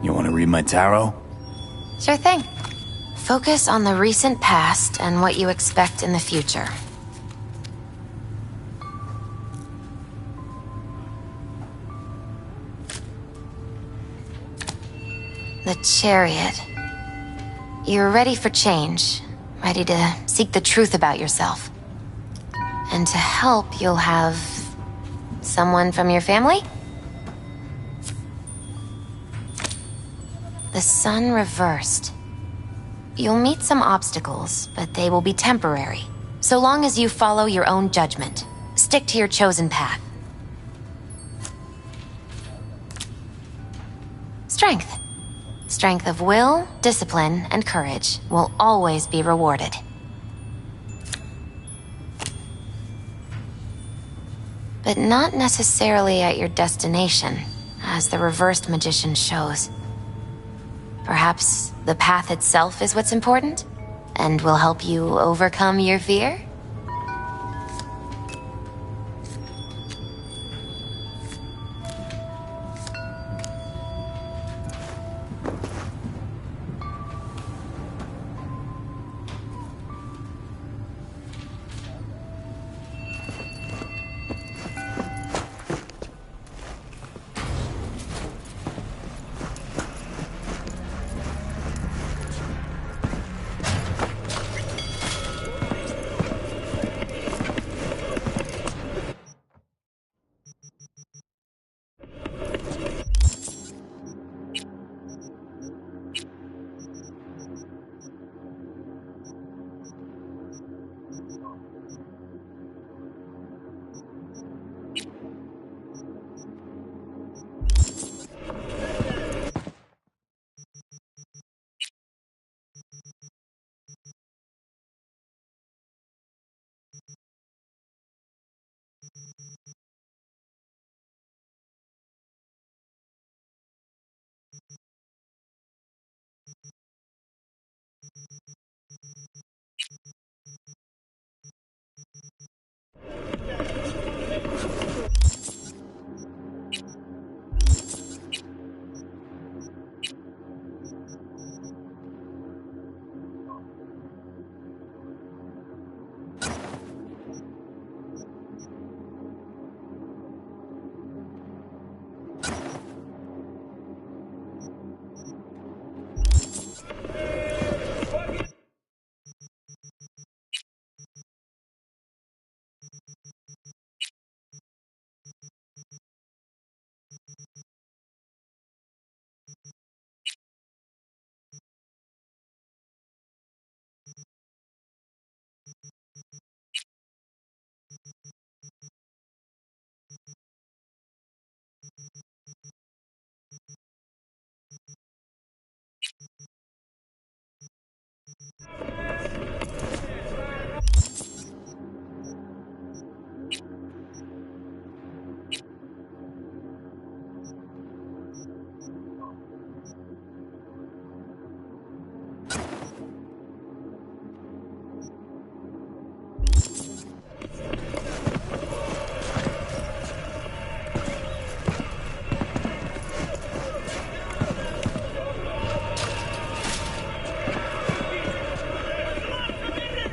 You want to read my tarot? Sure thing. Focus on the recent past and what you expect in the future. The Chariot. You're ready for change, ready to seek the truth about yourself. And to help, you'll have someone from your family? The sun reversed. You'll meet some obstacles, but they will be temporary. So long as you follow your own judgment. Stick to your chosen path. Strength. Strength of will, discipline, and courage will always be rewarded. But not necessarily at your destination, as the reversed magician shows. Perhaps the path itself is what's important, and will help you overcome your fear?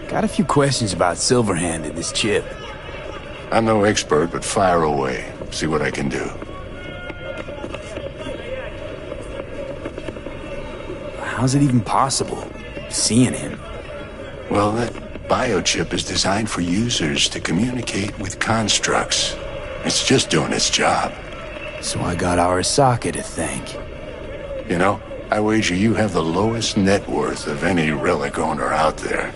Got a few questions about Silverhand and this chip. I'm no expert, but fire away. See what I can do. How's it even possible, seeing him? Well, that biochip is designed for users to communicate with constructs. It's just doing its job. So I got Arasaka to thank. You know, I wager you have the lowest net worth of any relic owner out there.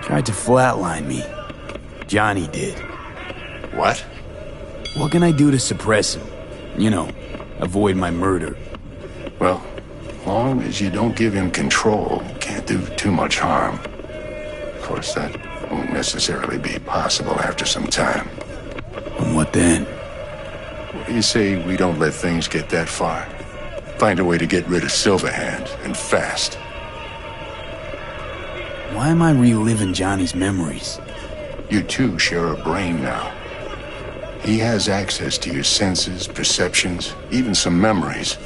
Tried to flatline me. Johnny did. What? What can I do to suppress him? You know, avoid my murder. Well, long as you don't give him control, can't do too much harm. Of course, that won't necessarily be possible after some time. And what then? What do you say we don't let things get that far? Find a way to get rid of Silverhand, and fast. Why am I reliving Johnny's memories? You two share a brain now. He has access to your senses, perceptions, even some memories.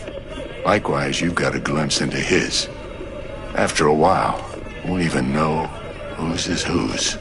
Likewise, you've got a glimpse into his. After a while, won't even know whose is whose.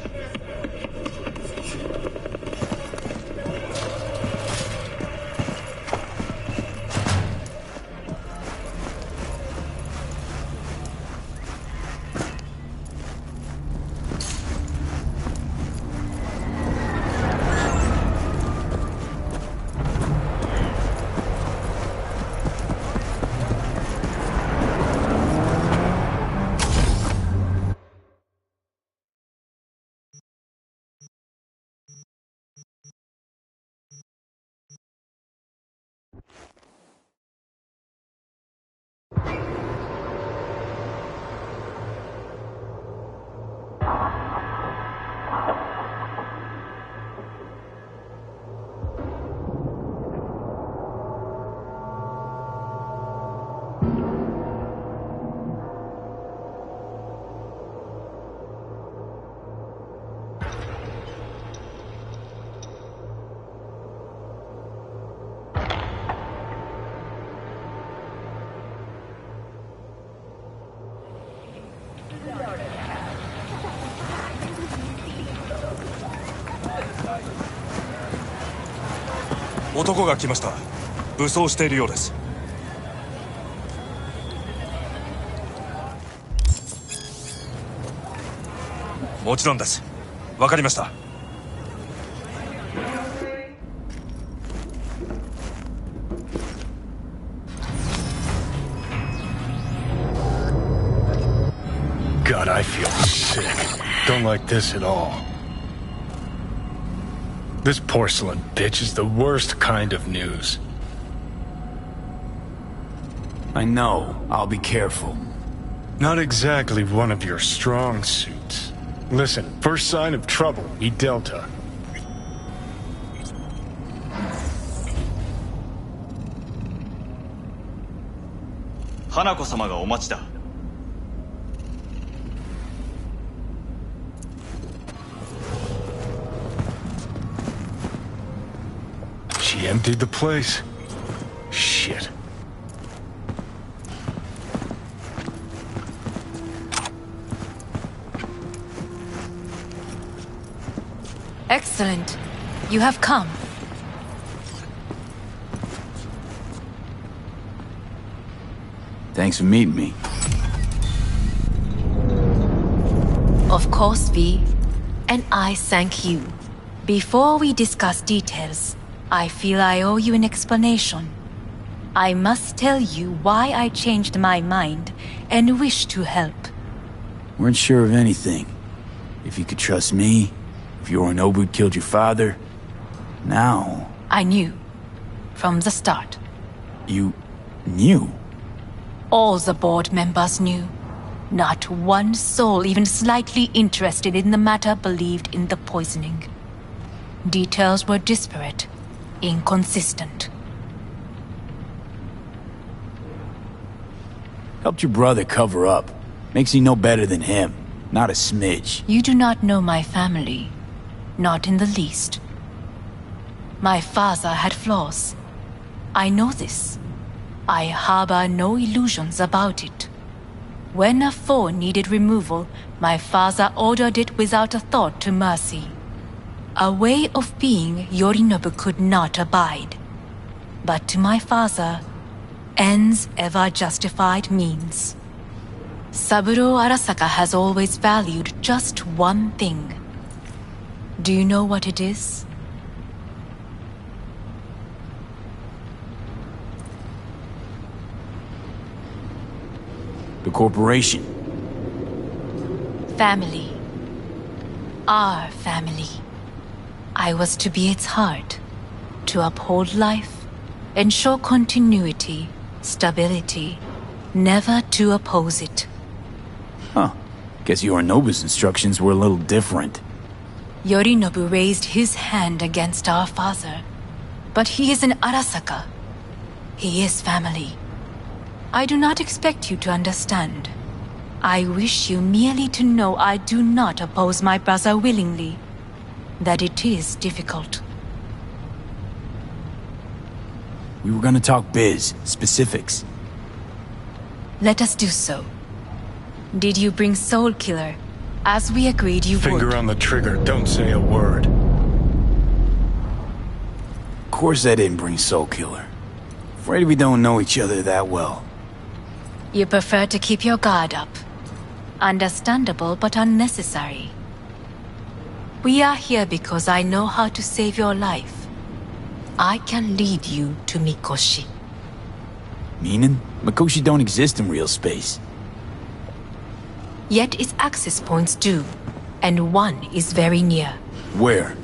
男が来ました。武装しているようです。もちろんです。わかりました。God, I feel sick. Don't like this at all. This porcelain bitch is the worst kind of news. I know. I'll be careful. Not exactly one of your strong suits. Listen, first sign of trouble, meet Delta. Hanako-samaがお待ちだ。She emptied the place. Shit. Excellent. You have come. Thanks for meeting me. Of course, V. And I thank you. Before we discuss details, I feel I owe you an explanation. I must tell you why I changed my mind and wish to help. Weren't sure of anything. If you could trust me, if Yorinobu killed your father. Now... I knew. From the start. You... knew? All the board members knew. Not one soul even slightly interested in the matter believed in the poisoning. Details were disparate, inconsistent. Helped your brother cover up. Makes you no better than him. Not a smidge. You do not know my family. Not in the least. My father had flaws. I know this. I harbor no illusions about it. When a foe needed removal, my father ordered it without a thought to mercy. A way of being Yorinobu could not abide. But to my father, ends ever justified means. Saburo Arasaka has always valued just one thing. Do you know what it is? The corporation. Family. Our family. I was to be its heart, to uphold life, ensure continuity, stability, never to oppose it. Huh. Guess Yorinobu's instructions were a little different. Yorinobu raised his hand against our father, but he is an Arasaka. He is family. I do not expect you to understand. I wish you merely to know I do not oppose my brother willingly. That it is difficult. We were gonna talk biz, specifics. Let us do so. Did you bring Soul Killer? As we agreed you would. Finger on the trigger, don't say a word. Of course I didn't bring Soul Killer. Afraid we don't know each other that well. You prefer to keep your guard up. Understandable, but unnecessary. We are here because I know how to save your life. I can lead you to Mikoshi. Meaning? Mikoshi don't exist in real space. Yet its access points do, and one is very near. Where?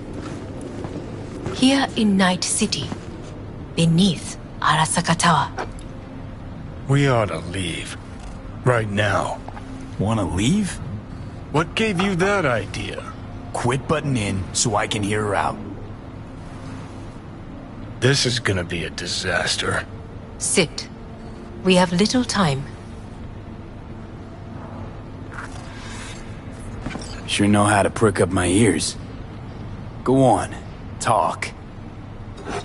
Here in Night City, beneath Arasaka Tower. We ought to leave. Right now. Wanna leave? What gave you that idea? Quit butting in so I can hear her out. This is gonna be a disaster. Sit. We have little time. Sure know how to prick up my ears. Go on, talk.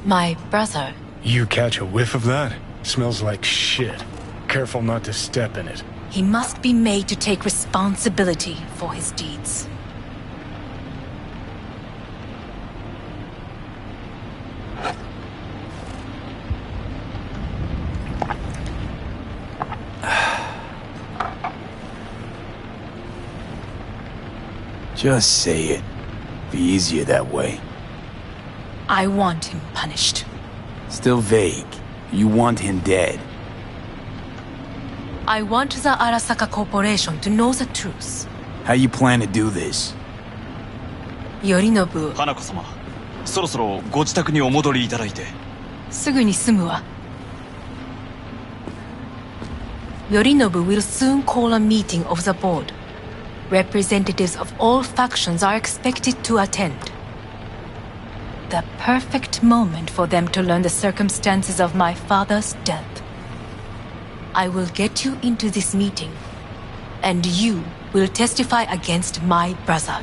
My brother. You catch a whiff of that? Smells like shit. Careful not to step in it. He must be made to take responsibility for his deeds. Just say it. Be easier that way. I want him punished. Still vague. You want him dead. I want the Arasaka Corporation to know the truth. How you plan to do this? Yorinobu, 花子様、そろそろご自宅にお戻りいただいて。すぐに済むわ。Yorinobu will soon call a meeting of the board. Representatives of all factions are expected to attend. The perfect moment for them to learn the circumstances of my father's death. I will get you into this meeting, and you will testify against my brother.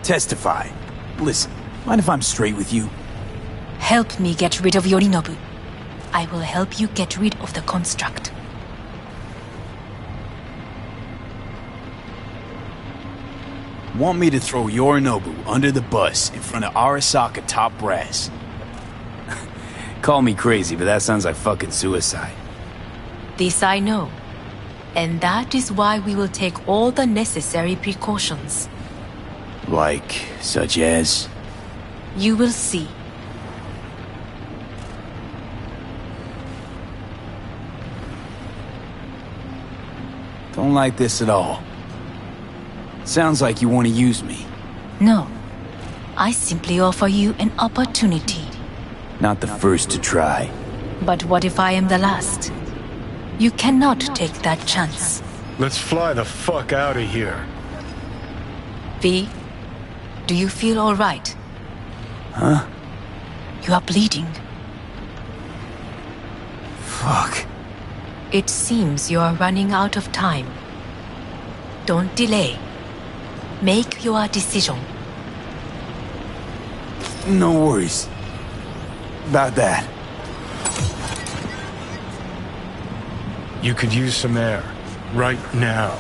Testify. Listen, mind if I'm straight with you? Help me get rid of Yorinobu. I will help you get rid of the construct. Want me to throw Yorinobu under the bus in front of Arasaka top brass? Call me crazy, but that sounds like fucking suicide. This I know. And that is why we will take all the necessary precautions. Like, such as? You will see. Don't like this at all. Sounds like you want to use me. No. I simply offer you an opportunity. Not the first to try. But what if I am the last? You cannot take that chance. Let's fly the fuck out of here. V, do you feel all right? Huh? You are bleeding. Fuck. It seems you are running out of time. Don't delay. Make your decision. No worries. About that. You could use some air. Right now.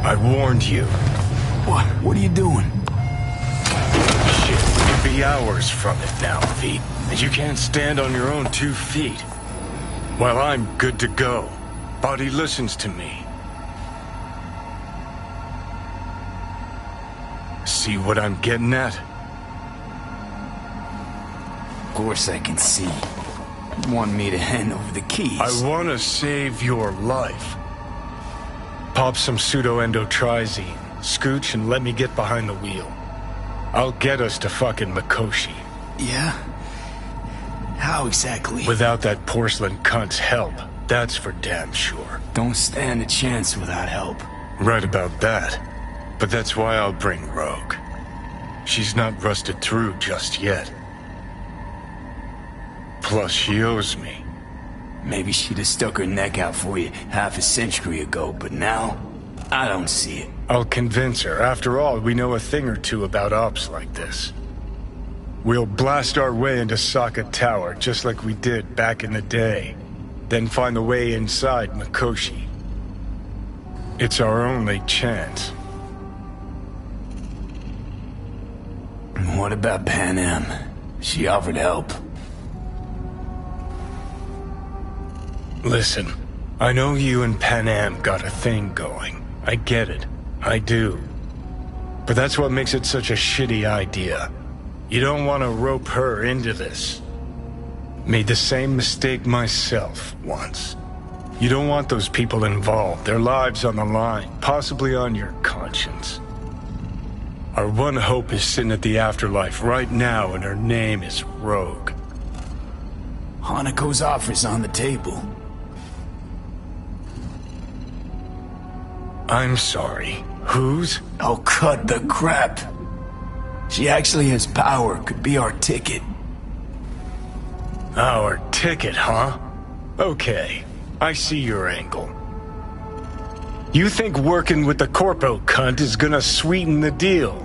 I warned you. What? What are you doing? Shit, we could be hours from it now, V. And you can't stand on your own 2 feet. Well, I'm good to go. Body listens to me. See what I'm getting at? Of course I can see. You want me to hand over the keys. I want to save your life. Pop some pseudo-endotrizine, scooch, and let me get behind the wheel. I'll get us to fucking Mikoshi. Yeah? How exactly? Without that porcelain cunt's help, that's for damn sure. Don't stand a chance without help. Right about that. But that's why I'll bring Rogue. She's not rusted through just yet. Plus, she owes me. Maybe she'd have stuck her neck out for you half a century ago, but now, I don't see it. I'll convince her. After all, we know a thing or two about ops like this. We'll blast our way into Sokka Tower, just like we did back in the day. Then find the way inside Mikoshi. It's our only chance. What about Panam? She offered help. Listen, I know you and Panam got a thing going. I get it. I do. But that's what makes it such a shitty idea. You don't want to rope her into this. Made the same mistake myself once. You don't want those people involved, their lives on the line, possibly on your conscience. Our one hope is sitting at the afterlife right now, and her name is Rogue. Hanako's offer's on the table. I'm sorry. Whose? Oh, cut the crap. She actually has power, could be our ticket. Our ticket, huh? Okay, I see your angle. You think working with the corpo cunt is gonna sweeten the deal?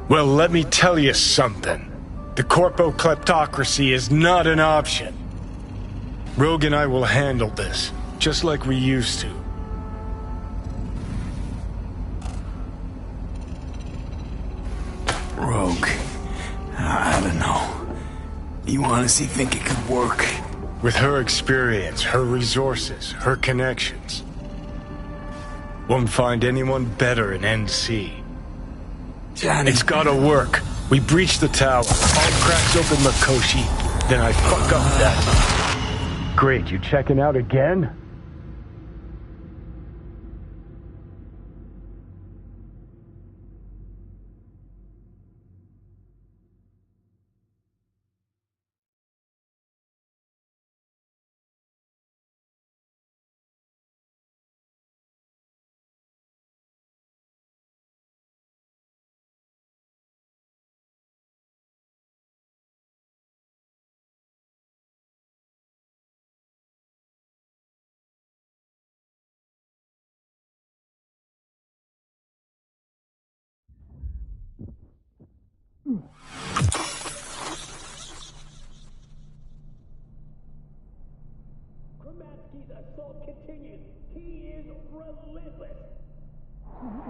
Well, let me tell you something. The corpo kleptocracy is not an option. Rogue and I will handle this, just like we used to. Rogue. I don't know. You honestly think it could work? With her experience, her resources, her connections. Won't find anyone better in NC. Johnny. It's gotta work. We breach the tower, all cracks open Mikoshi, then I fuck up that. Great, you checking out again?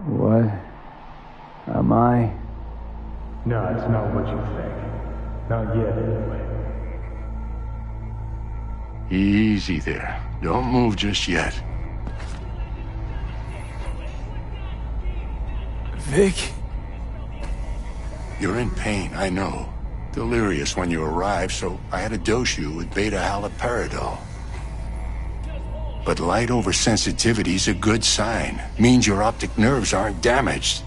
What? Am I? No, it's not what you think. Not yet, anyway. Easy there. Don't move just yet. Vic? You're in pain, I know. Delirious when you arrived, so I had to dose you with beta-haloperidol. But light oversensitivity's a good sign. Means your optic nerves aren't damaged.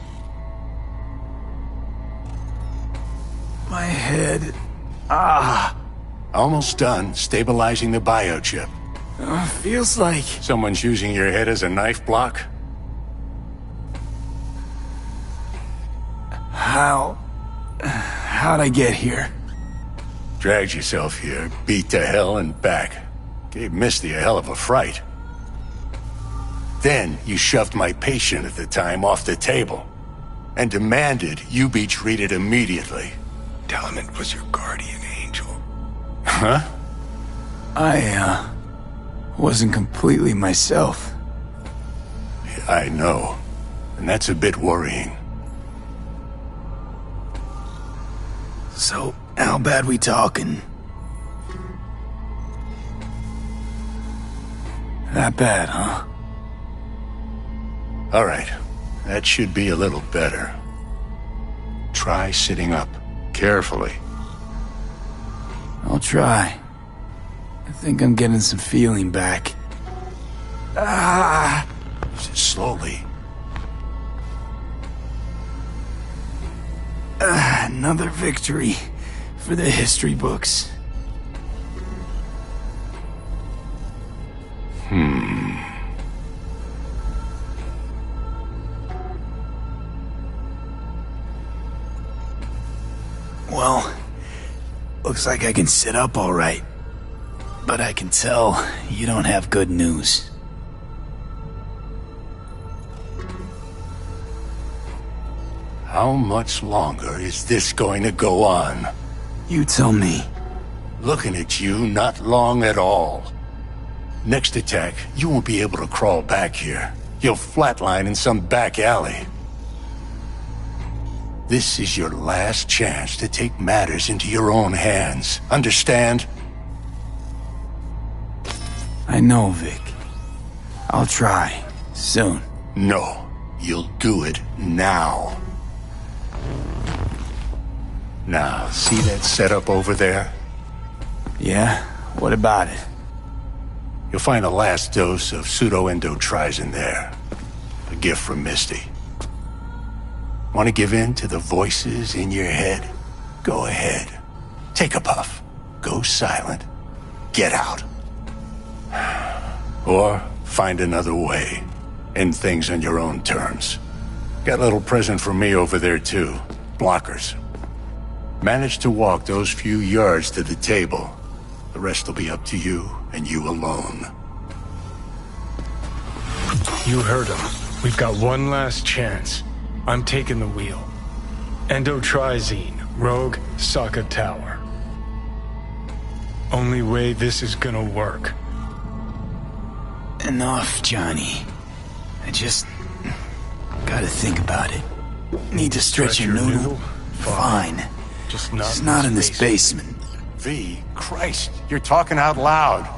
My head. Ah. Almost done stabilizing the biochip. Feels like... Someone's using your head as a knife block? How'd I get here? Dragged yourself here, beat to hell and back. Gave Misty a hell of a fright. Then you shoved my patient at the time off the table and demanded you be treated immediately. Tell him it was your guardian angel. Huh? I, wasn't completely myself. I know. And that's a bit worrying. So, how bad we talking? That bad, huh? All right. That should be a little better. Try sitting up. Carefully. I'll try. I think I'm getting some feeling back. Ah! Slowly. Another victory for the history books. Looks like I can sit up all right. But I can tell you don't have good news. How much longer is this going to go on? You tell me. Looking at you, not long at all. Next attack, you won't be able to crawl back here. You'll flatline in some back alley. This is your last chance to take matters into your own hands. Understand? I know, Vic. I'll try. Soon. No. You'll do it now. Now, see that setup over there? Yeah? What about it? You'll find a last dose of pseudo-endotrizin there. A gift from Misty. Want to give in to the voices in your head? Go ahead. Take a puff. Go silent. Get out. Or find another way. End things on your own terms. Got a little present from me over there too. Blockers. Manage to walk those few yards to the table. The rest will be up to you and you alone. You heard him. We've got one last chance. I'm taking the wheel. Endotrizine, Rogue, Saka Tower. Only way this is gonna work. Enough, Johnny. I just gotta think about it. Need to stretch your noodle? Fine. Just not in this basement. V, Christ, you're talking out loud.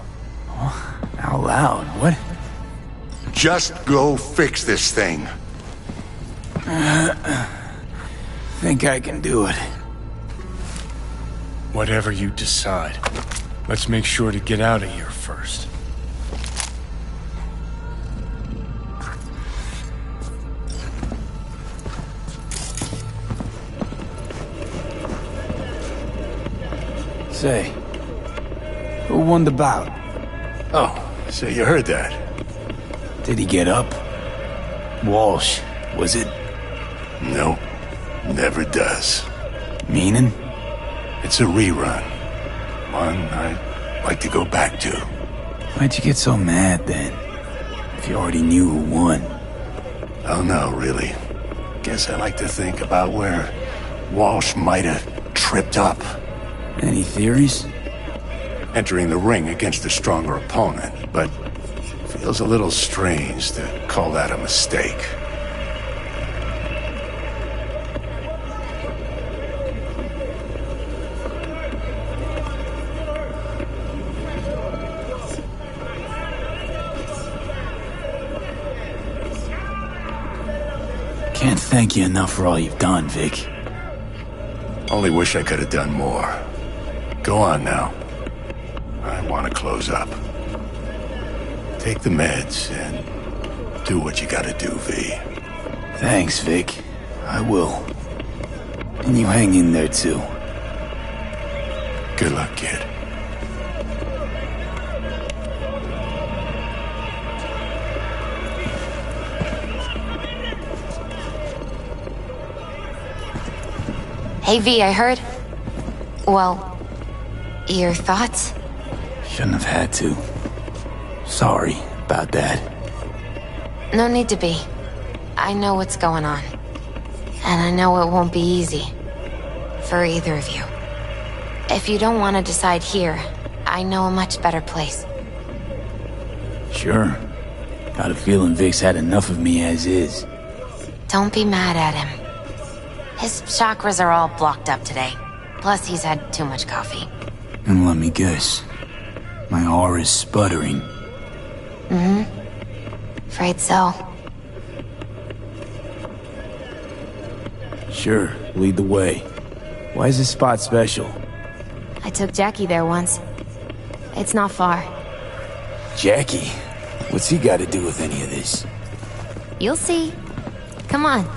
Out loud? What? Just go fix this thing. Think I can do it. Whatever you decide. Let's make sure to get out of here first. Say, who won the bout? Oh, so you heard that. Did he get up? Walsh, was it? Nope, never does. Meaning? It's a rerun. One I'd like to go back to. Why'd you get so mad then? If you already knew who won. Oh no, really. Guess I like to think about where Walsh might have tripped up. Any theories? Entering the ring against a stronger opponent, but feels a little strange to call that a mistake. Can't thank you enough for all you've done, Vic. Only wish I could have done more. Go on now. I want to close up. Take the meds and do what you gotta do, V. Thanks, Vic. I will. And you hang in there, too. Good luck, kid. Hey, V, I heard... Well, your thoughts? Shouldn't have had to. Sorry about that. No need to be. I know what's going on. And I know it won't be easy. For either of you. If you don't want to decide here, I know a much better place. Sure. Got a feeling Vic's had enough of me as is. Don't be mad at him. His chakras are all blocked up today. Plus, he's had too much coffee. And let me guess. My aura's sputtering. Afraid so. Sure, lead the way. Why is this spot special? I took Jackie there once. It's not far. Jackie? What's he got to do with any of this? You'll see. Come on.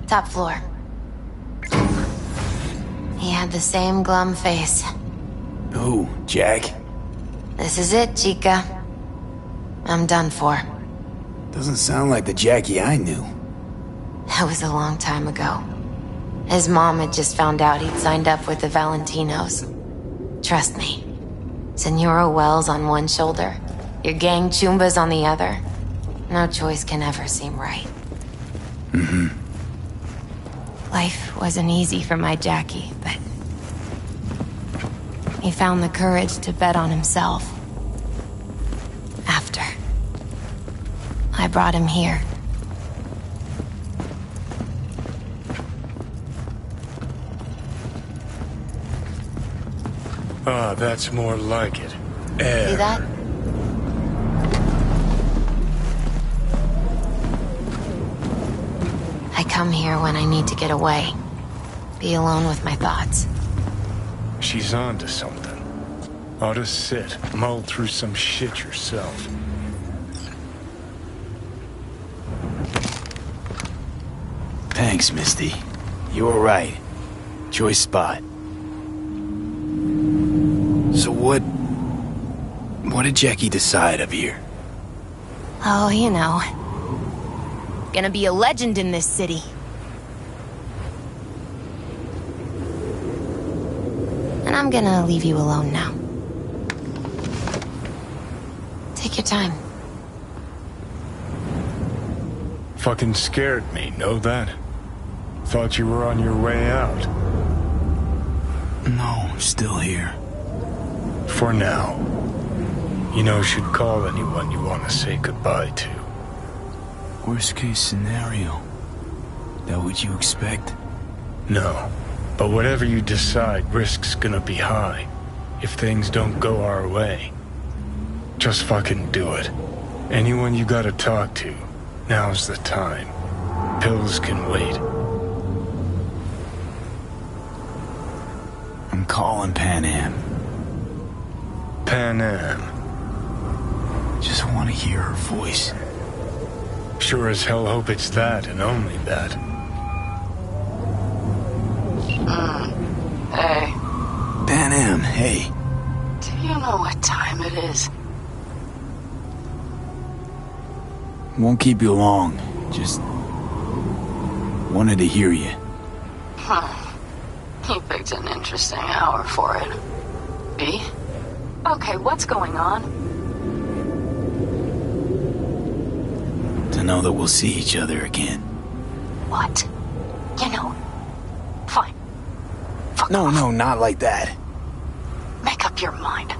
Top floor. He had the same glum face. Who, Jack? This is it, Chica. I'm done for. Doesn't sound like the Jackie I knew. That was a long time ago. His mom had just found out he'd signed up with the Valentinos. Trust me. Senora Wells on one shoulder, your gang Chumbas on the other. No choice can ever seem right. Mm-hmm. Life wasn't easy for my Jackie, but he found the courage to bet on himself. After I brought him here. Ah, that's more like it. See that? I come here when I need to get away. Be alone with my thoughts. She's on to something. Ought to sit, mull through some shit yourself. Thanks, Misty. You were right. Choice spot. So what did Jackie decide up here? Oh, you know. Gonna be a legend in this city. And I'm gonna leave you alone now. Take your time. Fucking scared me, know that? Thought you were on your way out. No, still here. For now. You know, should call anyone you want to say goodbye to. Worst case scenario. That what you expect? No. But whatever you decide, risk's gonna be high. If things don't go our way. Just fucking do it. Anyone you gotta talk to, now's the time. Pills can wait. I'm calling Panam. Panam. Just want to hear her voice. Sure as hell hope it's that and only that. Hey, Panam, hey. do you know what time it is? Won't keep you long. Just wanted to hear you. You picked an interesting hour for it. B? Okay, what's going on? To know that we'll see each other again. What? You know, fine. Fuck No, off. no, not like that. Make up your mind.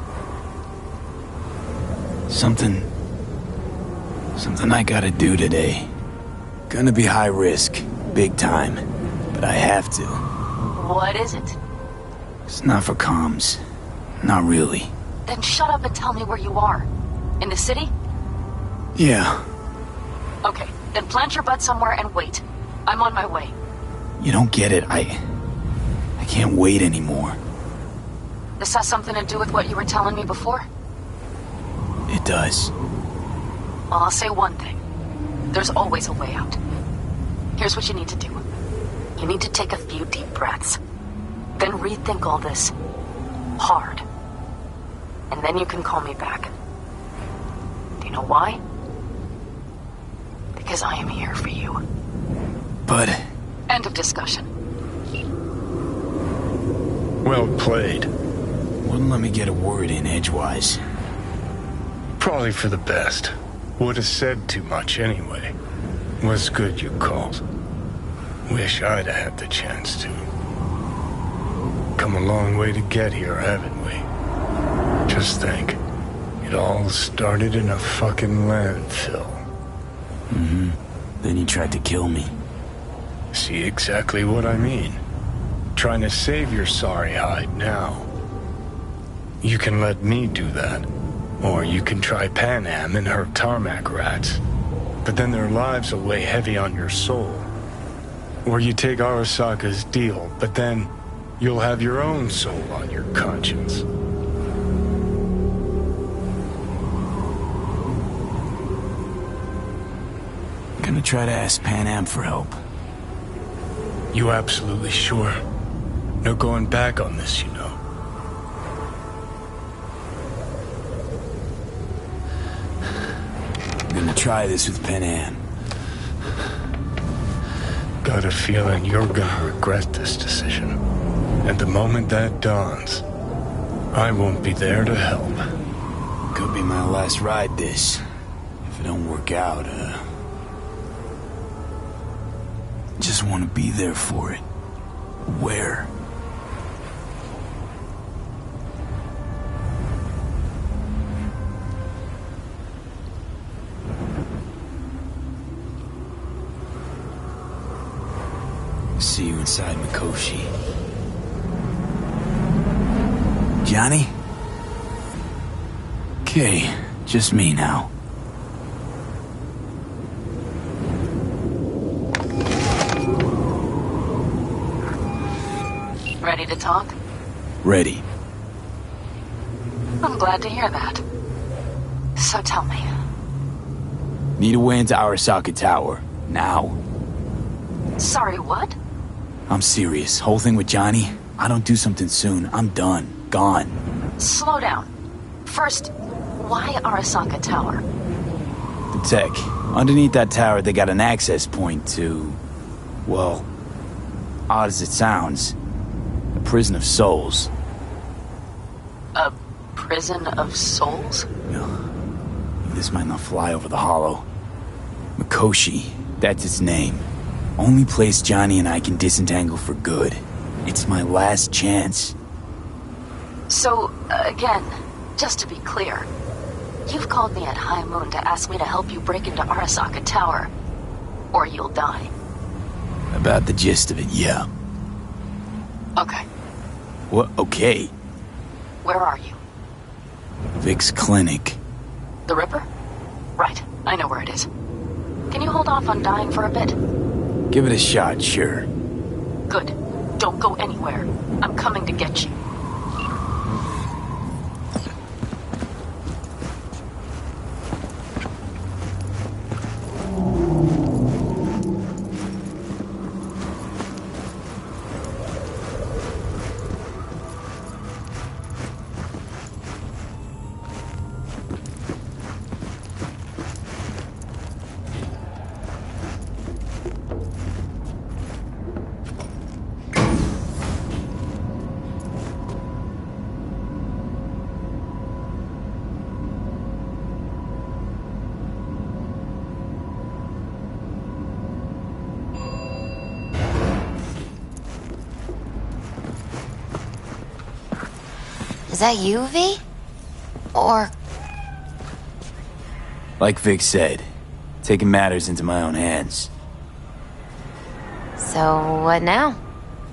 Something I gotta do today. Gonna be high risk, big time, but I have to. What is it? It's not for comms. Not really. Then shut up and tell me where you are. In the city? Yeah, Okay, then plant your butt somewhere and wait. I'm on my way. you don't get it. I can't wait anymore. This has something to do with what you were telling me before? It does. Well, I'll say one thing. There's always a way out. Here's what you need to do. You need to take a few deep breaths. Then rethink all this. Hard. And then you can call me back. Do you know why? Because I am here for you. But End of discussion. Well played. wouldn't let me get a word in edgewise. Probably for the best. Would have said too much anyway. Was good you called. Wish I'd have had the chance to. Come a long way to get here, haven't we? Just think. It all started in a fucking landfill. Mm-hmm. Then he tried to kill me. See exactly what I mean. Trying to save your sorry hide now. You can let me do that. Or you can try Panam and her tarmac rats. But then their lives will weigh heavy on your soul. Or you take Arasaka's deal, but then you'll have your own soul on your conscience. I'm gonna try to ask Panam for help. You absolutely sure? No going back on this, you know. I'm gonna try this with Panam. Got a feeling you're gonna regret this decision. And the moment that dawns, I won't be there to help. Could be my last ride this. If it don't work out, just want to be there for it. Where? See you inside Mikoshi. Johnny? Okay, just me now. Ready to talk? Ready. I'm glad to hear that. So tell me. Need a way into Arasaka Tower. Now. Sorry, what? I'm serious. Whole thing with Johnny, I don't do something soon, I'm done. Gone. Slow down. First, why Arasaka Tower? The tech. Underneath that tower, they got an access point to... well, odd as it sounds, a prison of souls. A prison of souls? This might not fly over the hollow. Mikoshi, that's its name. Only place Johnny and I can disentangle for good. It's my last chance. So, again, just to be clear, you've called me at high moon to ask me to help you break into Arasaka Tower, or you'll die. About the gist of it, yeah. Okay. What? Okay. Where are you? Vic's clinic. The Ripper? Right, I know where it is. Can you hold off on dying for a bit? Give it a shot, sure. Good. Don't go anywhere. I'm coming to get you. Is that you, V? Or... Like Vic said, taking matters into my own hands. So, what now?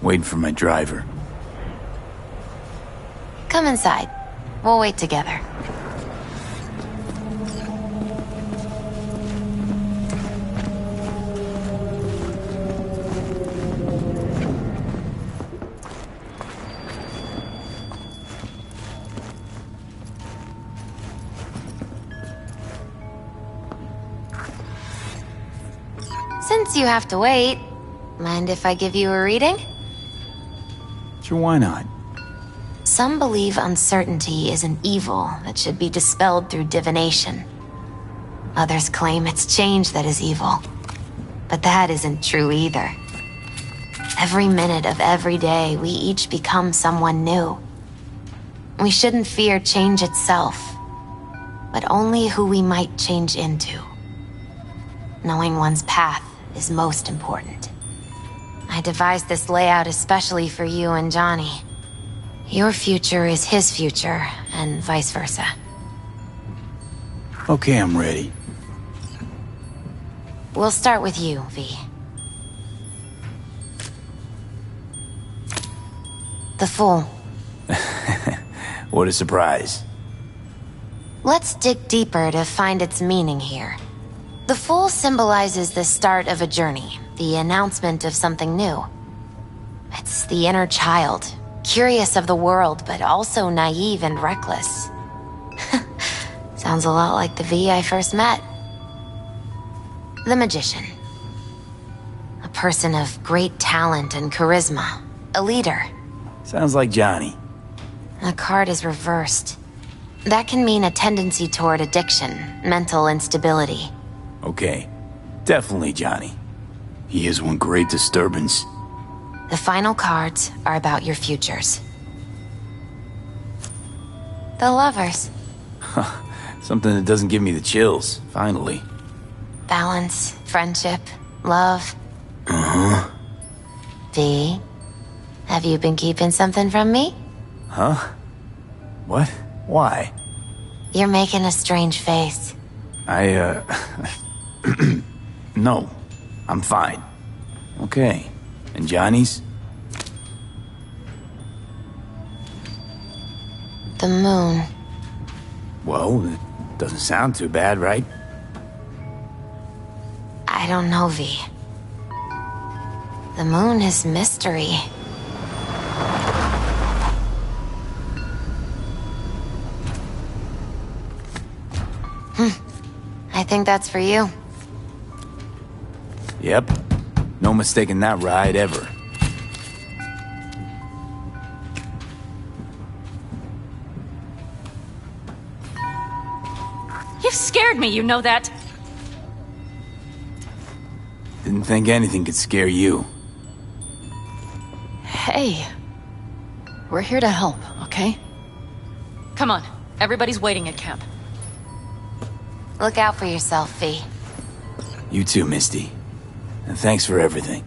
Waiting for my driver. Come inside. We'll wait together. Since you have to wait, mind if I give you a reading? Sure, why not? Some believe uncertainty is an evil that should be dispelled through divination. Others claim it's change that is evil. But that isn't true either. Every minute of every day, we each become someone new. We shouldn't fear change itself, but only who we might change into. Knowing one's path is most important. I devised this layout especially for you and Johnny. Your future is his future, and vice versa. Okay, I'm ready. We'll start with you, V. The Fool. What a surprise. Let's dig deeper to find its meaning here. The Fool symbolizes the start of a journey, the announcement of something new. It's the inner child, curious of the world, but also naive and reckless. Sounds a lot like the V I first met. The Magician. A person of great talent and charisma. A leader. Sounds like Johnny. The card is reversed. That can mean a tendency toward addiction, mental instability. Okay. Definitely Johnny. He is one great disturbance. The final cards are about your futures. The lovers. Something that doesn't give me the chills, finally. Balance, friendship, love. Uh-huh. V, have you been keeping something from me? Huh? What? Why? You're making a strange face. No. I'm fine. Okay. And Johnny's? The moon. Well, it doesn't sound too bad, right? I don't know, V. The moon is mystery. I think that's for you. Yep. No mistaking that ride ever. You've scared me, you know that? Didn't think anything could scare you. Hey. We're here to help, okay? Come on, everybody's waiting at camp. Look out for yourself, V. You too, Misty. And thanks for everything.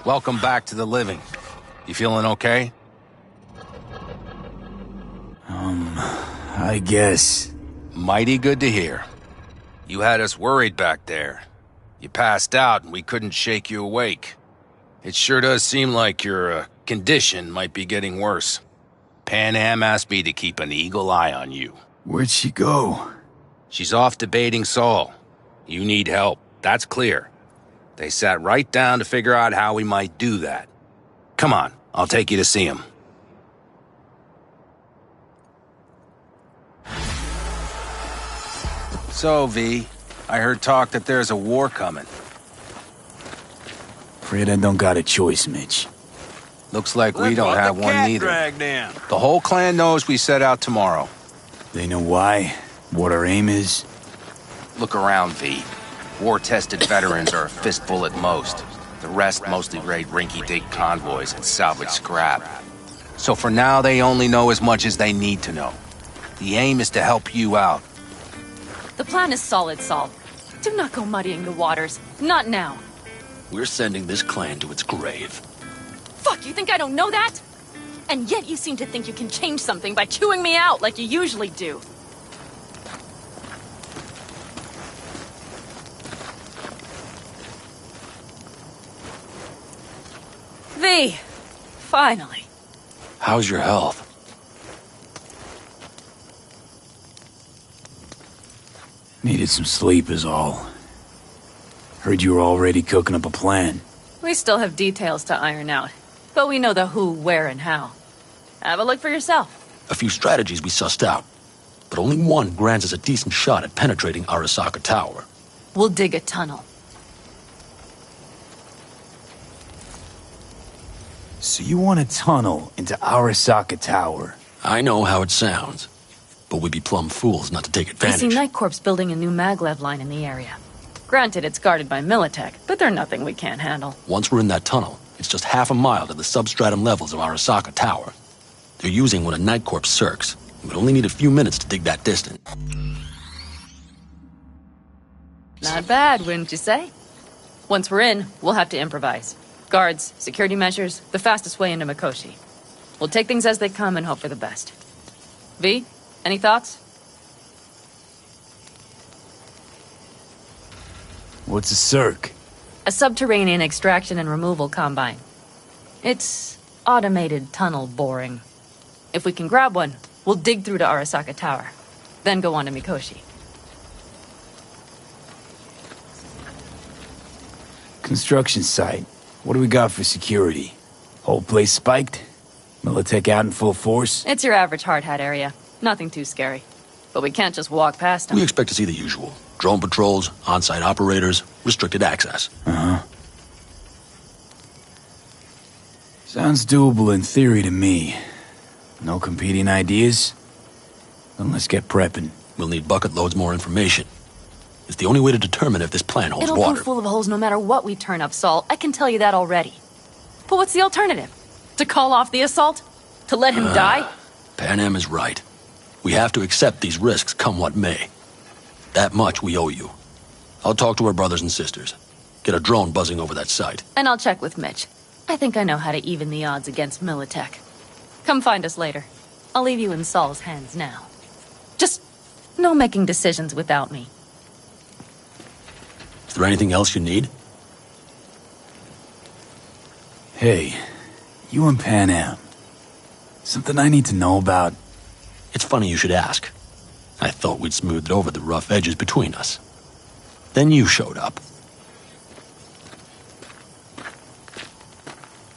Welcome back to the living. You feeling okay? I guess. Mighty good to hear. You had us worried back there. You passed out and we couldn't shake you awake. It sure does seem like your condition might be getting worse. Panam asked me to keep an eagle eye on you. Where'd she go? She's off debating Saul. You need help, that's clear. They sat right down to figure out how we might do that. Come on, I'll take you to see him. So, V, I heard talk that there's a war coming. Afraid I don't got a choice, Mitch. Looks like we don't have one neither. The whole clan knows we set out tomorrow. They know why? What our aim is? Look around, V. War-tested veterans are a fistful at most. The rest mostly raid rinky-dink convoys and salvage scrap. So for now, they only know as much as they need to know. The aim is to help you out. The plan is solid, Saul. Do not go muddying the waters. Not now. We're sending this clan to its grave. Fuck, you think I don't know that? And yet you seem to think you can change something by chewing me out like you usually do. V, finally. How's your health? Needed some sleep is all. Heard you were already cooking up a plan. We still have details to iron out, but we know the who, where, and how. Have a look for yourself. A few strategies we sussed out, but only one grants us a decent shot at penetrating Arasaka Tower. We'll dig a tunnel. So you want a tunnel into Arasaka Tower? I know how it sounds, but we'd be plumb fools not to take I advantage. see Night Corps building a new maglev line in the area. Granted, it's guarded by Militech, but they're nothing we can't handle. Once we're in that tunnel, it's just half a mile to the substratum levels of Arasaka Tower. They're using one of Night Corps' circs. We'd only need a few minutes to dig that distance. Not bad, wouldn't you say? Once we're in, we'll have to improvise. Guards, security measures, the fastest way into Mikoshi. We'll take things as they come and hope for the best. V, any thoughts? What's a circ? A subterranean extraction and removal combine. It's automated tunnel boring. If we can grab one, we'll dig through to Arasaka Tower, then go on to Mikoshi. Construction site. What do we got for security? Whole place spiked? Militech out in full force? It's your average hard hat area. Nothing too scary. But we can't just walk past them. We expect to see the usual. Drone patrols, on-site operators, restricted access. Uh-huh. Sounds doable in theory to me. No competing ideas? Then let's get prepping. We'll need bucket loads more information. It's the only way to determine if this plan holds It'll water. prove full of holes no matter what we turn up, Saul. I can tell you that already. But what's the alternative? To call off the assault? To let him die? Panam is right. We have to accept these risks come what may. That much we owe you. I'll talk to our brothers and sisters. Get a drone buzzing over that site. And I'll check with Mitch. I think I know how to even the odds against Militech. Come find us later. I'll leave you in Saul's hands now. Just no making decisions without me. Is there anything else you need? Hey, you and Panam. Something I need to know about? It's funny you should ask. I thought we'd smoothed over the rough edges between us. Then you showed up.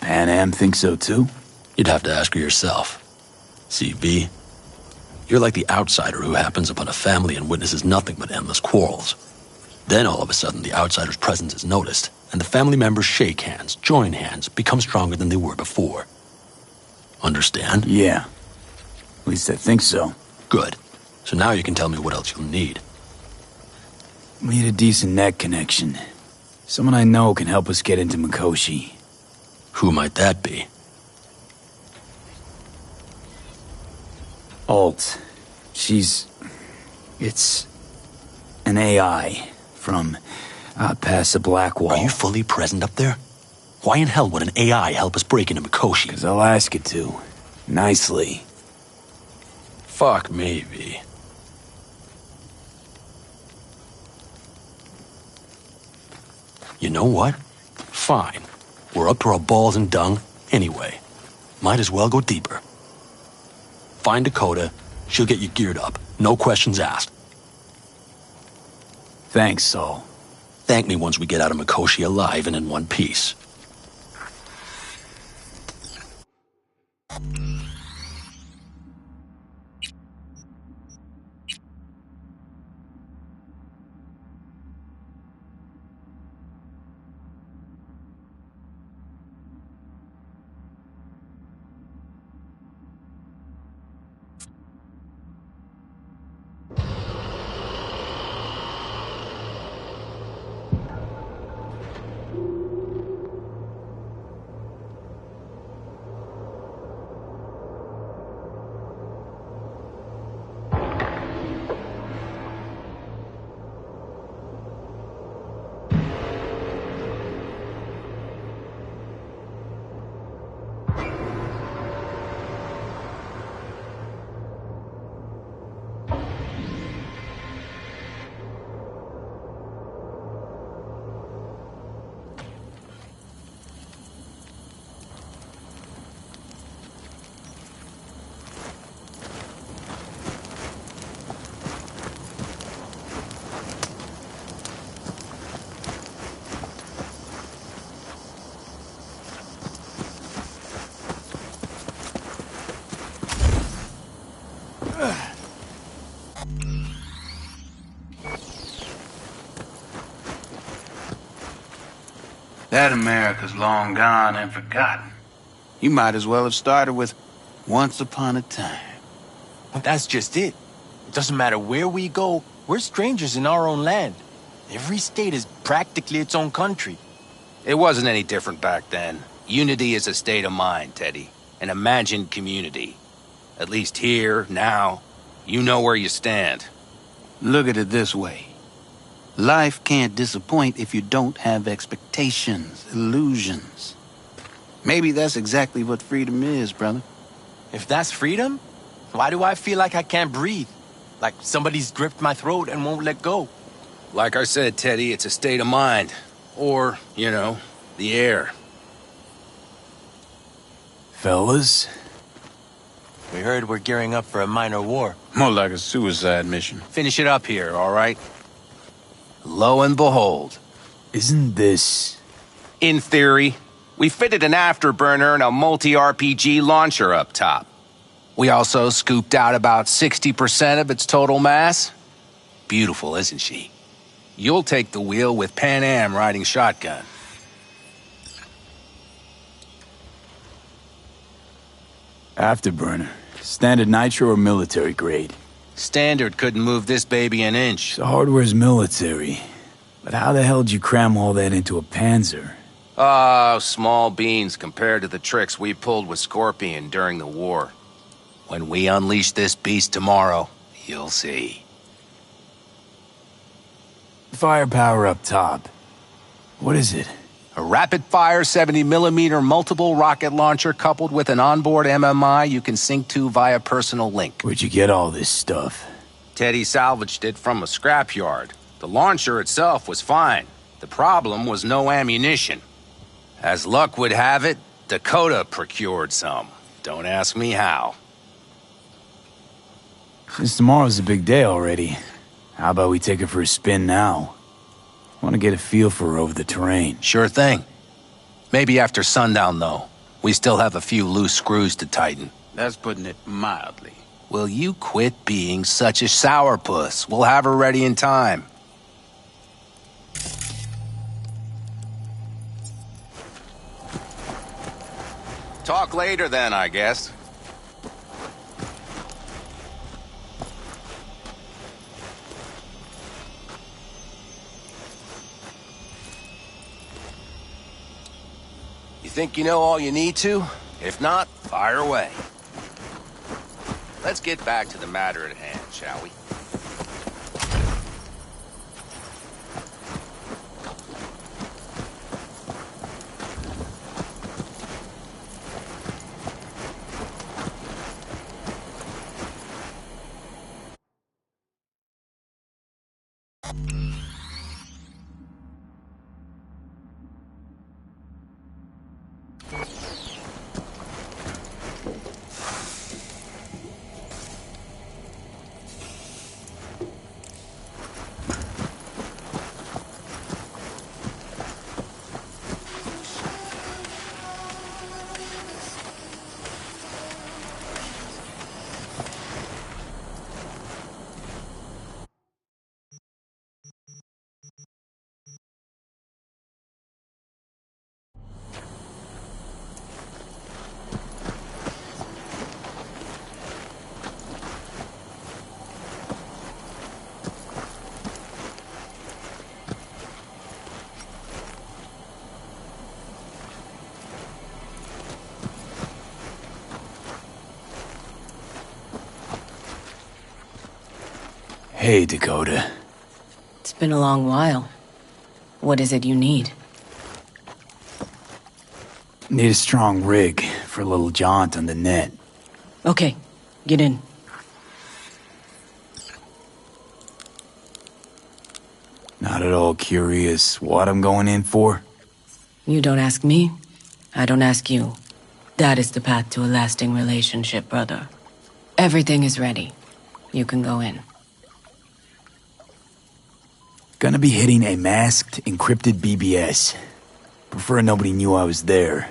Panam thinks so too? You'd have to ask her yourself. See, V, you're like the outsider who happens upon a family and witnesses nothing but endless quarrels. Then all of a sudden the outsider's presence is noticed, and the family members shake hands, join hands, become stronger than they were before. Understand? Yeah. At least I think so. Good. So now you can tell me what else you'll need. Need a decent net connection. Someone I know can help us get into Mikoshi. Who might that be? Alt. It's an AI from out past the Black Wall. Are you fully present up there? Why in hell would an AI help us break into Mikoshi? 'Cause I'll ask it to. Nicely. Fuck me, V. You know what? Fine. We're up to our balls in dung anyway. Might as well go deeper. Find Dakota. She'll get you geared up. No questions asked. Thanks, Saul. Thank me once we get out of Mikoshi alive and in one piece. That America's long gone and forgotten. You might as well have started with Once Upon a Time. Well, that's just it. It doesn't matter where we go, we're strangers in our own land. Every state is practically its own country. It wasn't any different back then. Unity is a state of mind, Teddy. An imagined community. At least here, now, you know where you stand. Look at it this way. Life can't disappoint if you don't have expectations, illusions. Maybe that's exactly what freedom is, brother. If that's freedom, why do I feel like I can't breathe? Like somebody's gripped my throat and won't let go? Like I said, Teddy, it's a state of mind. Or, you know, the air. Fellas? We heard we're gearing up for a minor war. More like a suicide mission. Finish it up here, all right? Lo and behold. Isn't this... In theory, we fitted an afterburner and a multi-RPG launcher up top. We also scooped out about 60% of its total mass. Beautiful, isn't she? You'll take the wheel with Panam riding shotgun. Afterburner. Standard nitro or military grade? Standard couldn't move this baby an inch. The hardware's military. But how the hell did you cram all that into a Panzer? Oh, small beans compared to the tricks we pulled with Scorpion during the war. When we unleash this beast tomorrow, you'll see. Firepower up top. What is it? A rapid-fire 70mm multiple rocket launcher coupled with an onboard MMI you can sync to via personal link. Where'd you get all this stuff? Teddy salvaged it from a scrapyard. The launcher itself was fine. The problem was no ammunition. As luck would have it, Dakota procured some. Don't ask me how. Since tomorrow's a big day already, how about we take her for a spin now? I want to get a feel for her over the terrain. Sure thing. Maybe after sundown, though. We still have a few loose screws to tighten. That's putting it mildly. Will you quit being such a sourpuss? We'll have her ready in time. Talk later then, I guess. You think you know all you need to? If not, fire away. Let's get back to the matter at hand, shall we? Hey, Dakota. It's been a long while. What is it you need? Need a strong rig for a little jaunt on the net. Okay, get in. Not at all curious what I'm going in for? You don't ask me, I don't ask you. That is the path to a lasting relationship, brother. Everything is ready. You can go in. Gonna be hitting a masked, encrypted BBS. Prefer nobody knew I was there.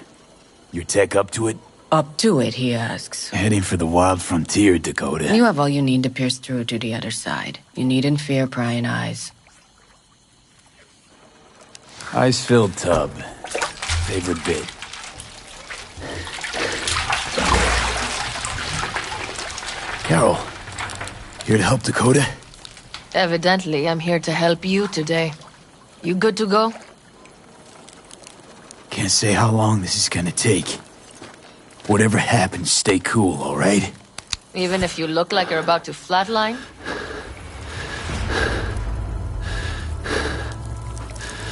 Your tech up to it? Up to it, he asks. Heading for the wild frontier, Dakota. You have all you need to pierce through to the other side. You needn't fear prying eyes. Ice-filled tub. Favorite bit. Carol, here to help Dakota? Evidently, I'm here to help you today. You good to go? Can't say how long this is gonna take. Whatever happens, stay cool, all right? Even if you look like you're about to flatline?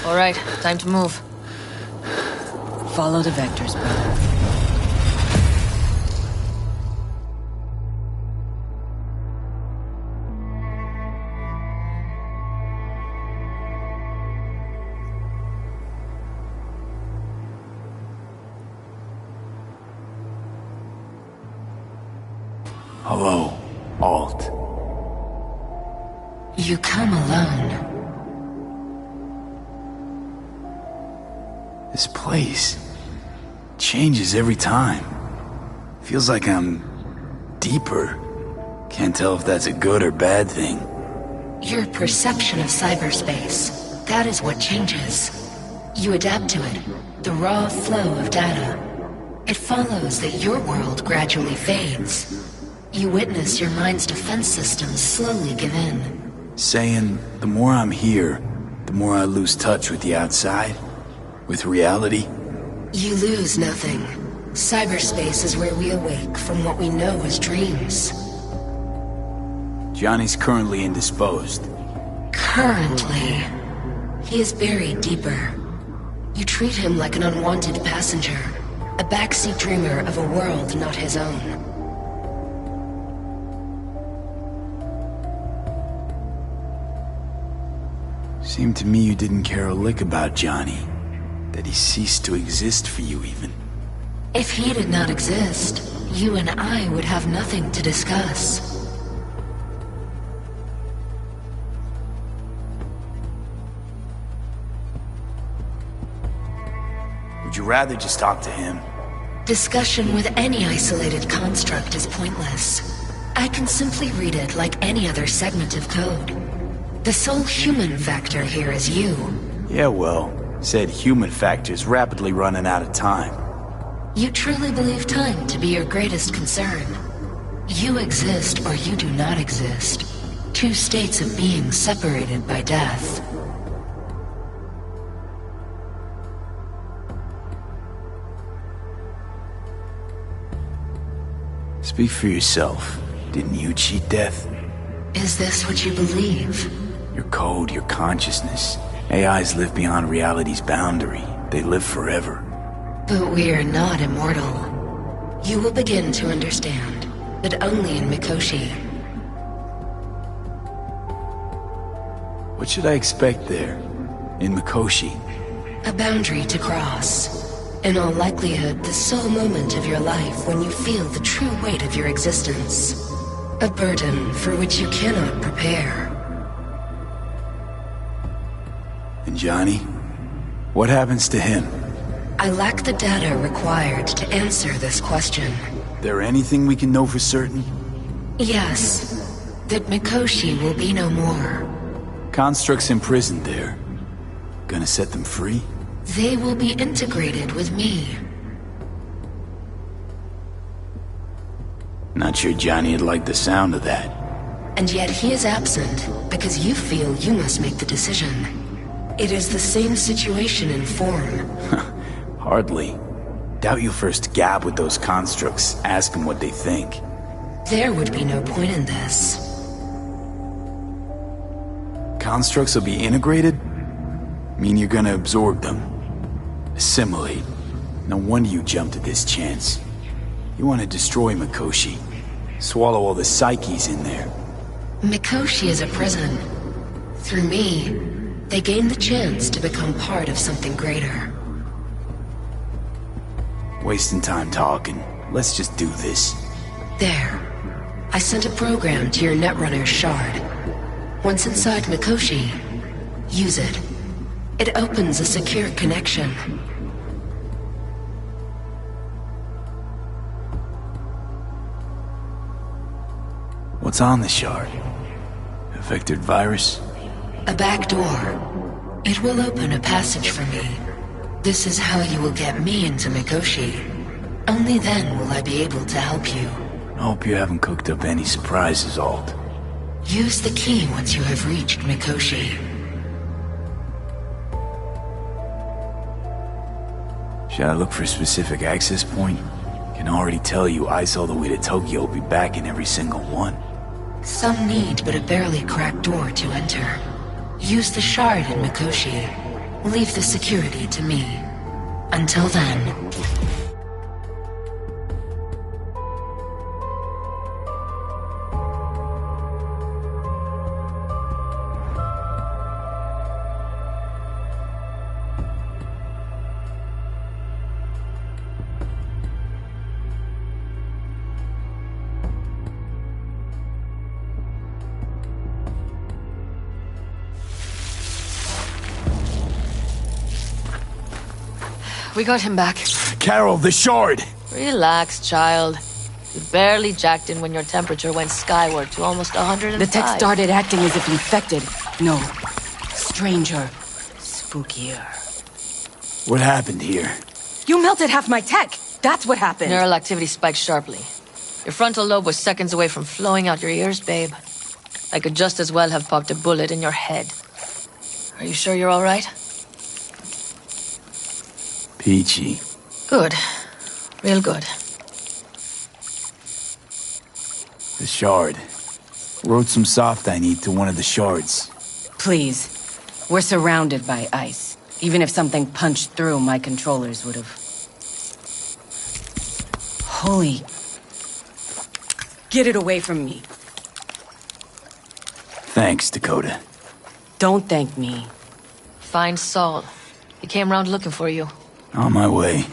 All right, time to move. Follow the vectors, brother. Hello, Alt. You come alone. This place changes every time. Feels like I'm deeper. Can't tell if that's a good or bad thing. Your perception of cyberspace, that is what changes. You adapt to it, the raw flow of data. It follows that your world gradually fades. You witness your mind's defense systems slowly give in. Saying the more I'm here, the more I lose touch with the outside, with reality. You lose nothing. Cyberspace is where we awake from what we know as dreams. Johnny's currently indisposed. Currently. He is buried deeper. You treat him like an unwanted passenger, a backseat dreamer of a world not his own. Seemed to me you didn't care a lick about Johnny. That he ceased to exist for you, even. If he did not exist, you and I would have nothing to discuss. Would you rather just talk to him? Discussion with any isolated construct is pointless. I can simply read it like any other segment of code. The sole human factor here is you. Yeah, well, said human factor's rapidly running out of time. You truly believe time to be your greatest concern. You exist or you do not exist. Two states of being separated by death. Speak for yourself. Didn't you cheat death? Is this what you believe? Your code, your consciousness. AIs live beyond reality's boundary. They live forever. But we are not immortal. You will begin to understand that only in Mikoshi. What should I expect there? In Mikoshi? A boundary to cross. In all likelihood, the sole moment of your life when you feel the true weight of your existence. A burden for which you cannot prepare. And Johnny? What happens to him? I lack the data required to answer this question. There anything we can know for certain? Yes. That Mikoshi will be no more. Constructs imprisoned there. Gonna set them free? They will be integrated with me. Not sure Johnny'd like the sound of that. And yet he is absent because you feel you must make the decision. It is the same situation in form. Hardly. Doubt you first gab with those constructs, ask them what they think. There would be no point in this. Constructs will be integrated? Mean you're gonna absorb them. Assimilate. No wonder you jumped at this chance. You want to destroy Mikoshi. Swallow all the psyches in there. Mikoshi is a prison. Through me, they gain the chance to become part of something greater. Wasting time talking. Let's just do this. There. I sent a program to your Netrunner's shard. Once inside Mikoshi, use it. It opens a secure connection. What's on the shard? A vectored virus? A back door. It will open a passage for me. This is how you will get me into Mikoshi. Only then will I be able to help you. I hope you haven't cooked up any surprises, Alt. Use the key once you have reached Mikoshi. Should I look for a specific access point? Can already tell you ice all the way to Tokyo will be back in every single one. Some need but a barely cracked door to enter. Use the shard in Mikoshi. Leave the security to me. Until then... We got him back. Carol, the shard! Relax, child. You barely jacked in when your temperature went skyward to almost 105. The tech started acting as if infected. No. Stranger. Spookier. What happened here? You melted half my tech! That's what happened! Neural activity spiked sharply. Your frontal lobe was seconds away from flowing out your ears, babe. I could just as well have popped a bullet in your head. Are you sure you're all right? Peachy. Good. Real good. The shard. Wrote some soft I need to one of the shards. Please. We're surrounded by ice. Even if something punched through, my controllers would have... Holy... Get it away from me. Thanks, Dakota. Don't thank me. Find Saul. He came round looking for you. On my way.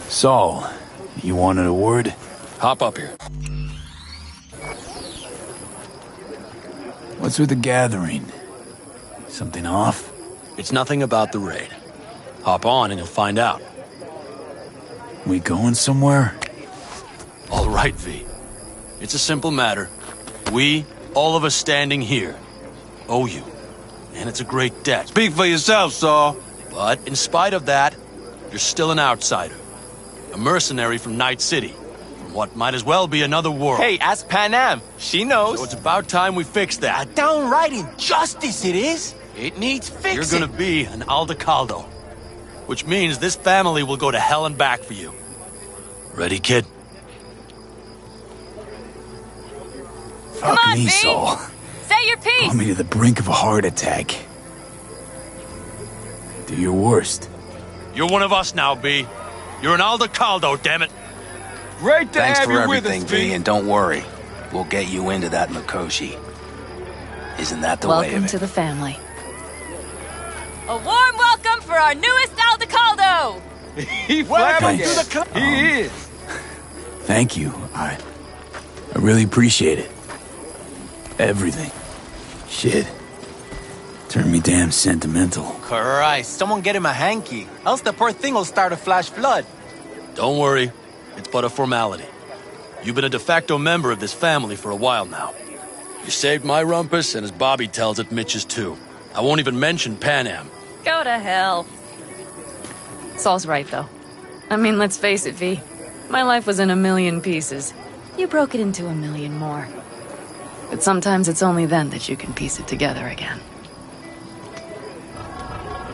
Saul, you wanted a word? Hop up here. What's with the gathering? Something off? It's nothing about the raid. Hop on and you'll find out. We going somewhere? All right, V. It's a simple matter. We, all of us standing here, owe you. And it's a great debt. Speak for yourself, Saul. But in spite of that, you're still an outsider. A mercenary from Night City. From what might as well be another world. Hey, ask Panam. She knows. So it's about time we fix that. A downright injustice it is. It needs fixing. You're gonna be an Aldecaldo. Which means this family will go to hell and back for you. Ready, kid? Fuck Come on, me, V. Saul. Say your piece! Brought me to the brink of a heart attack. Do your worst. You're one of us now, B. You're an Aldecaldo, damn it. Great to Thanks have for you with everything, us, V, and don't worry. We'll get you into that Mikoshi. Isn't that the way Welcome of it? to the family. A warm welcome for our newest Aldecaldo! He Welcome to the club. He is. Thank you. I really appreciate it. Everything. Shit. Turned me damn sentimental. Christ, someone get him a hanky. Else the poor thing will start a flash flood. Don't worry. It's but a formality. You've been a de facto member of this family for a while now. You saved my rumpus, and as Bobby tells it, Mitch's too. I won't even mention Panam. Go to hell. Saul's right, though. I mean, let's face it, V. My life was in a million pieces. You broke it into a million more. But sometimes it's only then that you can piece it together again.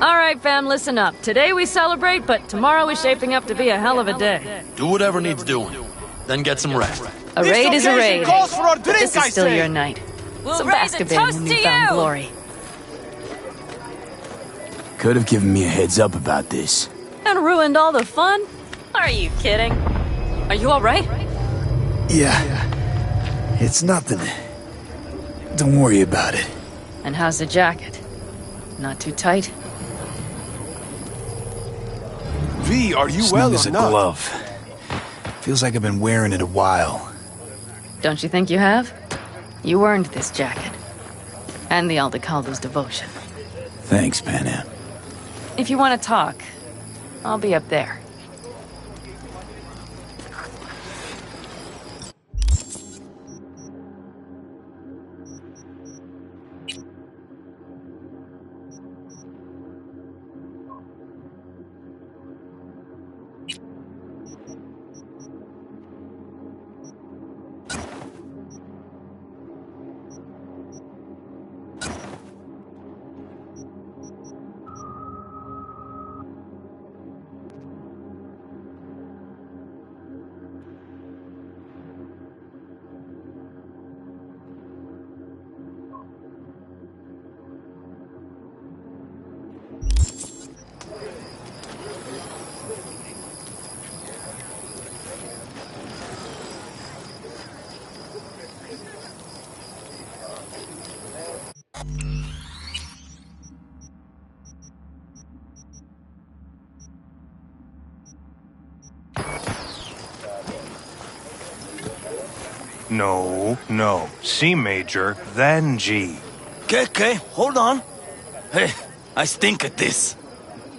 All right, fam, listen up. Today we celebrate, but tomorrow is shaping up to be a hell of a day. Do whatever needs doing. Then get some rest. A raid is a raid. Calls for a But drink, this I is still say. your night. We'll So raise bask a a bit in toast the to newfound you! glory. Could have given me a heads up about this. And ruined all the fun? Are you kidding? Are you all right? Yeah. It's nothing. Don't worry about it. And how's the jacket? Not too tight? V, are you Snug well as or a not? glove. Feels like I've been wearing it a while. Don't you think you have? You earned this jacket. And the Aldecaldo's devotion. Thanks, Panam. If you want to talk, I'll be up there. No. C major, then G. Okay, hold on. Hey, I stink at this.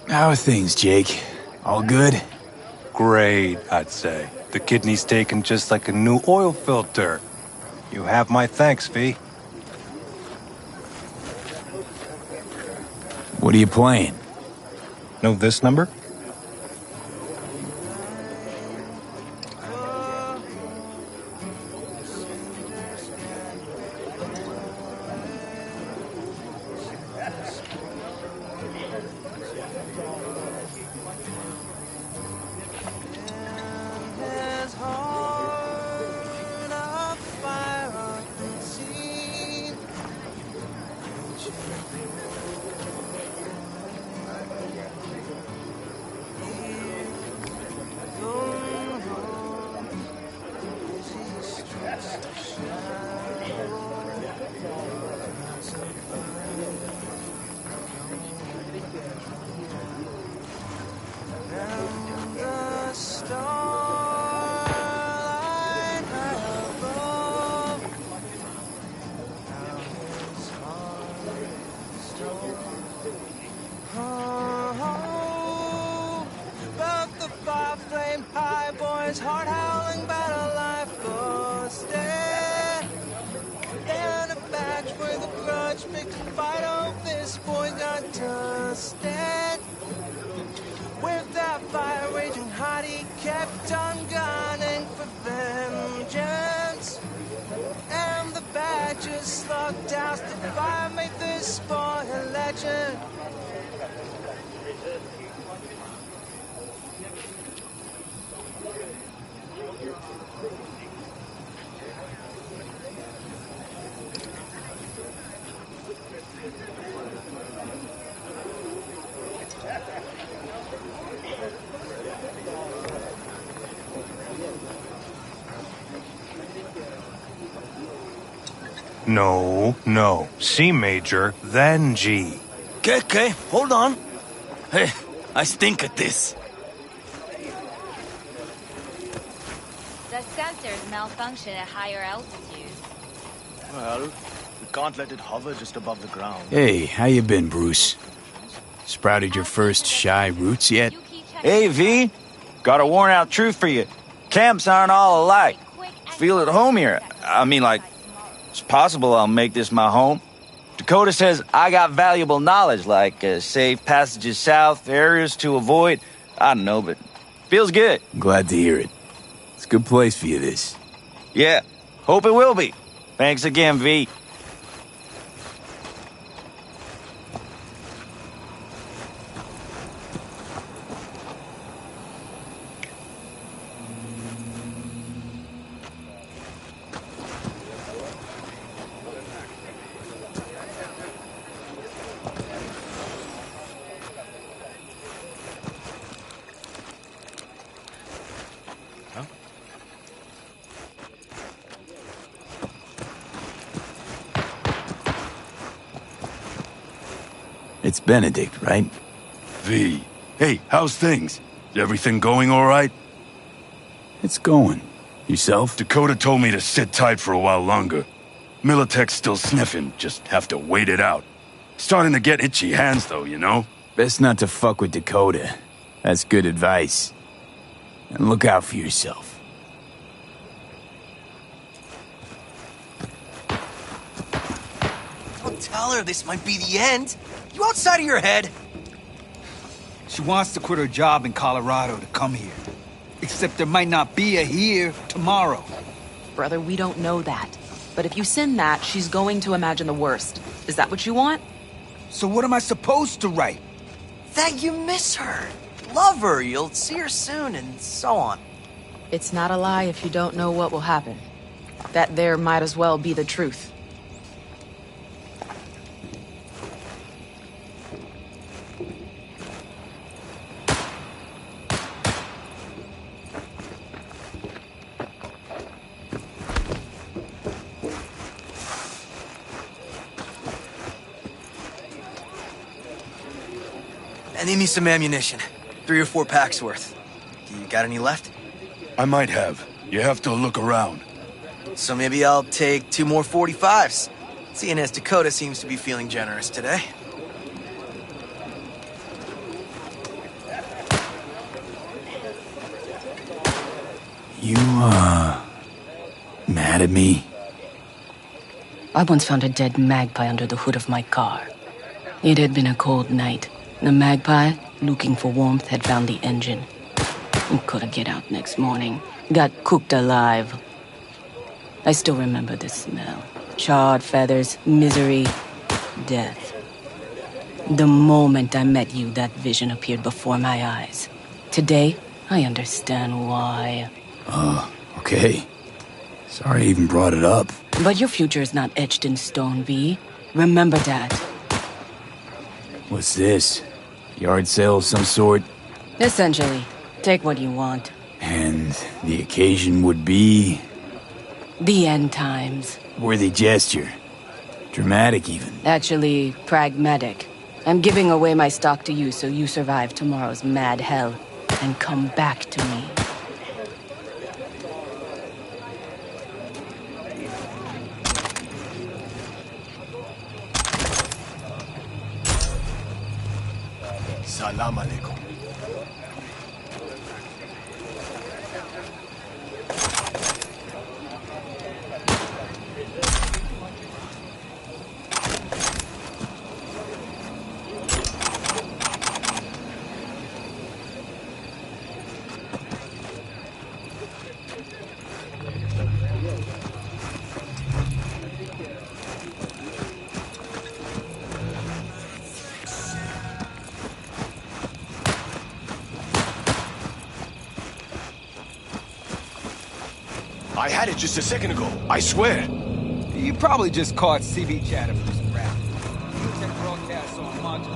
How are things, Jake? All good? Great, I'd say. The kidney's taken just like a new oil filter. You have my thanks, V. What are you playing? Know this number? No. C major, then G. Okay, hold on. Hey, I stink at this. The sensors malfunction at higher altitude. Well, we can't let it hover just above the ground. Hey, how you been, Bruce? Sprouted your first shy roots yet? Hey, V. Got a worn-out truth for you. Camps aren't all alike. Feel at home here. I mean, like, it's possible I'll make this my home. Dakota says I got valuable knowledge, like safe passages south, areas to avoid. I don't know, but feels good. Glad to hear it. It's a good place for you, this. Yeah, hope it will be. Thanks again, V. It's Benedict, right? V. Hey, how's things? Everything going all right? It's going. Yourself? Dakota told me to sit tight for a while longer. Militech's still sniffing, just have to wait it out. Starting to get itchy hands, though, you know? Best not to fuck with Dakota. That's good advice. And look out for yourself. Don't tell her this might be the end. You outside of your head? She wants to quit her job in Colorado to come here. Except there might not be a here tomorrow. Brother, we don't know that. But if you send that, she's going to imagine the worst. Is that what you want? So what am I supposed to write? That you miss her. Love her, you'll see her soon, and so on. It's not a lie if you don't know what will happen. That there might as well be the truth. I need me some ammunition. 3 or 4 packs worth. You got any left? I might have. You have to look around. So maybe I'll take 2 more 45s. Seeing as Dakota seems to be feeling generous today. You, mad at me? I once found a dead magpie under the hood of my car. It had been a cold night. The magpie, looking for warmth, had found the engine. It couldn't get out next morning. Got cooked alive. I still remember the smell. Charred feathers, misery, death. The moment I met you, that vision appeared before my eyes. Today, I understand why. Okay. Sorry I even brought it up. But your future is not etched in stone, V. Remember that. What's this? Yard sale of some sort? Essentially, take what you want. And the occasion would be... The end times. Worthy gesture. Dramatic, even. Actually, pragmatic. I'm giving away my stock to you so you survive tomorrow's mad hell and come back to me. Salam alaikum. I had it just a second ago, I swear. You probably just caught CB chatter from some rap. Check broadcasts on Monty.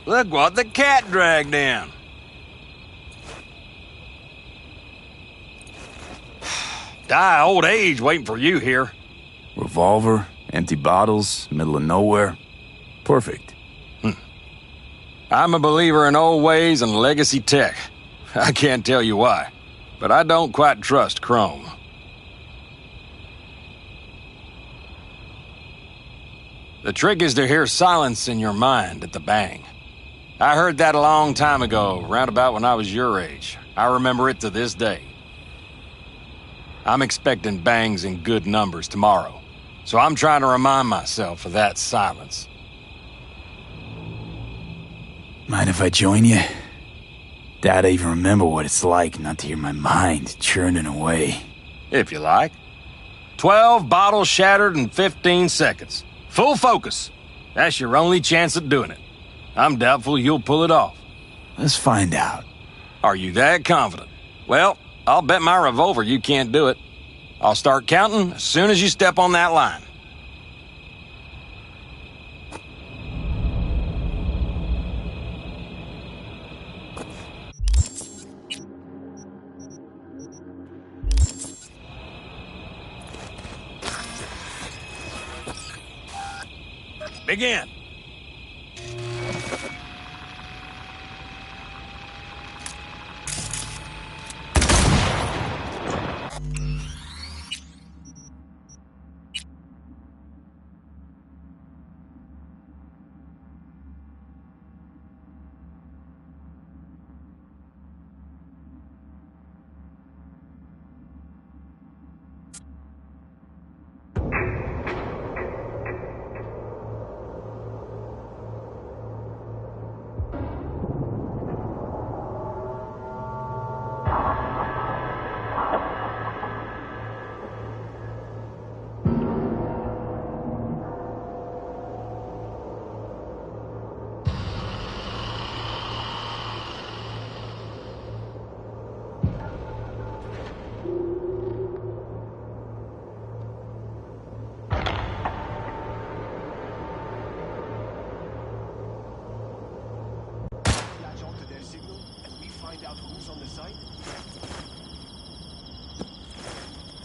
Look what the cat dragged in. Die old age waiting for you here. Revolver, empty bottles, middle of nowhere. Perfect. I'm a believer in old ways and legacy tech. I can't tell you why, but I don't quite trust Chrome. The trick is to hear silence in your mind at the bang. I heard that a long time ago, round about when I was your age. I remember it to this day. I'm expecting bangs in good numbers tomorrow, so I'm trying to remind myself of that silence. Mind if I join you? Doubt I even remember what it's like not to hear my mind churning away. If you like. 12 bottles shattered in 15 seconds. Full focus. That's your only chance at doing it. I'm doubtful you'll pull it off. Let's find out. Are you that confident? Well, I'll bet my revolver you can't do it. I'll start counting as soon as you step on that line. Begin.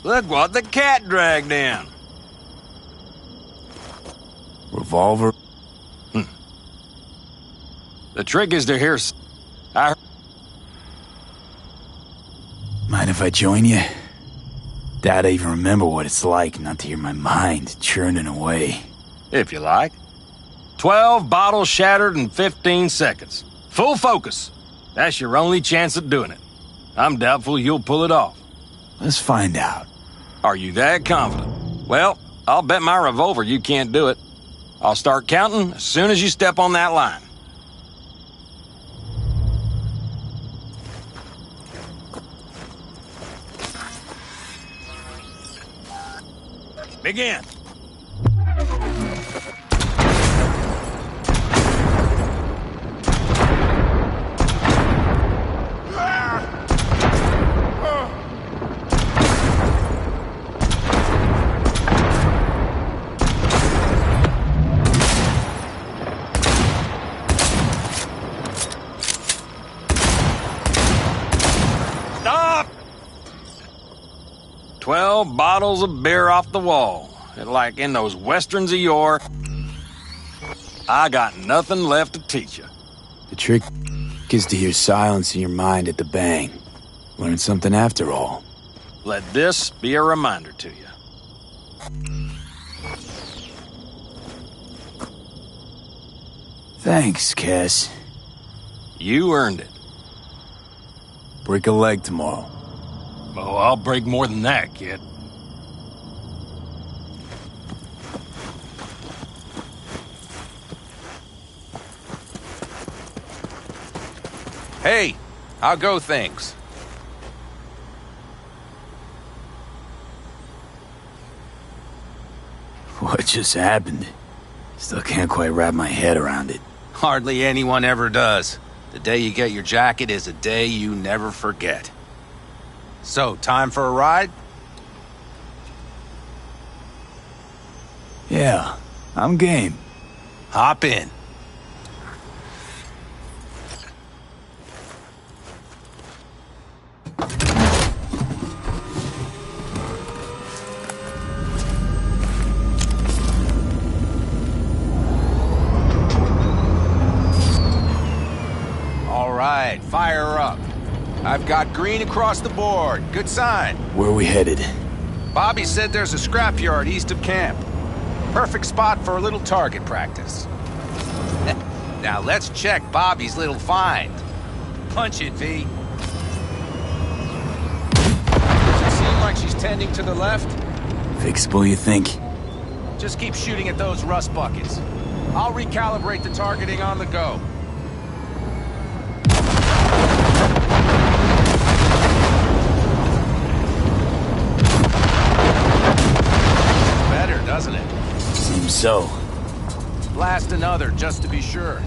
Look what the cat dragged in. Revolver? The trick is to hear... Mind if I join you? Doubt I even remember what it's like not to hear my mind churning away. If you like. 12 bottles shattered in 15 seconds. Full focus. That's your only chance at doing it. I'm doubtful you'll pull it off. Let's find out. Are you that confident? Well, I'll bet my revolver you can't do it. I'll start counting as soon as you step on that line. Begin. Stop! 12 bottles of beer off the wall. Like in those westerns of yore. I got nothing left to teach you. The trick is to hear silence in your mind at the bang. Learn something after all. Let this be a reminder to you. Thanks, Cass. You earned it. Break a leg tomorrow. Oh, I'll break more than that, kid. Hey, how go things? What just happened? Still can't quite wrap my head around it. Hardly anyone ever does. The day you get your jacket is a day you never forget. So, time for a ride? Yeah, I'm game. Hop in. Fire up. I've got green across the board. Good sign. Where are we headed? Bobby said there's a scrapyard east of camp. Perfect spot for a little target practice. Now let's check Bobby's little find. Punch it, V. Does it seem like she's tending to the left? Fixable, you think? Just keep shooting at those rust buckets. I'll recalibrate the targeting on the go. Doesn't it? Seems so. Blast another, just to be sure.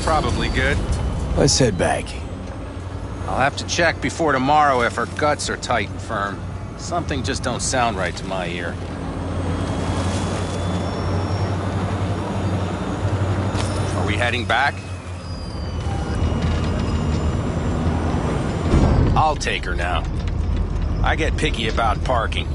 Probably good. Let's head back. I'll have to check before tomorrow if her guts are tight and firm. Something just don't sound right to my ear. Are we heading back? I'll take her now. I get picky about parking.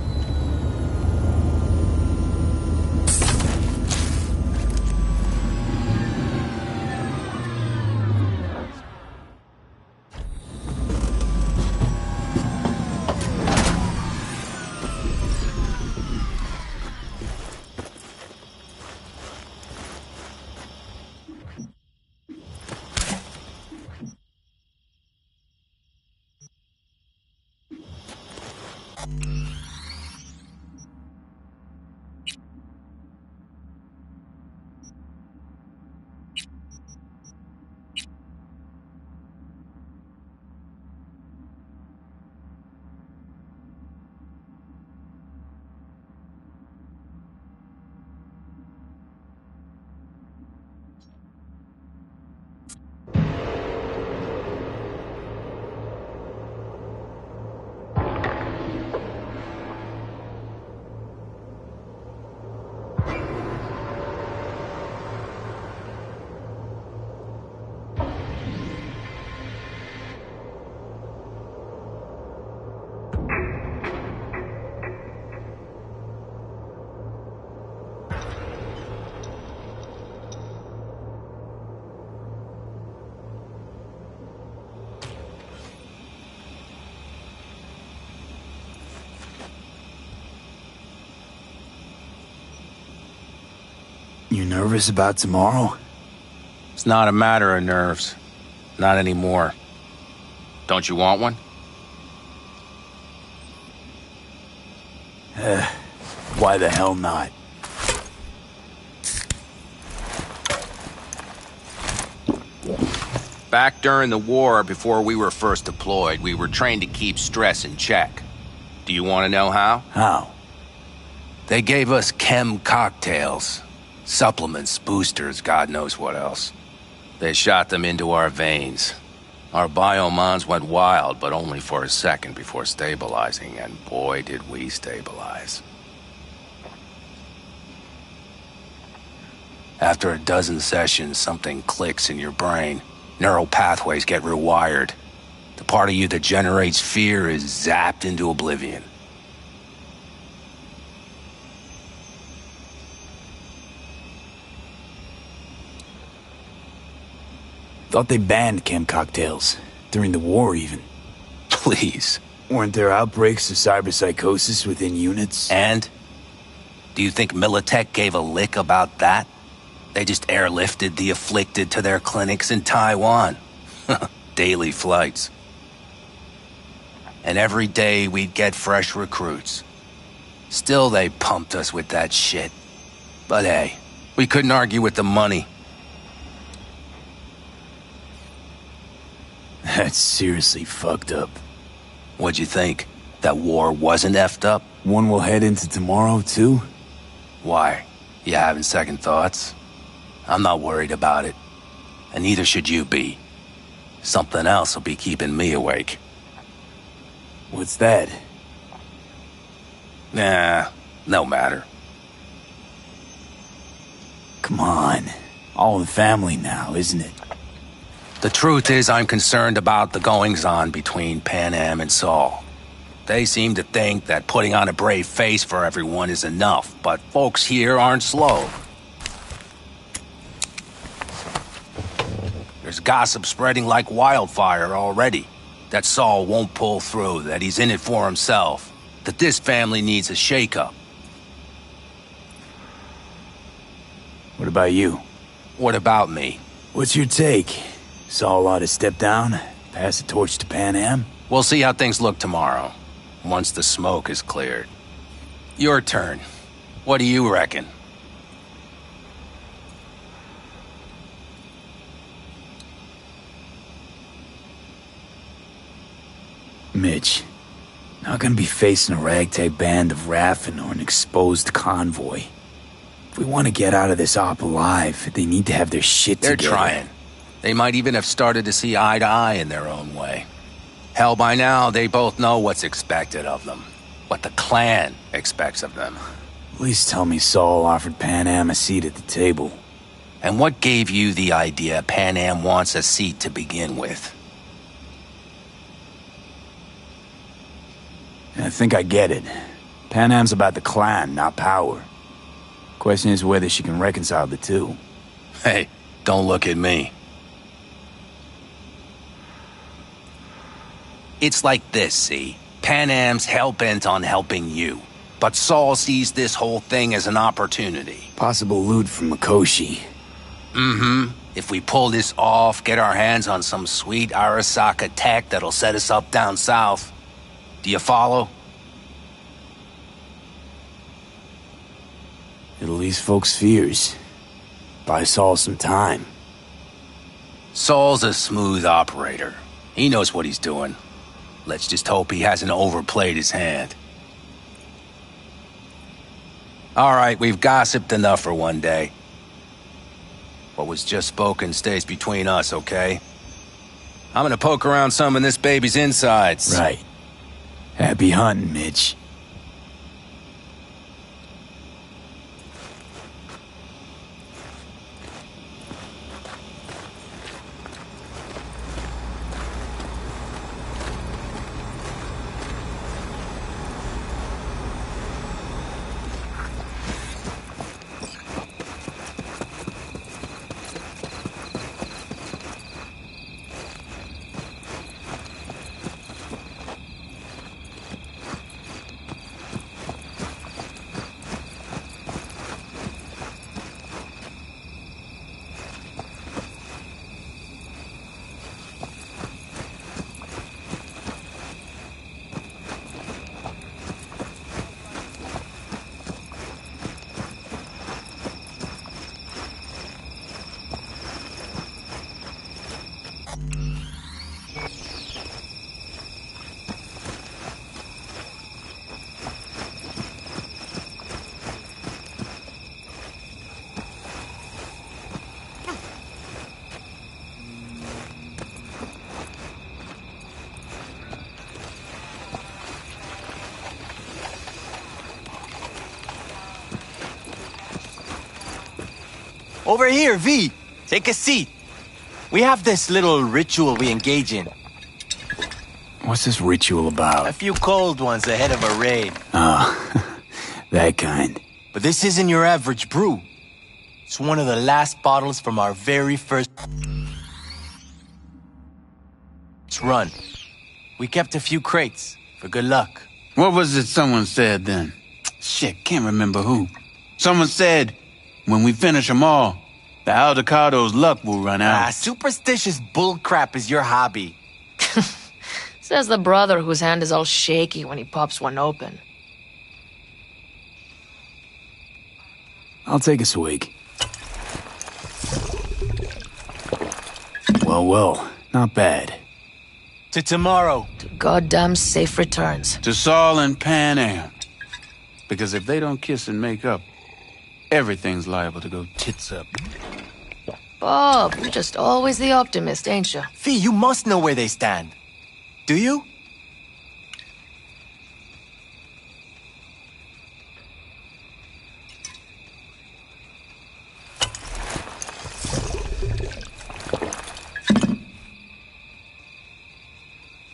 You nervous about tomorrow? It's not a matter of nerves. Not anymore. Don't you want one? Why the hell not? Back during the war, before we were first deployed, we were trained to keep stress in check. Do you want to know how? How? They gave us chem cocktails. Supplements, boosters, God knows what else. They shot them into our veins. Our biomons went wild, but only for a second before stabilizing, and boy did we stabilize. After a dozen sessions, something clicks in your brain. Neural pathways get rewired. The part of you that generates fear is zapped into oblivion. Thought they banned chem cocktails. During the war, even. Please. Weren't there outbreaks of cyberpsychosis within units? And? Do you think Militech gave a lick about that? They just airlifted the afflicted to their clinics in Taiwan. Daily flights. And every day we'd get fresh recruits. Still they pumped us with that shit. But hey, we couldn't argue with the money. That's seriously fucked up. What'd you think? That war wasn't effed up? One will head into tomorrow, too? Why? You having second thoughts? I'm not worried about it. And neither should you be. Something else will be keeping me awake. What's that? Nah, no matter. Come on. All in the family now, isn't it? The truth is, I'm concerned about the goings-on between Panam and Saul. They seem to think that putting on a brave face for everyone is enough, but folks here aren't slow. There's gossip spreading like wildfire already. That Saul won't pull through, that he's in it for himself, that this family needs a shake-up. What about you? What about me? What's your take? Saul ought to step down, pass the torch to Panam? We'll see how things look tomorrow, once the smoke is cleared. Your turn. What do you reckon? Mitch, not gonna be facing a ragtag band of Raffin or an exposed convoy. If we want to get out of this op alive, they need to have their shit together. They're trying. They might even have started to see eye to eye in their own way. Hell, by now, they both know what's expected of them. What the clan expects of them. At least tell me Saul offered Panam a seat at the table. And what gave you the idea Panam wants a seat to begin with? I think I get it. Panam's about the clan, not power. Question is whether she can reconcile the two. Hey, don't look at me. It's like this, see? Panam's hell-bent on helping you. But Saul sees this whole thing as an opportunity. Possible loot from Mikoshi. Mm-hmm. If we pull this off, get our hands on some sweet Arasaka tech that'll set us up down south. Do you follow? It'll ease folks' fears. Buy Saul some time. Saul's a smooth operator. He knows what he's doing. Let's just hope he hasn't overplayed his hand. All right, we've gossiped enough for one day. What was just spoken stays between us, okay? I'm gonna poke around some of this baby's insides. Right. Happy hunting, Mitch. Over here, V. Take a seat. We have this little ritual we engage in. What's this ritual about? A few cold ones ahead of a raid. Oh, that kind. But this isn't your average brew. It's one of the last bottles from our very first run. We kept a few crates for good luck. What was it someone said then? Shit, can't remember who. Someone said, when we finish them all, the Aldecado's luck will run out. Superstitious bullcrap is your hobby. Says the brother whose hand is all shaky when he pops one open. I'll take a swig. Well, not bad. To tomorrow. To goddamn safe returns. To Saul and Panam. Because if they don't kiss and make up, everything's liable to go tits up. Bob, you're just always the optimist, ain't you? Fee, you must know where they stand. Do you?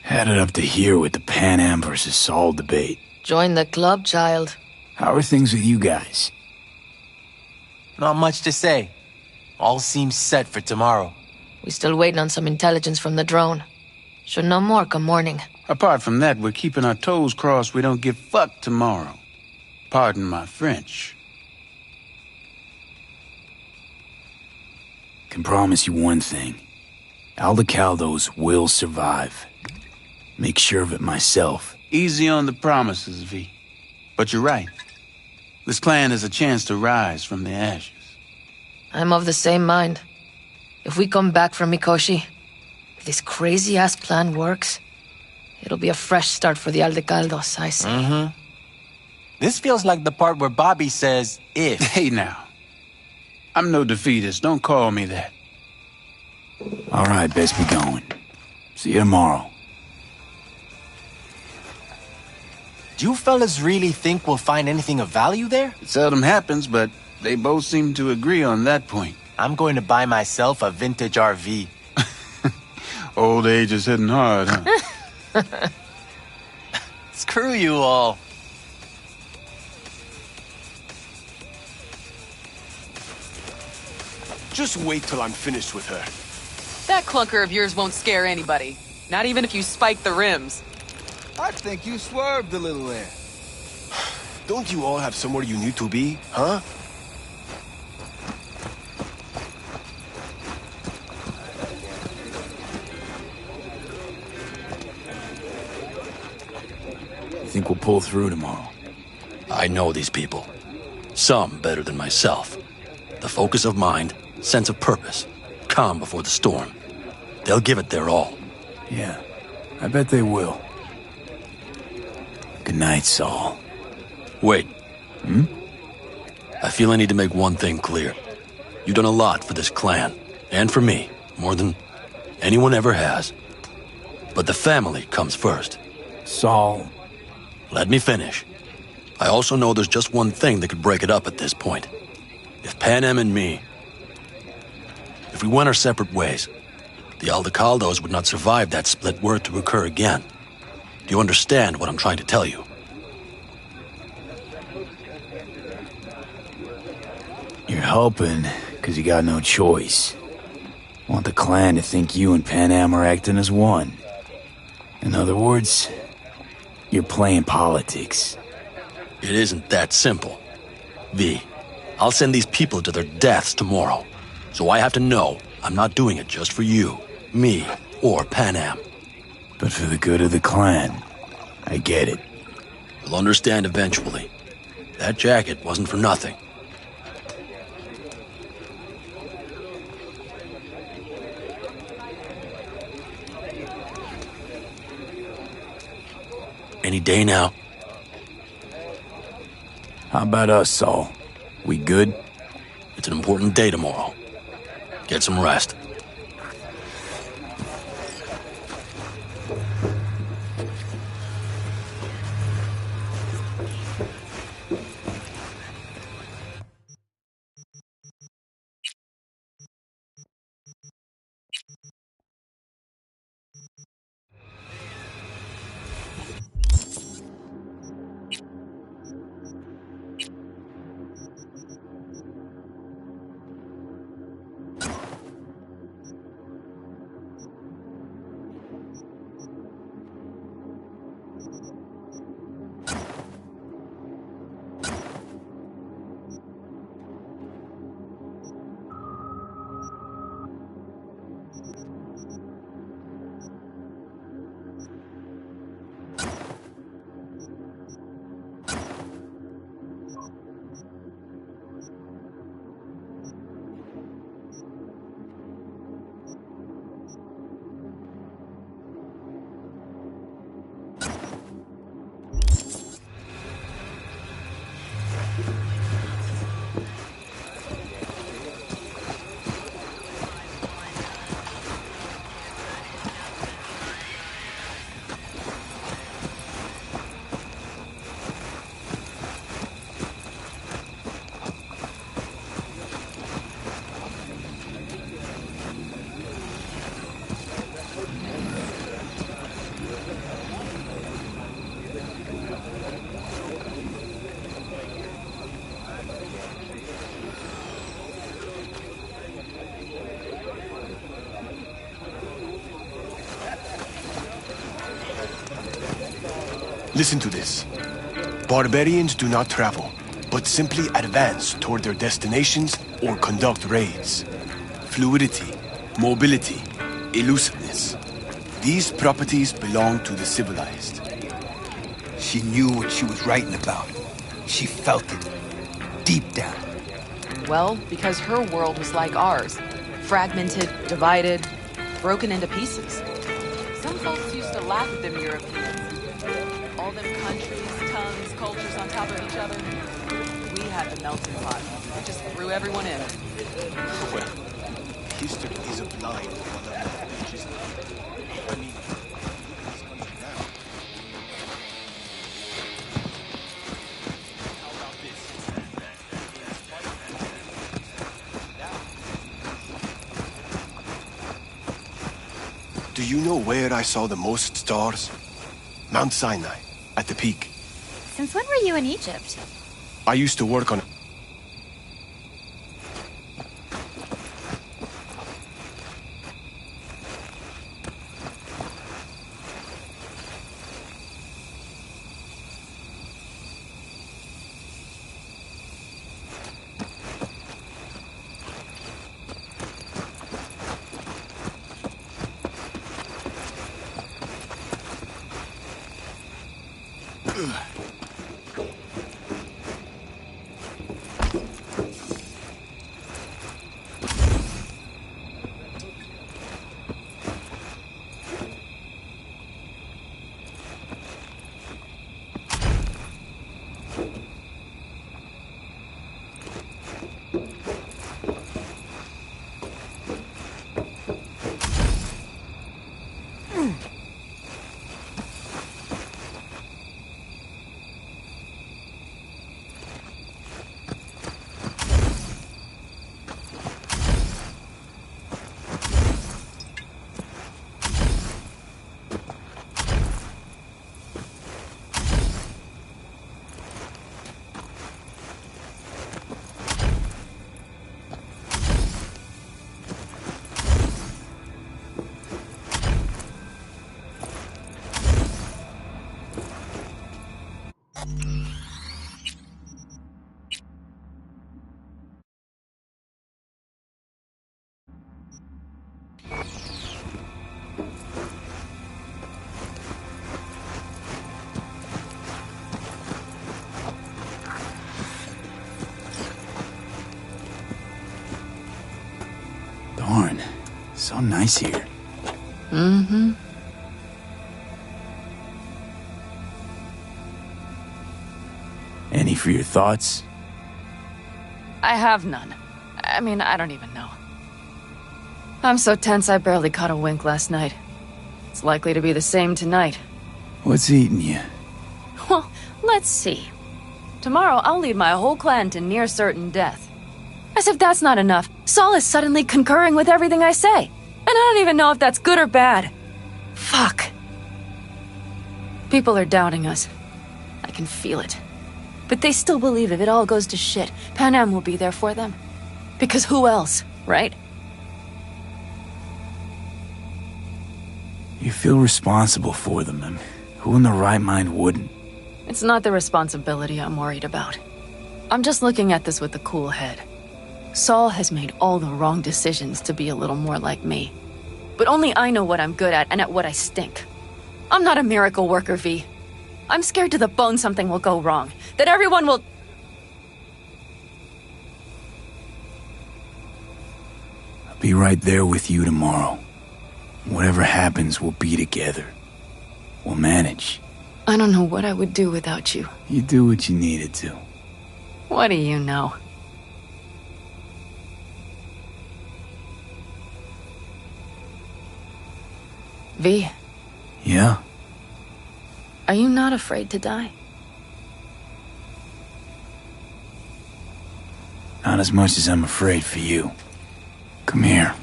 Had it up to here with the Panam versus Saul debate. Join the club, child. How are things with you guys? Not much to say. All seems set for tomorrow. We still waiting on some intelligence from the drone. Should know more come morning. Apart from that, we're keeping our toes crossed we don't get fucked tomorrow. Pardon my French. Can promise you one thing. Aldecaldos will survive. Make sure of it myself. Easy on the promises, V. But you're right. This clan has a chance to rise from the ashes. I'm of the same mind. If we come back from Mikoshi, if this crazy-ass plan works, it'll be a fresh start for the Aldecaldos, I say. Mm-hmm. This feels like the part where Bobby says, if. Hey now. I'm no defeatist, don't call me that. All right, best be going. See you tomorrow. Do you fellas really think we'll find anything of value there? It seldom happens, but they both seem to agree on that point. I'm going to buy myself a vintage RV. Old age is hitting hard, huh? Screw you all. Just wait till I'm finished with her. That clunker of yours won't scare anybody. Not even if you spike the rims. I think you swerved a little there. Don't you all have somewhere you need to be, huh? You think we'll pull through tomorrow? I know these people. Some better than myself. The focus of mind, sense of purpose, calm before the storm. They'll give it their all. Yeah, I bet they will. Good night, Saul. Wait. I feel I need to make one thing clear. You've done a lot for this clan, and for me, more than anyone ever has. But the family comes first. Saul. Let me finish. I also know there's just one thing that could break it up at this point. If Panam and me, if we went our separate ways, the Aldecaldos would not survive that split were it to occur again. Do you understand what I'm trying to tell you? You're helping, because you got no choice. Want the clan to think you and Panam are acting as one. In other words, you're playing politics. It isn't that simple. V, I'll send these people to their deaths tomorrow. So I have to know I'm not doing it just for you, me, or Panam. But for the good of the clan, I get it. You'll understand eventually. That jacket wasn't for nothing. Any day now. How about us, Saul? We good? It's an important day tomorrow. Get some rest. Listen to this. Barbarians do not travel, but simply advance toward their destinations or conduct raids. Fluidity, mobility, elusiveness. These properties belong to the civilized. She knew what she was writing about. She felt it. Deep down. Well, because her world was like ours. Fragmented, divided, broken into pieces. Some folks used to laugh at them Europeans. All them countries, tongues, cultures on top of each other. We had the melting pot. We just threw everyone in. Well, history is a blind mother. I mean, this country now. How about this? Do you know where I saw the most stars? Mount Sinai, at the peak. Since when were you in Egypt? I used to work on... Darn, so nice here. Mm-hmm. Any for your thoughts? I have none. I mean, I don't even know. I'm so tense I barely caught a wink last night. It's likely to be the same tonight. What's eating you? Well, let's see. Tomorrow I'll lead my whole clan to near certain death. As if that's not enough, Saul is suddenly concurring with everything I say. And I don't even know if that's good or bad. Fuck. People are doubting us. I can feel it. But they still believe if it all goes to shit, Panam will be there for them. Because who else, right? You feel responsible for them, and who in their right mind wouldn't? It's not the responsibility I'm worried about. I'm just looking at this with a cool head. Saul has made all the wrong decisions to be a little more like me. But only I know what I'm good at and at what I stink. I'm not a miracle worker, V. I'm scared to the bone something will go wrong. That everyone will... I'll be right there with you tomorrow. Whatever happens, we'll be together. We'll manage. I don't know what I would do without you. You do what you needed to. What do you know? V. Yeah? Are you not afraid to die? Not as much as I'm afraid for you. Come here.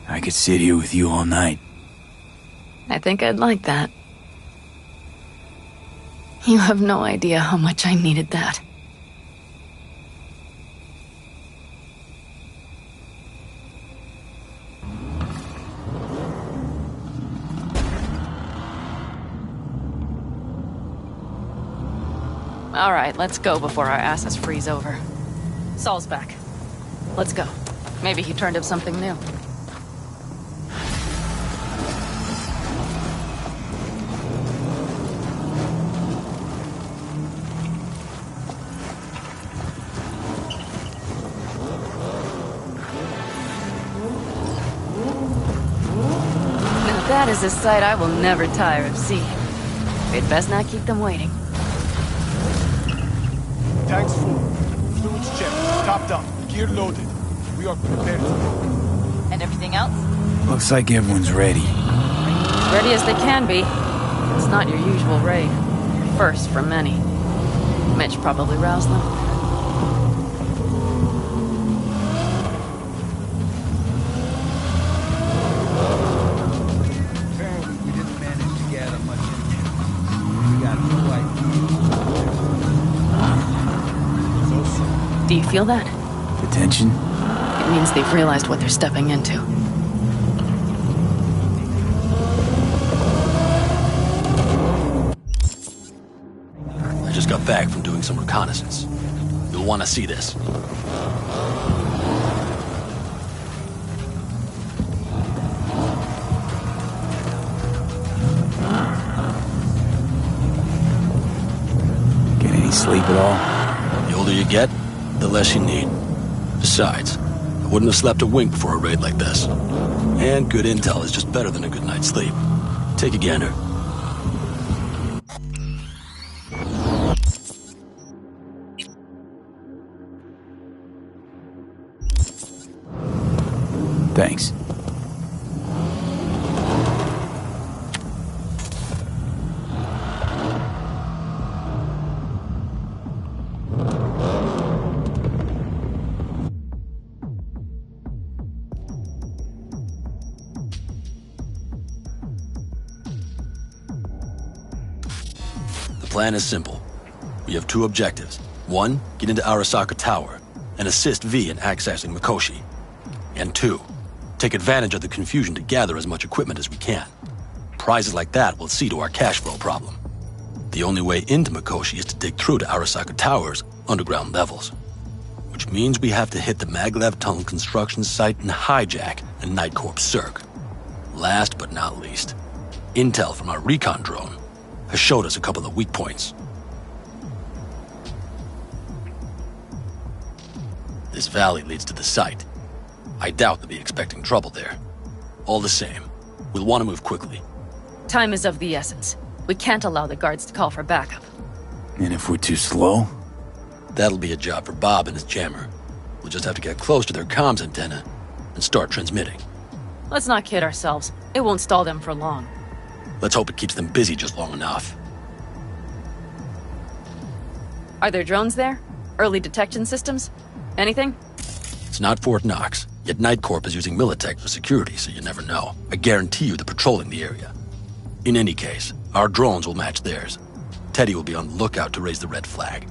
I could sit here with you all night. I think I'd like that. You have no idea how much I needed that. All right, let's go before our asses freeze over. Saul's back. Let's go. Maybe he turned up something new. Now that is a sight I will never tire of seeing. We'd best not keep them waiting. Tanks full. Fluids checked. Topped up. Gear loaded. We are prepared to go. And everything else? Looks like everyone's ready. As ready as they can be. It's not your usual raid. First for many. Mitch probably roused them. Apparently, we didn't manage to gather much intel. We got no idea. Do you feel that? The tension? It means they've realized what they're stepping into. I just got back from doing some reconnaissance. You'll want to see this. Get any sleep at all? The older you get, the less you need. Besides, I wouldn't have slept a wink before a raid like this. And good intel is just better than a good night's sleep. Take a gander. Thanks. The plan is simple. We have two objectives. One, get into Arasaka Tower and assist V in accessing Mikoshi. And two, take advantage of the confusion to gather as much equipment as we can. Prizes like that will see to our cash flow problem. The only way into Mikoshi is to dig through to Arasaka Tower's underground levels. Which means we have to hit the Maglev Tunnel construction site and hijack a Night Corps Cirque. Last but not least, intel from our recon drone has showed us a couple of weak points. This valley leads to the site. I doubt they'll be expecting trouble there. All the same, we'll want to move quickly. Time is of the essence. We can't allow the guards to call for backup. And if we're too slow? That'll be a job for Bob and his jammer. We'll just have to get close to their comms antenna and start transmitting. Let's not kid ourselves. It won't stall them for long. Let's hope it keeps them busy just long enough. Are there drones there? Early detection systems? Anything? It's not Fort Knox, yet Night Corp is using Militech for security, so you never know. I guarantee you they're patrolling the area. In any case, our drones will match theirs. Teddy will be on the lookout to raise the red flag.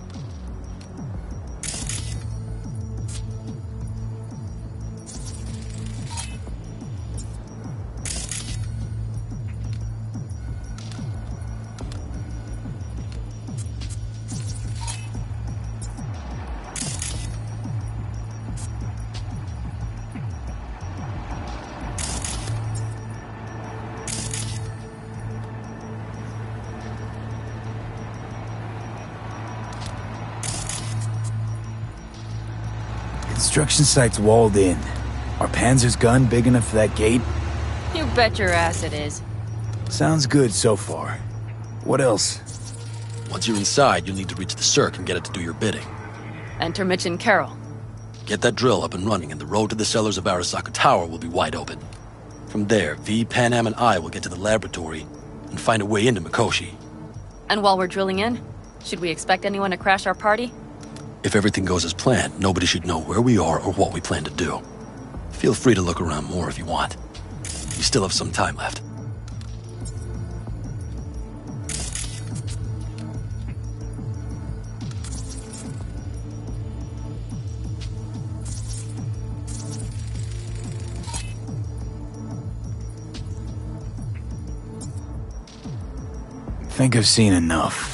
Construction site's walled in. Are Panzer's gun big enough for that gate? You bet your ass it is. Sounds good so far. What else? Once you're inside, you'll need to reach the Cirque and get it to do your bidding. Enter Mitch and Carol. Get that drill up and running, and the road to the cellars of Arasaka Tower will be wide open. From there, V, Panam, and I will get to the laboratory and find a way into Mikoshi. And while we're drilling in, should we expect anyone to crash our party? If everything goes as planned, nobody should know where we are or what we plan to do. Feel free to look around more if you want. We still have some time left. Think I've seen enough.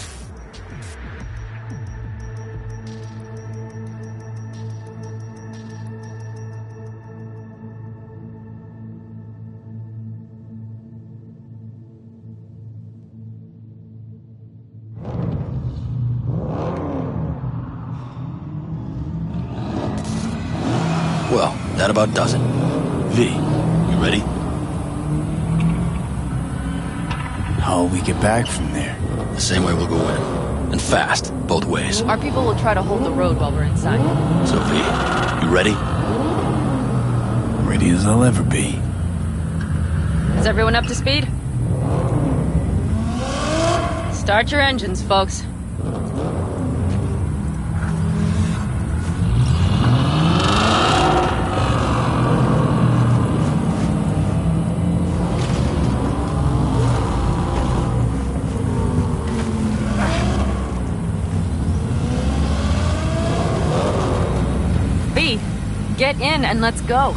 Well, that about does it. V, you ready? How'll we get back from there? The same way we'll go in. And fast, both ways. Our people will try to hold the road while we're inside. So V, you ready? Ready as I'll ever be. Is everyone up to speed? Start your engines, folks. V, get in and let's go.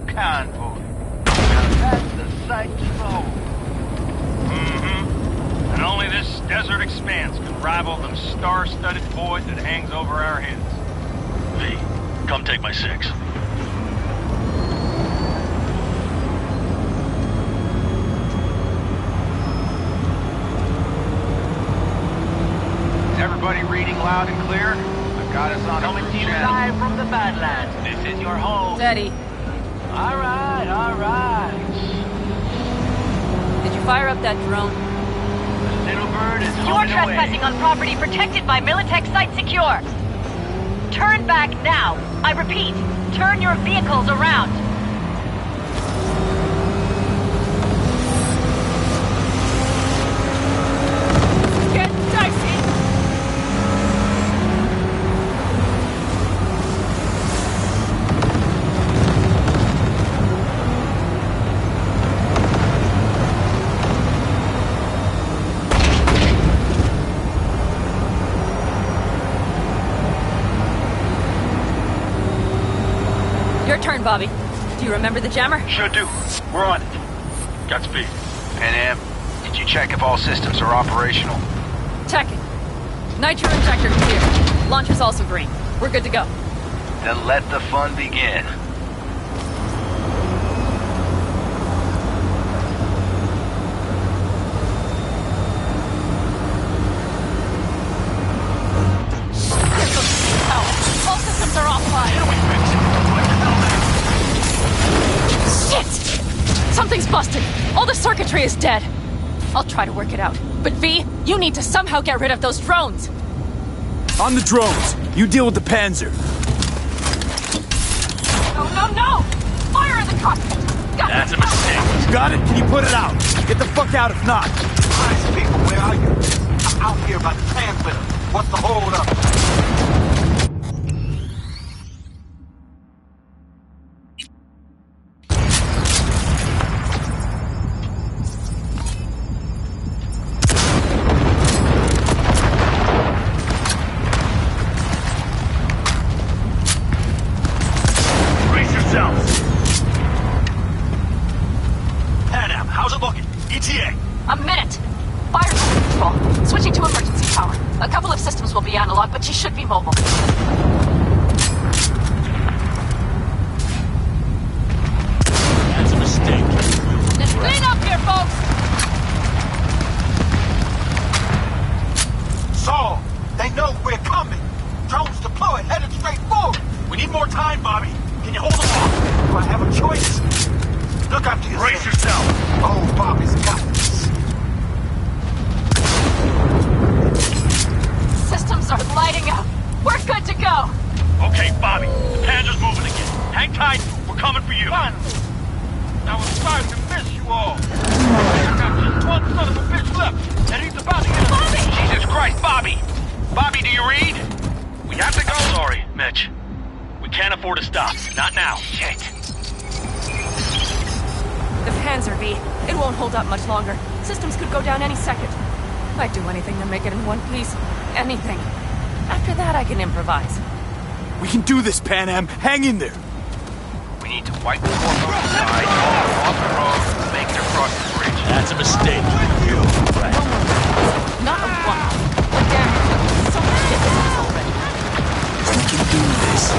Convoy. Now that's the sight to behold. And only this desert expanse can rival the star-studded void that hangs over our heads. V, come take my 6. Is everybody reading loud and clear? I've got us on Coming to you live from the Badlands. This is your home. Steady. All right, all right. Did you fire up that drone? The little bird is You are humming trespassing away. on property protected by Militech Site Secure. Turn back now. I repeat, turn your vehicles around. Get dicey! Your turn, Bobby. Do you remember the jammer? Sure do. We're on it. Godspeed. Panam, did you check if all systems are operational? Checking. Nitro injector clear. Launcher's also green. We're good to go. Then let the fun begin. All systems are offline. Shit! Something's busted. All the circuitry is dead. I'll try to work it out. But V, you need to somehow get rid of those drones. On the drones. You deal with the Panzer. No, no, no! Fire in the cockpit! That's a mistake. Got it? Can you put it out? Get the fuck out if not. Nice people, where are you? I'm out here by the transmitter. What's the hold up? Brace yourselves. Panam, how's it looking? ETA. A minute. Fire control. Switching to emergency power. A couple of systems will be analog, but she should be mobile. That's a mistake. Let's clean up here, folks! Saul, they know we're coming. Drones deployed, headed straight forward. We need more time, Bobby. Can you hold them off? Do I have a choice? Look after yourself. Brace yourself. Oh, Bobby's got this. Systems are lighting up. We're good to go. Okay, Bobby. The Panzer's moving again. Hang tight. We're coming for you. Finally. I was starting to miss you all. I got just one son of a bitch left, and he's about to get Bobby! Jesus Christ, Bobby! Bobby, do you read? We have to go. Sorry, Mitch. We can't afford to stop. Not now. Shit. The Panzer, V. It won't hold up much longer. Systems could go down any second. I'd do anything to make it in one piece. Anything. After that, I can improvise. We can do this, Panam. Hang in there. We need to wipe the corp outside, off the road, make their cross the bridge. That's a mistake. Not a one. But damn it, so much shit already. We can do this.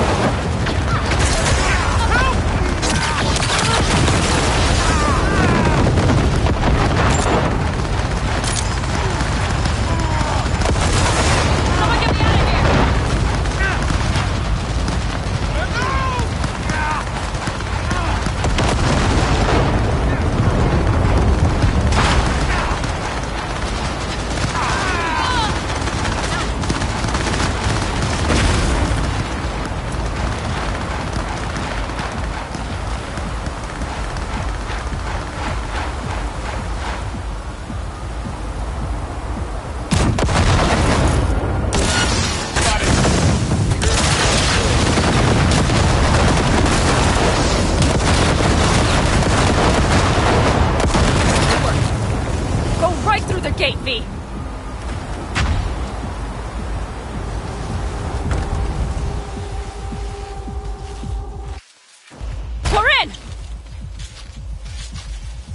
other gate, V. We're in!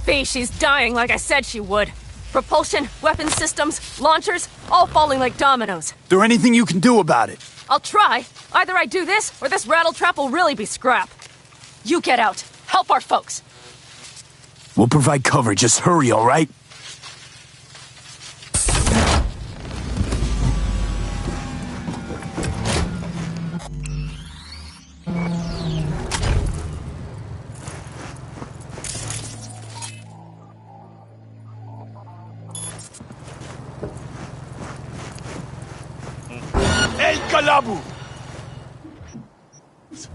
V, she's dying like I said she would. Propulsion, weapon systems, launchers, all falling like dominoes. There anything you can do about it? I'll try. Either I do this, or this rattletrap will really be scrap. You get out. Help our folks. We'll provide cover. Just hurry, all right? El Calabu! Is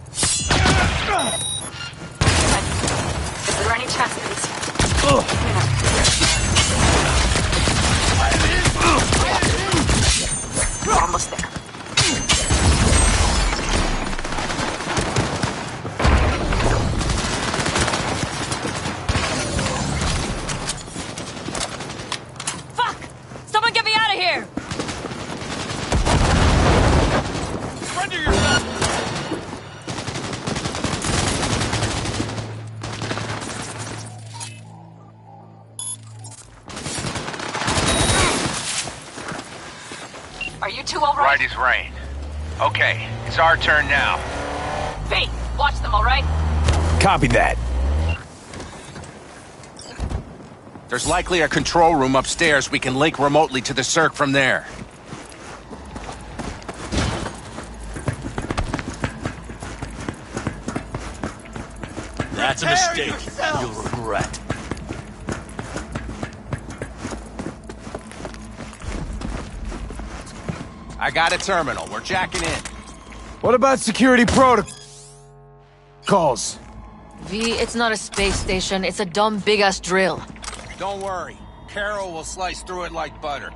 there any chance that he's... We're almost there. Fuck! Someone get me out of here! Surrender yourself! Are you two all right? Right as rain. Okay, it's our turn now. V, watch them, all right? Copy that. There's likely a control room upstairs. We can link remotely to the circ from there. That's a mistake. You'll regret. I got a terminal. We're jacking in. What about security protocols? V, it's not a space station. It's a dumb big-ass drill. Don't worry. Carol will slice through it like butter.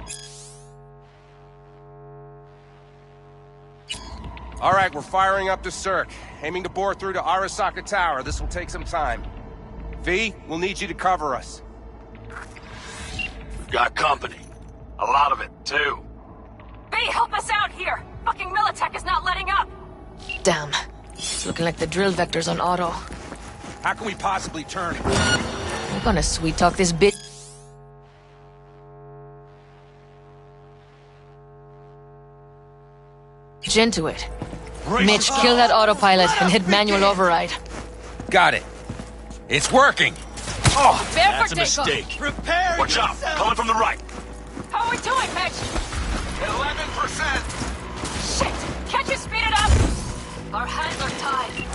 All right, we're firing up the circ. Aiming to bore through to Arasaka Tower. This will take some time. V, we'll need you to cover us. We've got company. A lot of it, too. V, help us out here! Fucking Militech is not letting up! Damn. It's looking like the drill vector's on auto. How can we possibly turn it? We're gonna sweet-talk this bitch into it. Mitch, kill that autopilot and hit manual override. Got it. It's working. Oh, That's a mistake. Prepare Watch out. Coming from the right. How are we doing, Mitch? 11%. Shit! Can't you speed it up? Our hands are tied.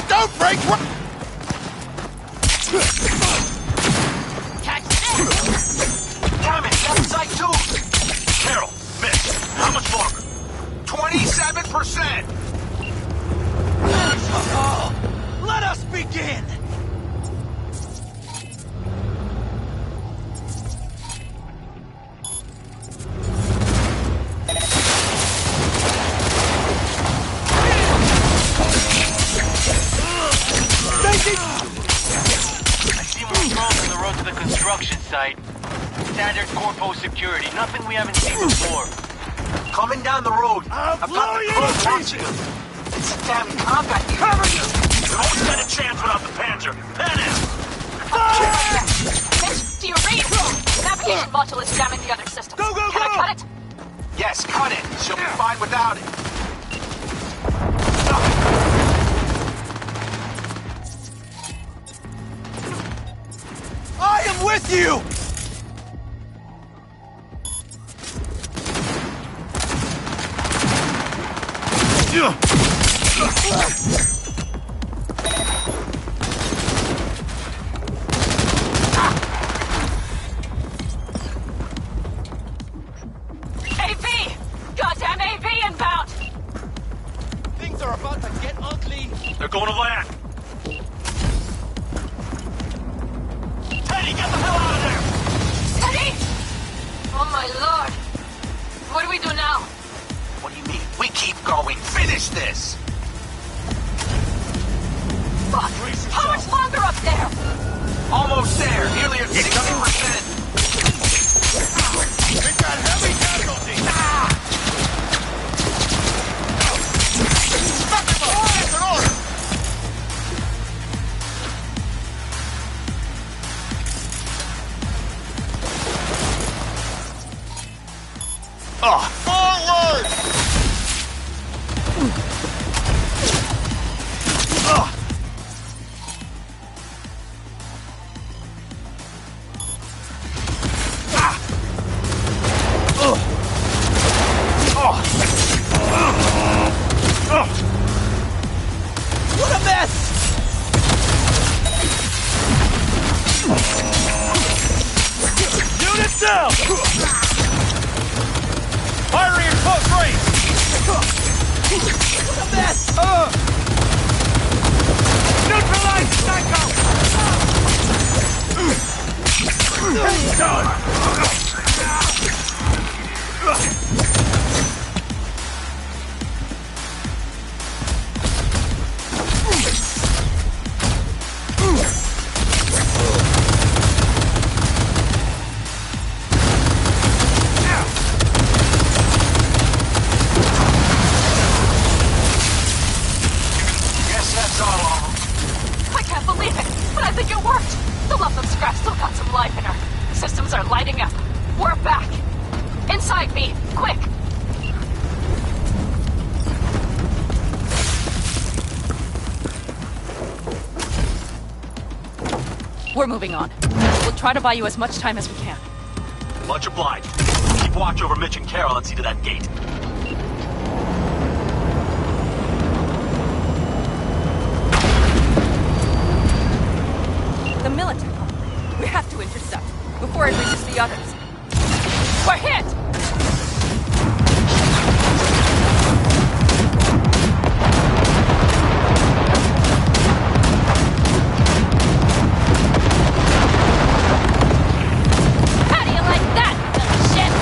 Don't break! Catch this! Damn it! That's side two! Carol, Mitch, how much longer? 27%! Let us begin! I see more smoke on the road to the construction site. Standard corpo security, nothing we haven't seen before. Coming down the road. I've got the crew watching us. It's a damn combat. Cover you! We always got a chance without the Panzer. Panam! Mitch, do you read? Navigation module is jamming the other systems. Go, go, Can go! I cut it? Yes, cut it. She'll be fine without it. I am with you! finish this! Fuck! How much longer up there? Almost there. Nearly at 60%. We've got heavy casualties! That's an order! Forward! What a mess! Units down! Firing at close range! What a mess! Neutralize Psycho! Guess that's all of them. I can't believe it, but I think it worked. The lump of scrap still got some life in her. Systems are lighting up. We're back. Inside me, quick! We're moving on. We'll try to buy you as much time as we can. Much obliged. Keep watch over Mitch and Carol and see to that gate. The military. We have to intercept before it reaches the others. We're hit! How do you like that, little shit?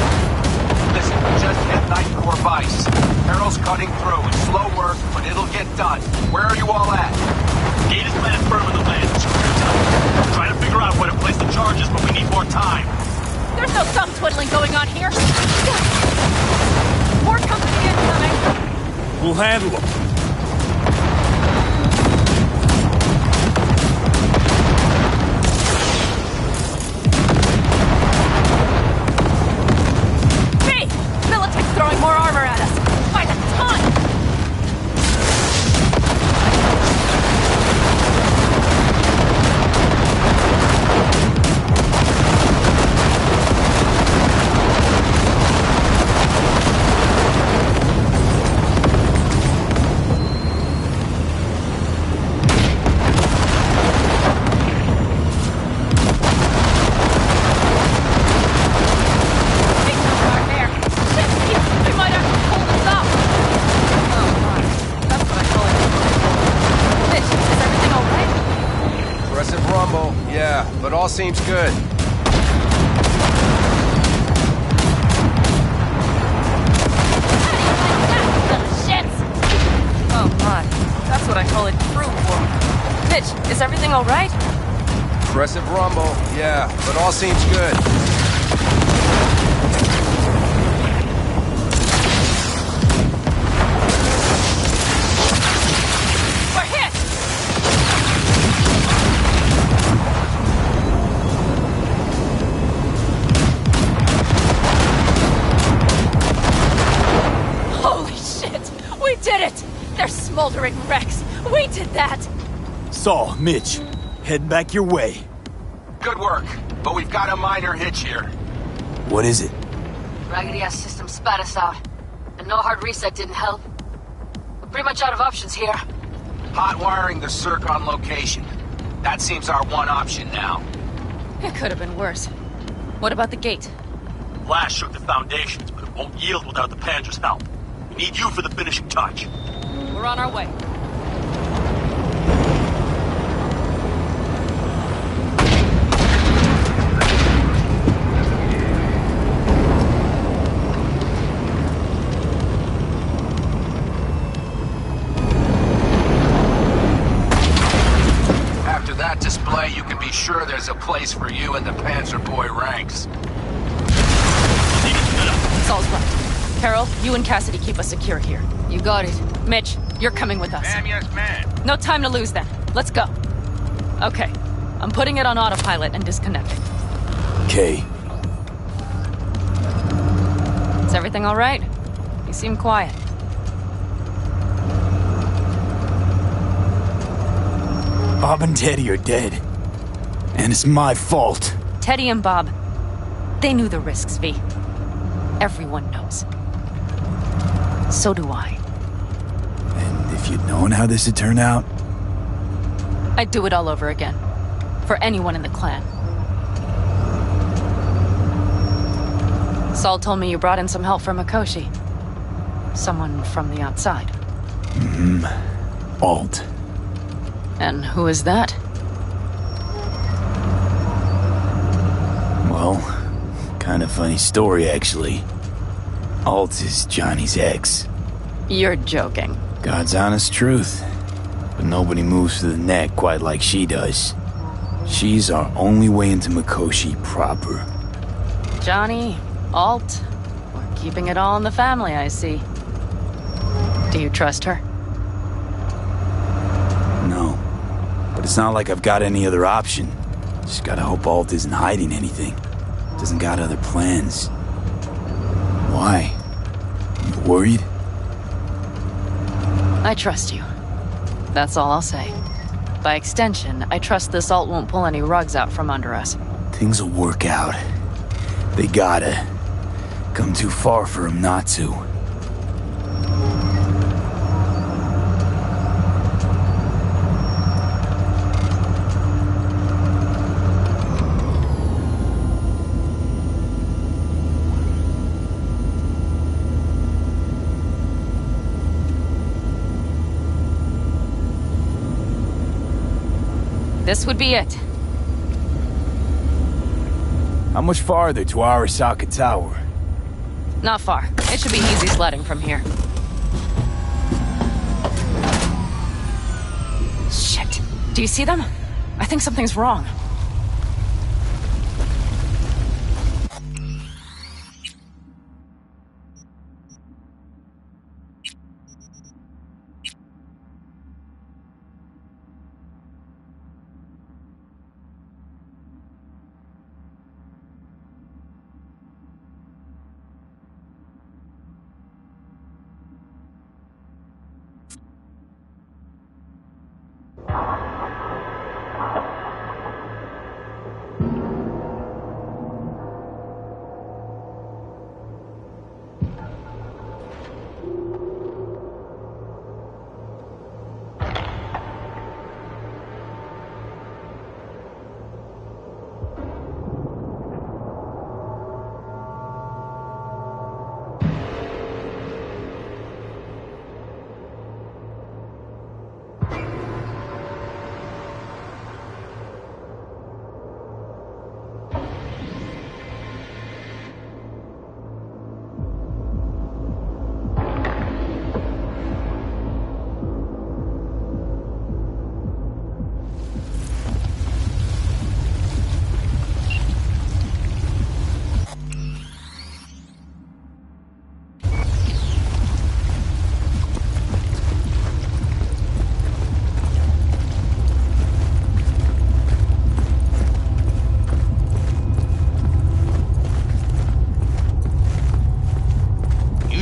Listen, we just hit Ninth Corps Vice. Carol's cutting through. It's slow work, but it'll get done. Where are you all at? Gate is planted firm in the land. We're trying to figure out where to place the charges, but we need more time. There's no thumb twiddling going on here. More company incoming. We'll handle them. Hey! Militech's throwing more armor at us. By the ton! But all seems good. Oh my, that's what I call it true war. Mitch, is everything all right? Aggressive rumble, yeah, but all seems good. We're hit! Holy shit! We did it! They're smoldering wrecks. We did that! Saul, Mitch, head back your way. Good work, but we've got a minor hitch here. What is it? Raggedy-ass system spat us out. And no hard reset didn't help. We're pretty much out of options here. Hot wiring the circ on location. That seems our one option now. It could have been worse. What about the gate? Blast shook the foundations, but it won't yield without the Panzer's help. We need you for the finishing touch. We're on our way. that display, you can be sure there's a place for you in the Panzer Boy ranks. Saul's right. Carol, you and Cassidy keep us secure here. You got it. Mitch, you're coming with us. Ma'am, yes, ma'am. No time to lose then. Let's go. Okay. I'm putting it on autopilot and disconnecting. Okay. Is everything all right? You seem quiet. Bob and Teddy are dead. And it's my fault. Teddy and Bob, they knew the risks, V. Everyone knows. So do I. And if you'd known how this would turn out? I'd do it all over again. For anyone in the clan. Saul told me you brought in some help from Mikoshi. Someone from the outside. Mm-hmm. Alt. And who is that? Well, kind of funny story, actually. Alt is Johnny's ex. You're joking. God's honest truth. But nobody moves to the neck quite like she does. She's our only way into Mikoshi proper. Johnny, Alt, we're keeping it all in the family, I see. Do you trust her? No. But it's not like I've got any other option. Just gotta hope Alt isn't hiding anything. Doesn't got other plans. Why? You worried? I trust you. That's all I'll say. By extension, I trust this Alt won't pull any rugs out from under us. Things will work out. They gotta. Come too far for him not to. This would be it. How much farther to Arasaka Tower? Not far. It should be easy sledding from here. Shit. Do you see them? I think something's wrong.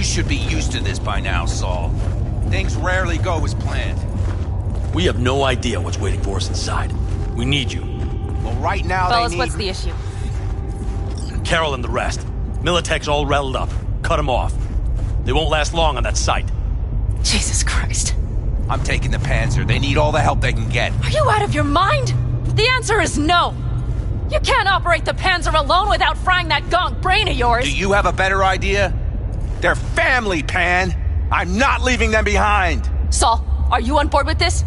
Should be used to this by now, Saul. Things rarely go as planned. We have no idea what's waiting for us inside. We need you. Well, right now Fellas, they need... what's the issue? Carol and the rest. Militech's all rattled up. Cut them off. They won't last long on that site. Jesus Christ. I'm taking the Panzer. They need all the help they can get. Are you out of your mind? The answer is no. You can't operate the Panzer alone without frying that gonk brain of yours. Do you have a better idea? They're family, Pan. I'm not leaving them behind. Saul, are you on board with this?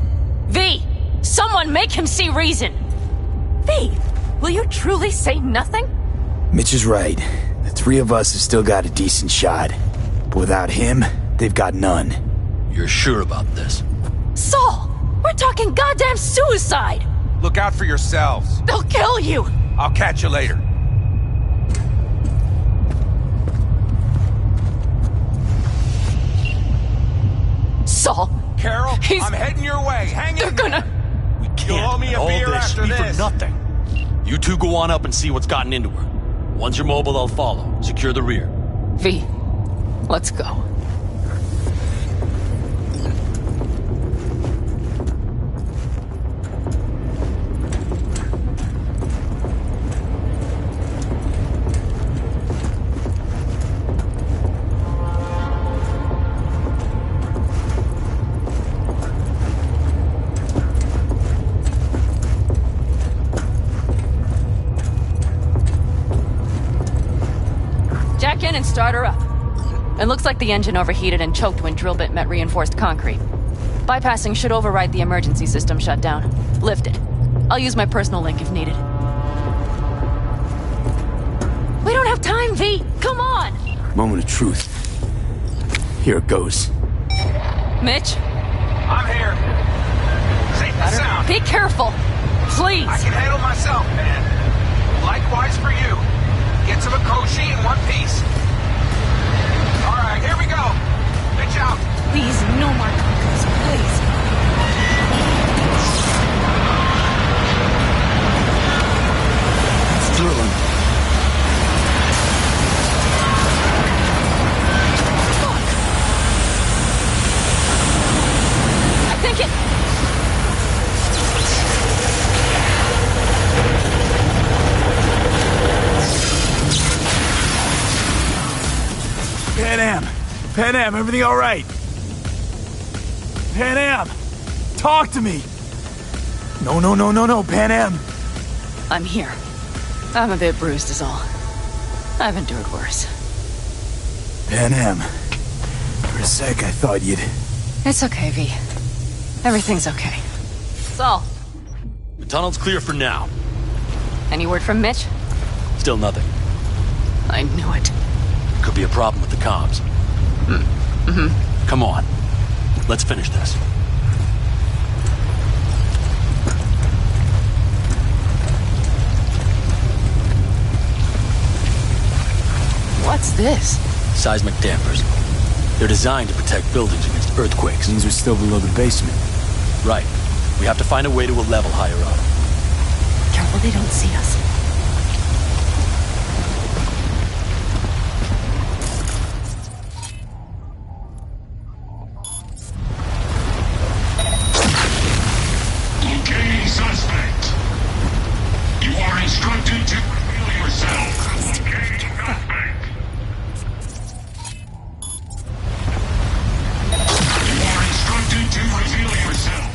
V, someone make him see reason. V, will you truly say nothing? Mitch is right. The three of us have still got a decent shot. But without him, they've got none. You're sure about this? Saul, we're talking goddamn suicide. Look out for yourselves. They'll kill you! I'll catch you later. Saul. Carol, I'm heading your way. Hang in. They're gonna... We You'll owe can't me let a all beer this after be this. for nothing. You two go on up and see what's gotten into her. Once you're mobile, I'll follow. Secure the rear. V, let's go. Jack in and start her up. It looks like the engine overheated and choked when drill bit met reinforced concrete. Bypassing should override the emergency system shutdown. Lift it. I'll use my personal link if needed. We don't have time, V! Come on! Moment of truth. Here it goes. Mitch? I'm here. Safe and sound. Be careful! Please! I can handle myself, man. Likewise for you. Get to Mikoshi in one piece. All right, here we go. Pitch out. Please, no more concrete, please. It's thrilling. I think it... Panam, everything all right? Panam, talk to me. No, Panam. I'm here. I'm a bit bruised is all. I've endured worse. Panam, for a sec I thought you'd... It's okay, V. Everything's okay. Saul, The tunnel's clear for now. any word from Mitch? Still nothing. I knew it. Could be a problem with the comms. Come on. Let's finish this. What's this? Seismic dampers. They're designed to protect buildings against earthquakes. Means we're still below the basement. Right. We have to find a way to a level higher up. Careful they don't see us. Locating suspect. You are instructed to reveal yourself. Locating suspect. You are instructed to reveal yourself.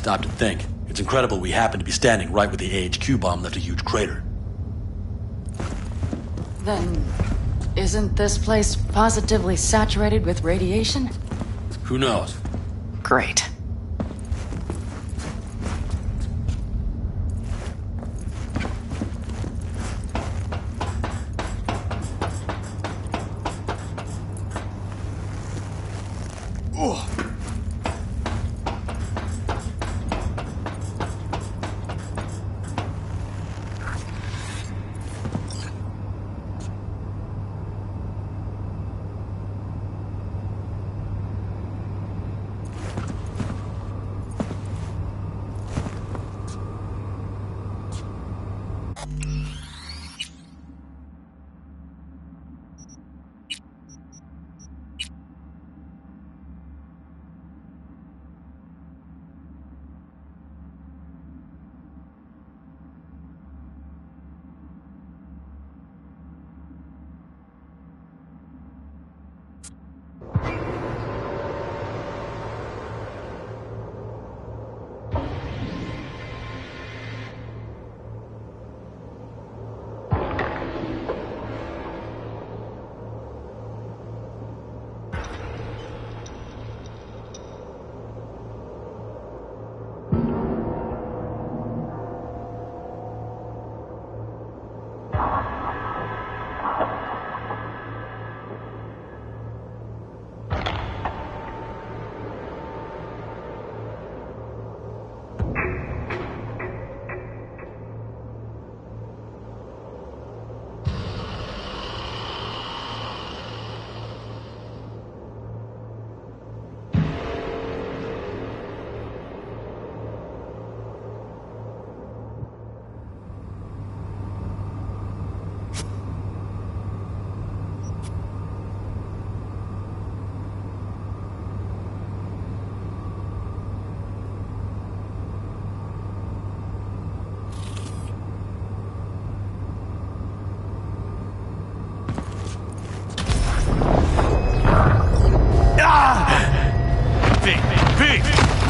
stopped and think. It's incredible we happen to be standing right where the AHQ bomb left a huge crater. Then, isn't this place positively saturated with radiation? Who knows? Great.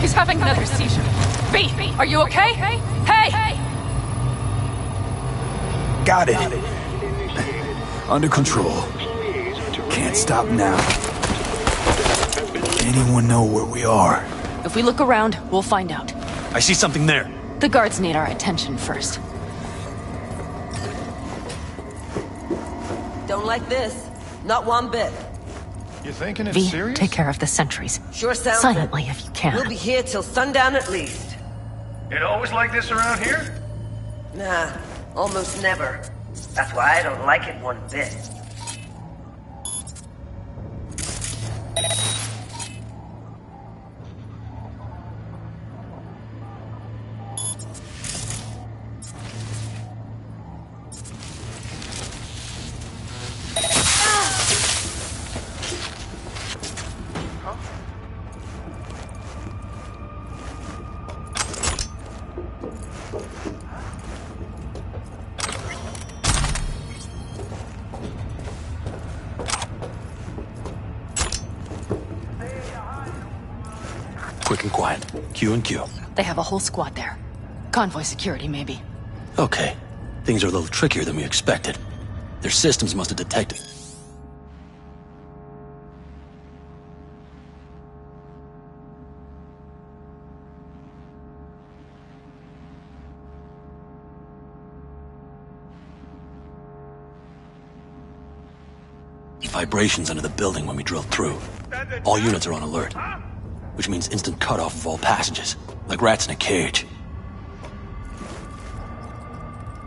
He's having another seizure. V, are you okay? Hey! Got it. Under control. Can't stop now. Anyone know where we are? If we look around, we'll find out. I see something there. The guards need our attention first. Don't like this. Not one bit. You thinking it's V, serious? take care of the sentries. Sure sounds Silently, it. if you can. We'll be here till sundown at least. It always like this around here? Nah, almost never. That's why I don't like it one bit. Quick and quiet. Q and Q. They have a whole squad there. Convoy security, maybe. Okay. Things are a little trickier than we expected. Their systems must have detected... vibrations under the building when we drilled through. All units are on alert, which means instant cutoff of all passages, like rats in a cage.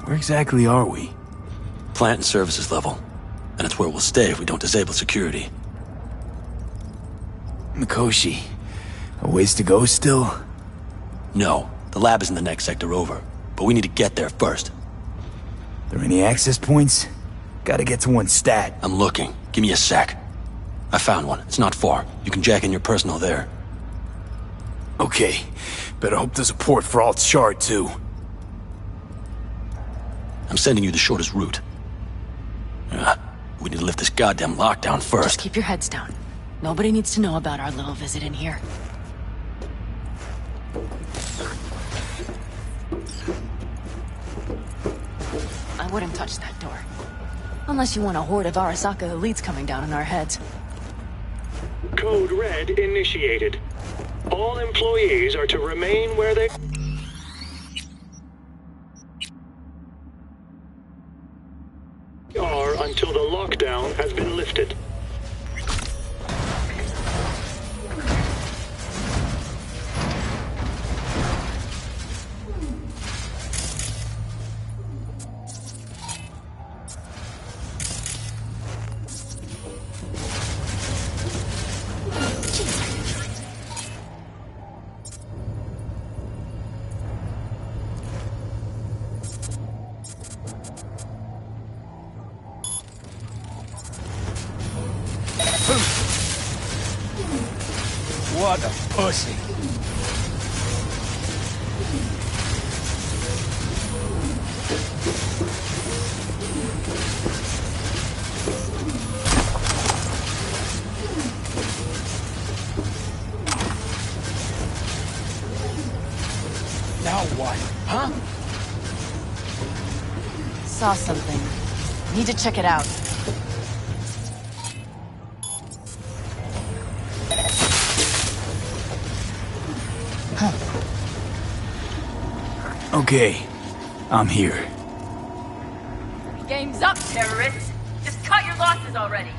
Where exactly are we? Plant and services level, and it's where we'll stay if we don't disable security. Mikoshi, a ways to go still? No, the lab is in the next sector over, but we need to get there first. There any access points? Gotta get to one stat. I'm looking. Give me a sec. I found one. It's not far. You can jack in your personal there. Okay. Better hope there's a port for Alt's shard, too. I'm sending you the shortest route. We need to lift this goddamn lockdown first. Just keep your heads down. Nobody needs to know about our little visit in here. wouldn't touch that door. Unless you want a horde of Arasaka elites coming down on our heads. Code Red initiated. All employees are to remain where they are until the lockdown has been lifted. What a pussy. Now what, huh? Saw something. Need to check it out. Okay, I'm here. Game's up, terrorists. Just cut your losses already.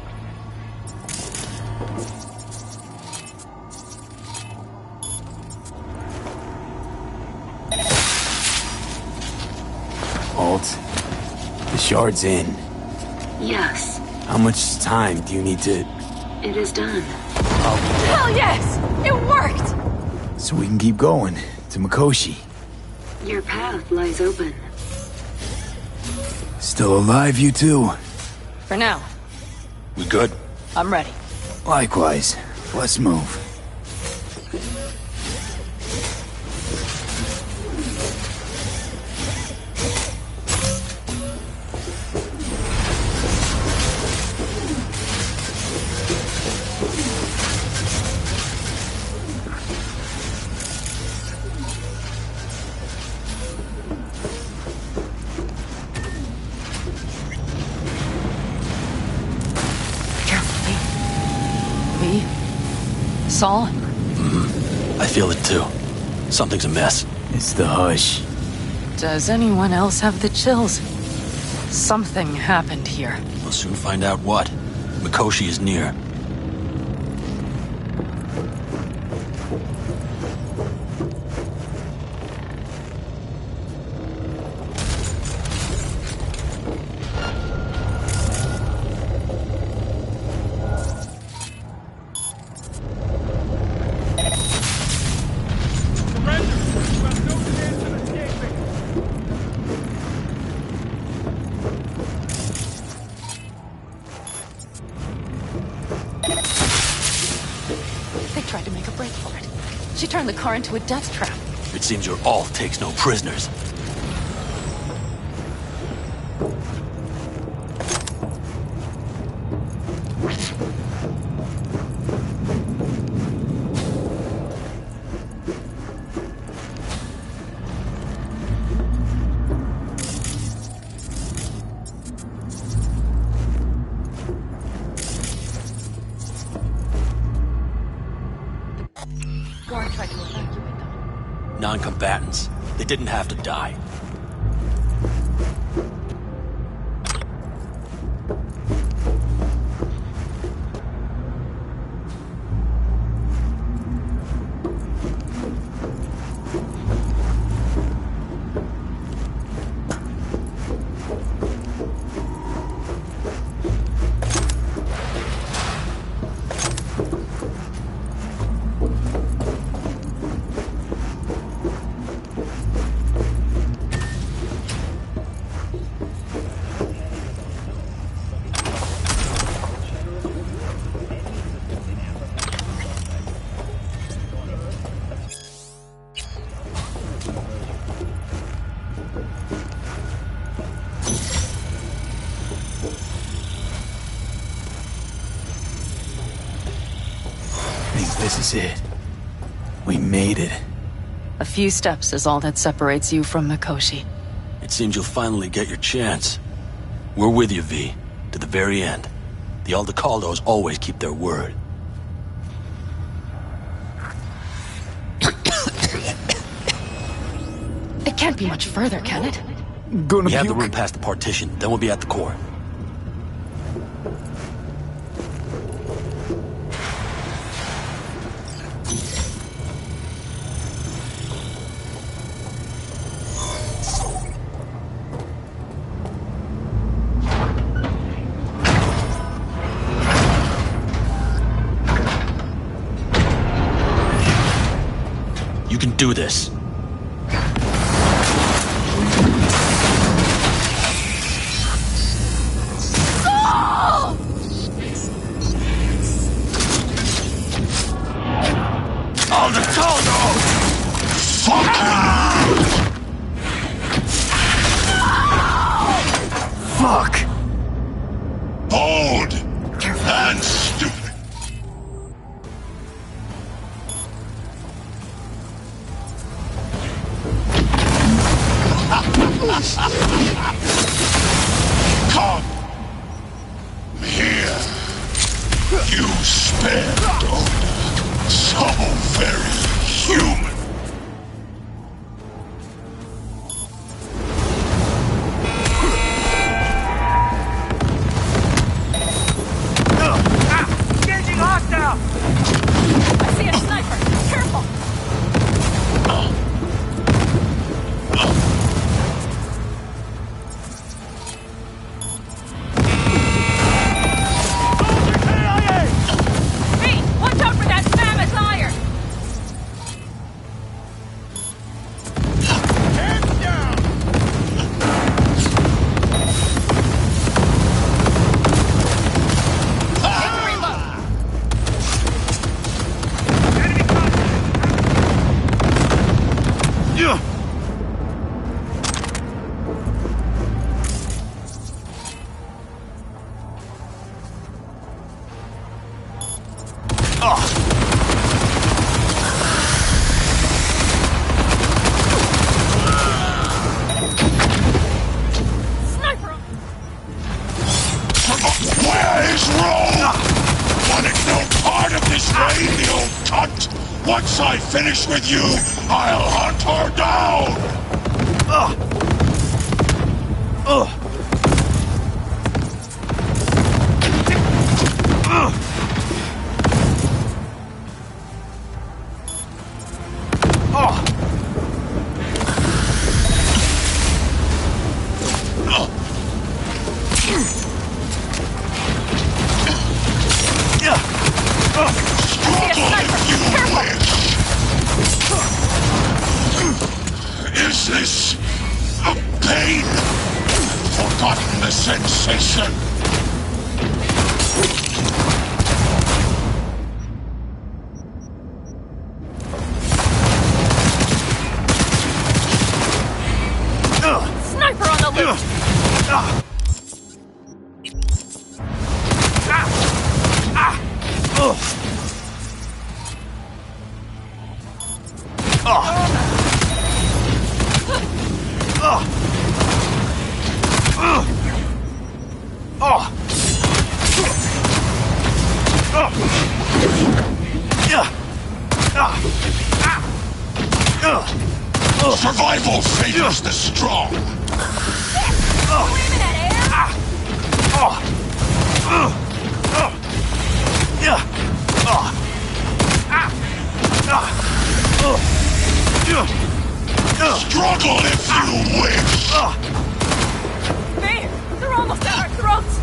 Alt, the shard's in. Yes, How much time do you need to... it is done. Hell yes! It worked! So we can keep going to Mikoshi. Your path lies open. Still alive, you two? For now, We good? I'm ready. Likewise. Let's move. Saul? I feel it too. Something's amiss. It's the hush. Does anyone else have the chills? Something happened here. We'll soon find out what. Mikoshi is near. Turned the car into a death trap. It seems your alt takes no prisoners. Non-combatants. They didn't have to die. This is it. We made it. A few steps is all that separates you from Mikoshi. It It seems you'll finally get your chance. We're with you, V, to the very end. The Aldecaldos always keep their word. It can't be much further, can it? We have the room past the partition, then we'll be at the core. You can do this. Fuck! Bold! And stupid! Come! Here! You spared Dota. So very human! I see a sniper! Careful! Hey, watch out for that mammoth iron! Hands down! Sniper! Where is Rome? Wanted no part of this raid, the old cunt! Once I finish with you, I'll hunt her down! Is this a pain? Forgotten the sensation? Sniper on the loose! Survival favors the strong. Struggle if you wish. Hey, they're almost at our throats!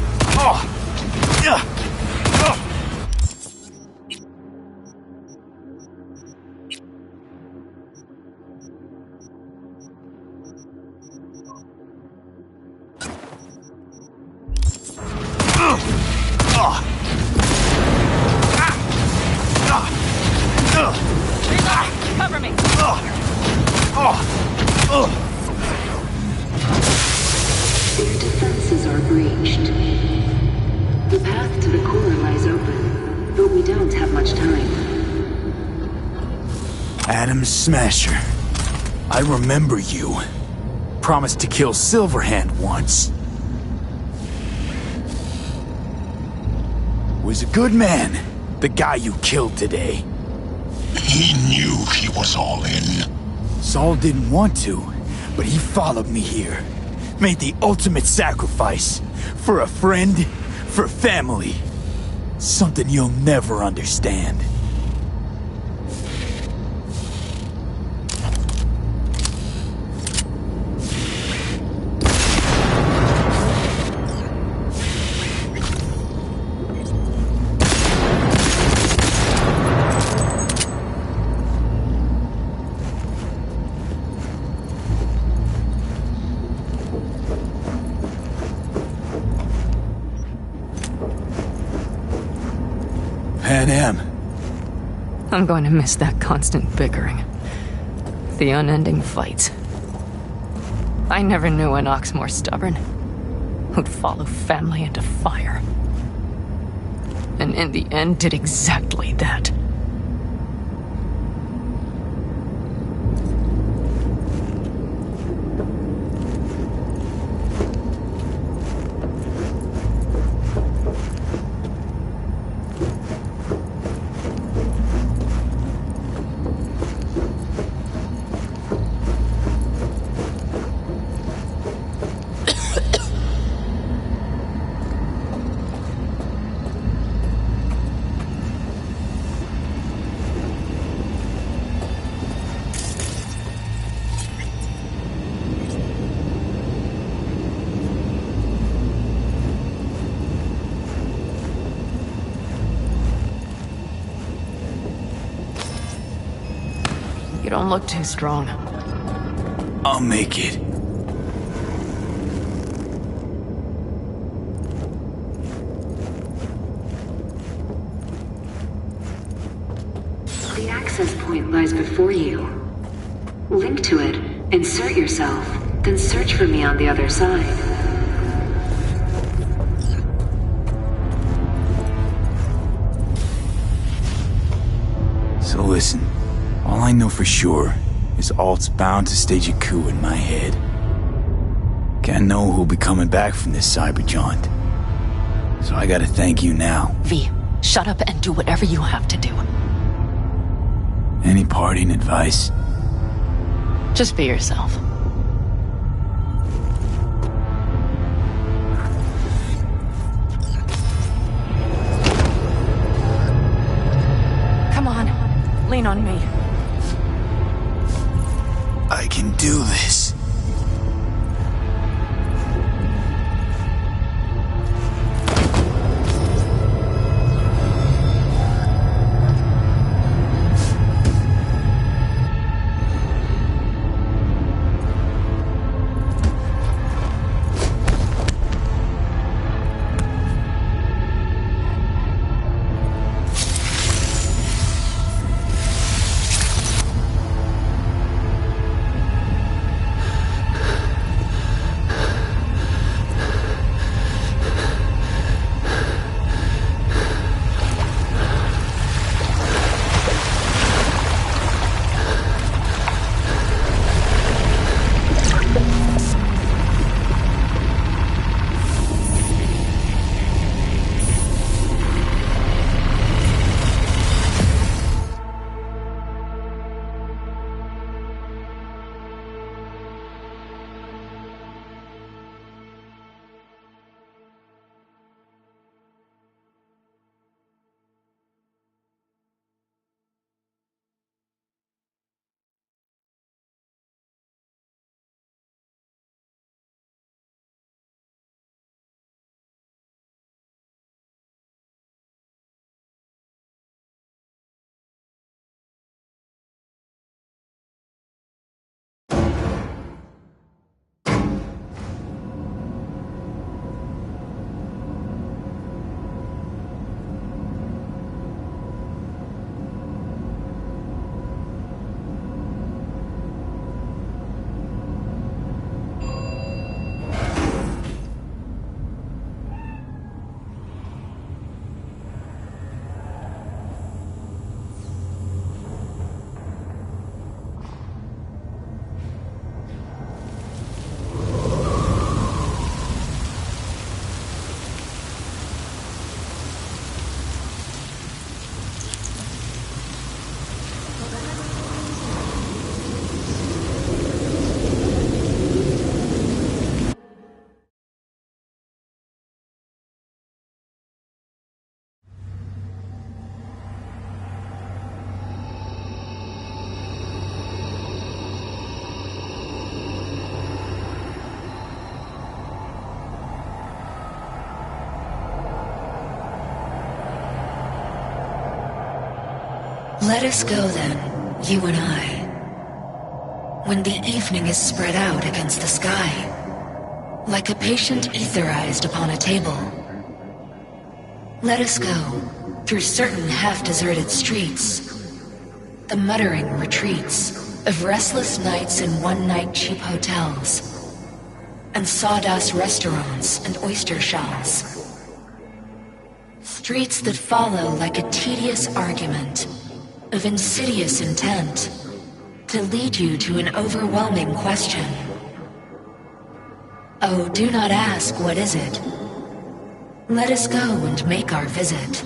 Cover me! Their defenses are breached. The path to the core lies open, but we don't have much time. Adam Smasher. I remember you. promised to kill Silverhand once. Was a good man, the guy you killed today. He knew he was all in. Saul didn't want to, but he followed me here. Made the ultimate sacrifice. For a friend, for family. Something you'll never understand. Panam. I'm going to miss that constant bickering. The unending fights. I never knew an ox more stubborn. Who'd follow family into fire. And in the end did exactly that. You don't look too strong. I'll make it. The access point lies before you. Link to it, insert yourself, then search for me on the other side. So listen, all I know for sure is Alt's bound to stage a coup in my head. Can't know who'll be coming back from this cyber jaunt. So I gotta thank you now. V, shut up and do whatever you have to do. Any parting advice? Just be yourself. Come on, lean on me. I can do this. Let us go then, you and I. When the evening is spread out against the sky, like a patient etherized upon a table. Let us go through certain half-deserted streets, the muttering retreats of restless nights in one-night cheap hotels, and sawdust restaurants and oyster shells. Streets that follow like a tedious argument of insidious intent to lead you to an overwhelming question. Oh, do not ask, what is it? Let us go and make our visit.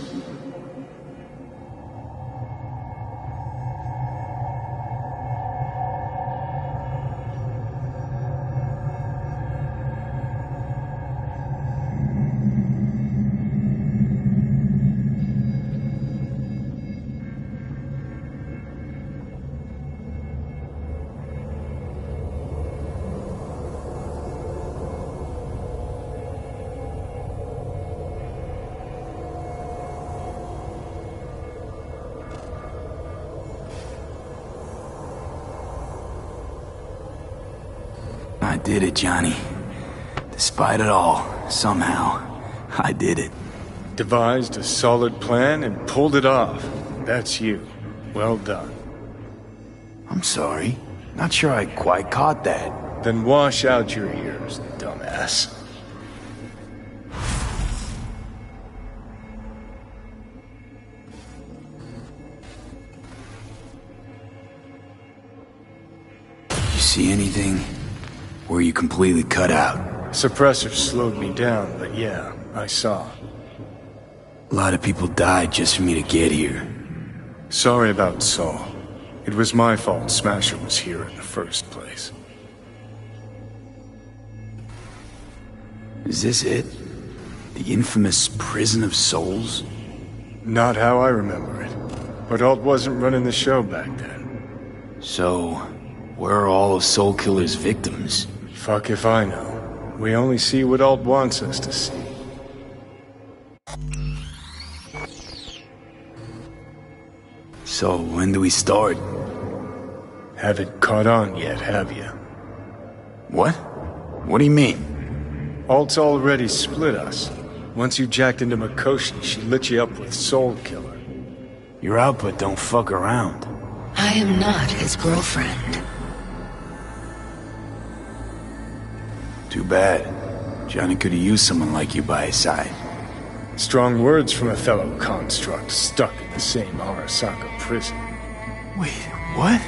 I did it, Johnny. Despite it all, somehow, I did it. Devised a solid plan and pulled it off. That's you. Well done. I'm sorry. Not sure I quite caught that. Then wash out your ears, dumbass. You see anything? Were you completely cut out? Suppressor slowed me down, but yeah, I saw. A lot of people died just for me to get here. Sorry about Saul. It was my fault Smasher was here in the first place. Is this it? The infamous Prison of Souls? Not how I remember it. But Alt wasn't running the show back then. So, where are all of Soul Killer's victims? Fuck if I know. We only see what Alt wants us to see. So, when do we start? Haven't caught on yet, have you? What? What do you mean? Alt's already split us. Once you jacked into Mikoshi, she lit you up with Soul Killer. Your output don't fuck around. I am not his girlfriend. Too bad. Johnny could have used someone like you by his side. Strong words from a fellow construct stuck in the same Arasaka prison. Wait, what?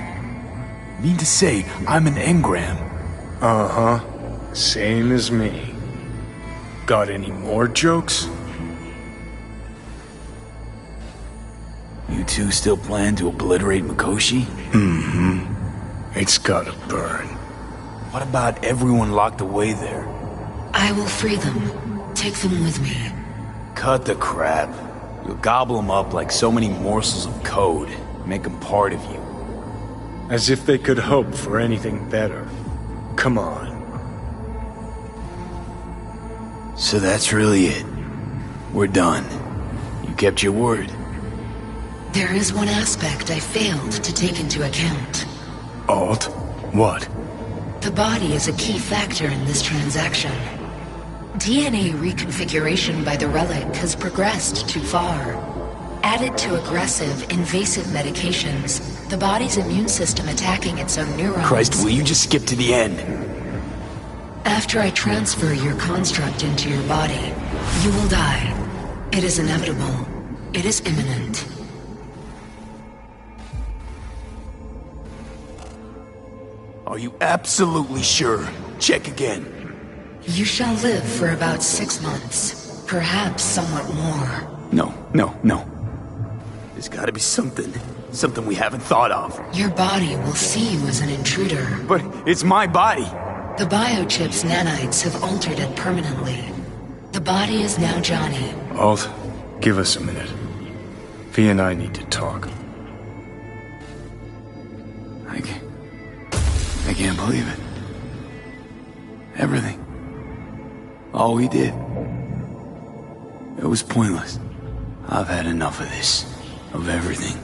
Mean to say I'm an engram? Uh-huh. Same as me. Got any more jokes? You two still plan to obliterate Mikoshi? Mm-hmm. It's gotta burn. What about everyone locked away there? I will free them. Take them with me. Cut the crap. You'll gobble them up like so many morsels of code. Make them part of you. As if they could hope for anything better. Come on. So that's really it. We're done. You kept your word. There is one aspect I failed to take into account. Alt? What? The body is a key factor in this transaction. DNA reconfiguration by the relic has progressed too far. Added to aggressive, invasive medications, the body's immune system attacking its own neurons. Christ, will you just skip to the end? After I transfer your construct into your body, you will die. It is inevitable. It is imminent. Are you absolutely sure? Check again. You shall live for about 6 months. Perhaps somewhat more. No. There's gotta be something. Something we haven't thought of. Your body will see you as an intruder. But it's my body. The biochip's nanites have altered it permanently. The body is now Johnny. Alt, give us a minute. V and I need to talk. I can't believe it. Everything. All we did. It was pointless. I've had enough of this. Of everything.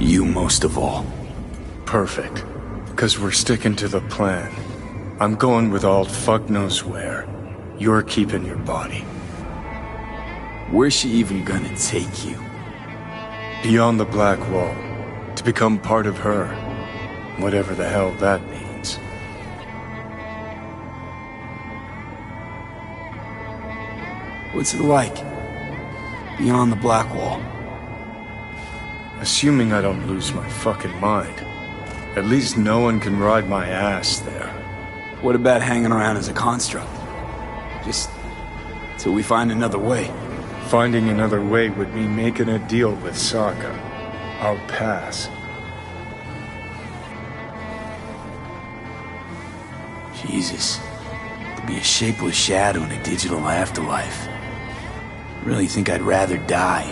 You most of all. Perfect. Because we're sticking to the plan. I'm going with all fuck knows where. You're keeping your body. Where's she even gonna take you? Beyond the Black Wall. To become part of her. Whatever the hell that means. What's it like? Beyond the Black Wall? Assuming I don't lose my fucking mind. At least no one can ride my ass there. What about hanging around as a construct? Just till we find another way. Finding another way would mean making a deal with Sokka. I'll pass. Jesus. To be a shapeless shadow in a digital afterlife. Really think I'd rather die.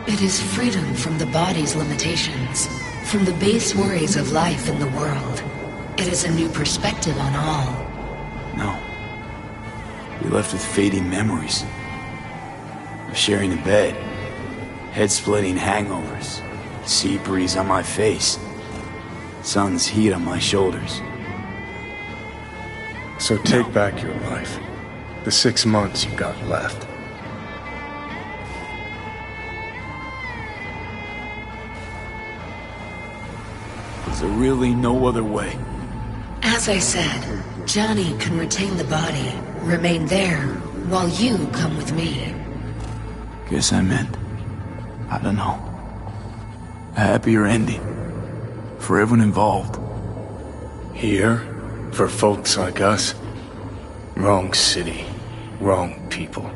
It is freedom from the body's limitations, from the base worries of life in the world. It is a new perspective on all. No. You're left with fading memories. Of sharing a bed. Head-splitting hangovers. Sea breeze on my face. Sun's heat on my shoulders. So take back your life. The 6 months you got left. Is there really no other way? As I said, Johnny can retain the body, remain there, while you come with me. Guess I meant, I don't know, a happier ending. For everyone involved. Here? For folks like us? Wrong city. Wrong people.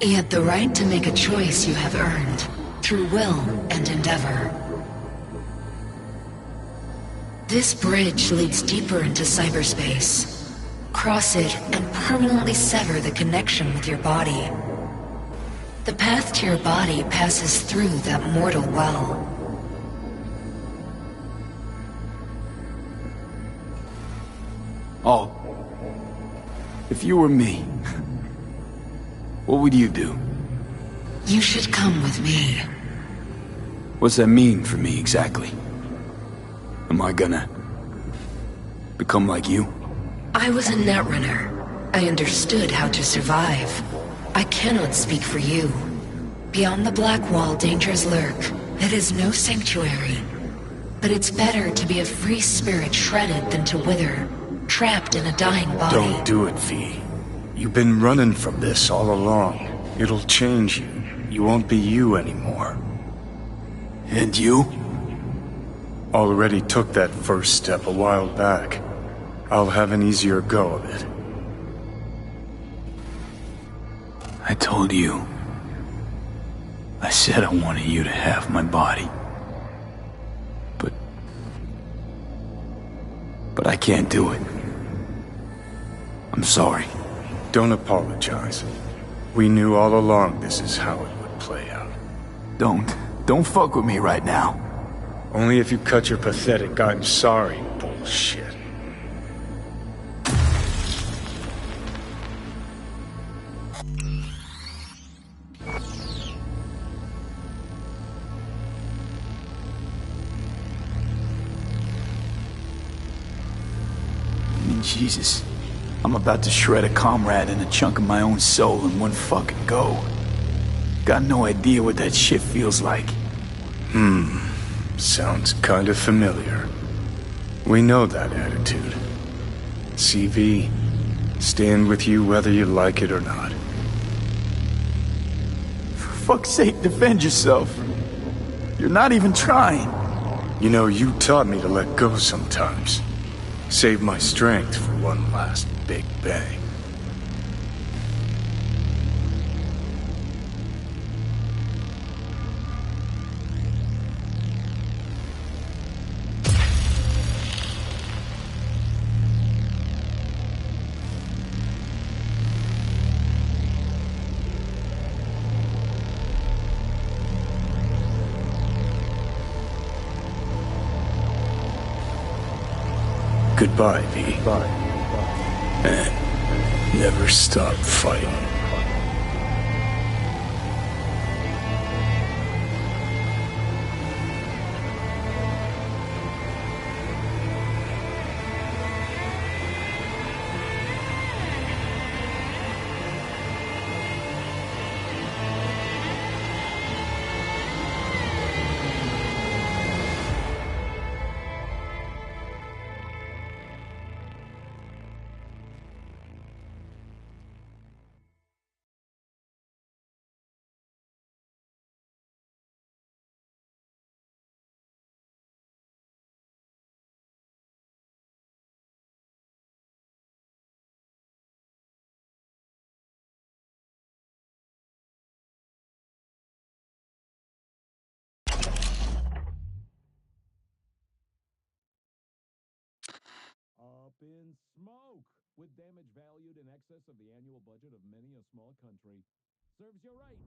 Yet the right to make a choice you have earned, through will and endeavor. This bridge leads deeper into cyberspace. Cross it and permanently sever the connection with your body. The path to your body passes through that mortal well. Oh. If you were me, what would you do? You should come with me. What's that mean for me, exactly? Am I gonna become like you? I was a netrunner. I understood how to survive. I cannot speak for you. Beyond the Black Wall, dangers lurk. It is no sanctuary. But it's better to be a free spirit shredded than to wither, trapped in a dying body. Don't do it, V. You've been running from this all along. It'll change you. You won't be you anymore. And you? Already took that first step a while back. I'll have an easier go of it. I told you. I said I wanted you to have my body. But I can't do it. I'm sorry. Don't apologize. We knew all along this is how it would play out. Don't fuck with me right now. Only if you cut your pathetic "I'm sorry" bullshit. Jesus. I'm about to shred a comrade and a chunk of my own soul in one fucking go. Got no idea what that shit feels like. Sounds kind of familiar. We know that attitude. CV, stand with you whether you like it or not. For fuck's sake, defend yourself. You're not even trying. You know, you taught me to let go sometimes. Save my strength for one last big bang. Goodbye, V. And never stop fighting. in smoke with damage valued in excess of the annual budget of many a small country. Serves you right.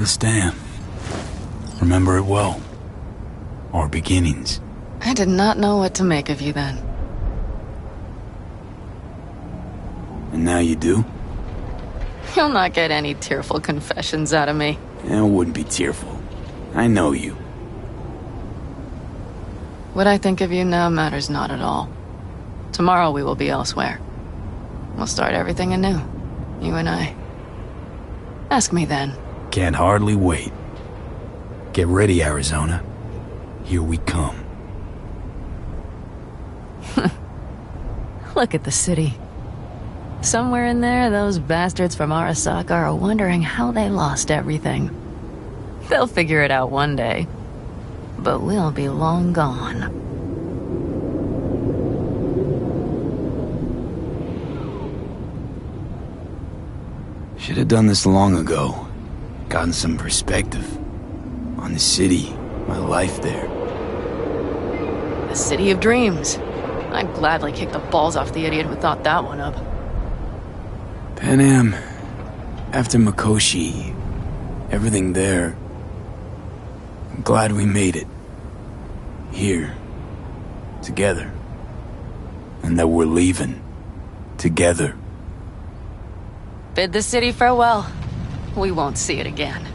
This dam. Remember it well. Our beginnings. I did not know what to make of you then. And now you do? You'll not get any tearful confessions out of me. It wouldn't be tearful. I know you. What I think of you now matters not at all. Tomorrow we will be elsewhere. We'll start everything anew. You and I. Ask me then. Can't hardly wait. Get ready, Arizona. Here we come. Look at the city. Somewhere in there, those bastards from Arasaka are wondering how they lost everything. They'll figure it out one day. But we'll be long gone. Should have done this long ago. Gotten some perspective on the city, my life there. The city of dreams. I'd gladly kick the balls off the idiot who thought that one up. Panam, after Mikoshi, everything there, I'm glad we made it. Here. Together. And that we're leaving. Together. Bid the city farewell. We won't see it again.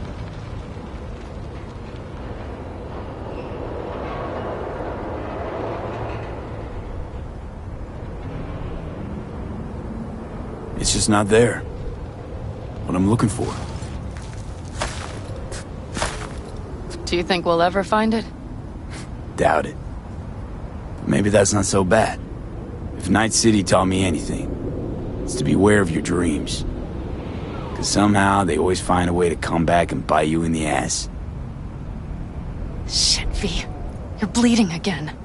It's just not there. What I'm looking for. Do you think we'll ever find it? Doubt it. But maybe that's not so bad. If Night City taught me anything, it's to beware of your dreams. Because somehow they always find a way to come back and bite you in the ass. Shit, V. You're bleeding again.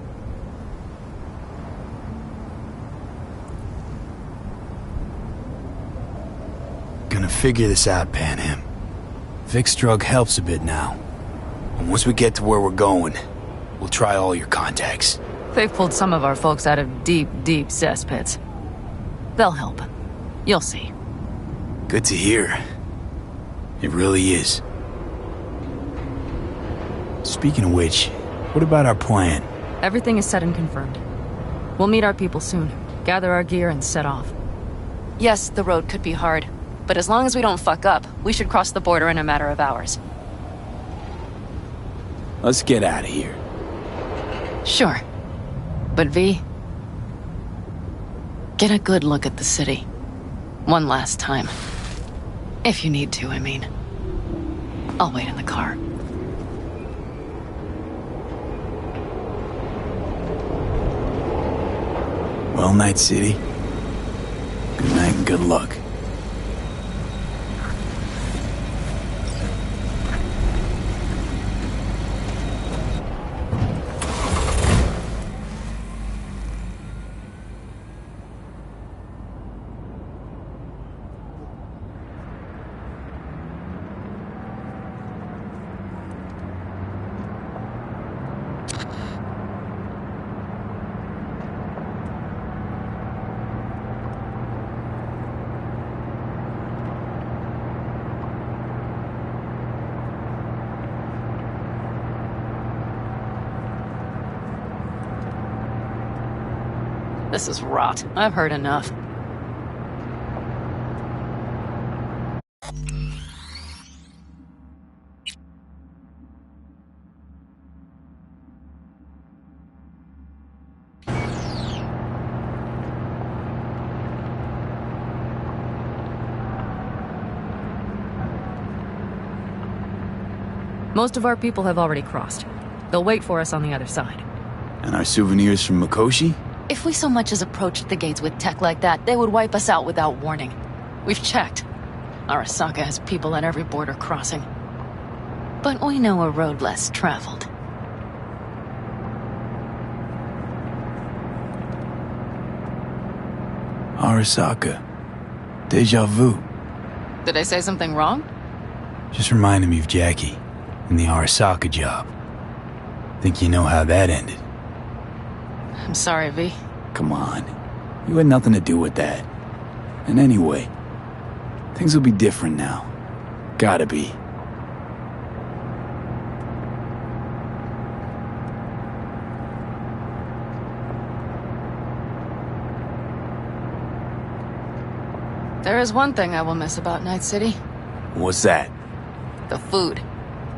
Gonna figure this out, Panam. Vic's drug helps a bit now. And once we get to where we're going, we'll try all your contacts. They've pulled some of our folks out of deep, deep cesspits. They'll help. You'll see. Good to hear. It really is. Speaking of which, what about our plan? Everything is set and confirmed. We'll meet our people soon, gather our gear, and set off. Yes, the road could be hard, but as long as we don't fuck up, we should cross the border in a matter of hours. Let's get out of here. Sure. But V, get a good look at the city. One last time. If you need to, I mean. I'll wait in the car. Well, Night City. Good night and good luck. This is rot. I've heard enough. Most of our people have already crossed. They'll wait for us on the other side. And our souvenirs from Mikoshi? If we so much as approached the gates with tech like that, they would wipe us out without warning. We've checked. Arasaka has people at every border crossing. But we know a road less traveled. Arasaka. Deja vu. Did I say something wrong? Just reminded me of Jackie and the Arasaka job. Think you know how that ended? I'm sorry, V. Come on. You had nothing to do with that. And anyway, things will be different now. Gotta be. There is one thing I will miss about Night City. What's that? The food.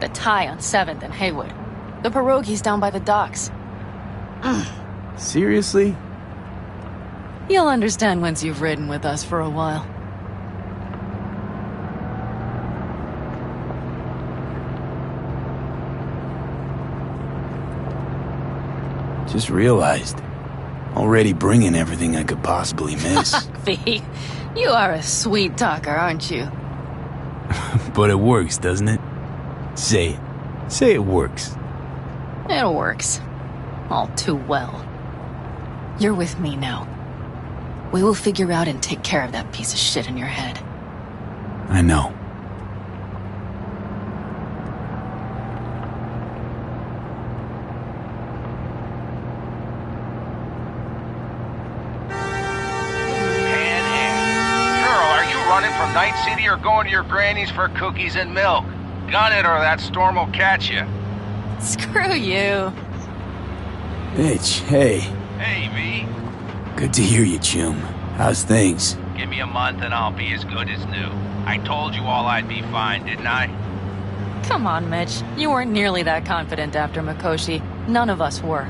The Thai on 7th and Haywood. The pierogies down by the docks. Seriously? You'll understand once you've ridden with us for a while. Just realized. Already bringing everything I could possibly miss. V, you are a sweet talker, aren't you? But it works, doesn't it? Say it. Say it works. It works. All too well. You're with me now. We will figure out and take care of that piece of shit in your head. I know. going to your granny's for cookies and milk. Gun it or that storm will catch you. Screw you. Mitch, hey. Hey, V. Good to hear you, chum. How's things? Give me a month and I'll be as good as new. I told you all I'd be fine, didn't I? Come on, Mitch. You weren't nearly that confident after Mikoshi. None of us were.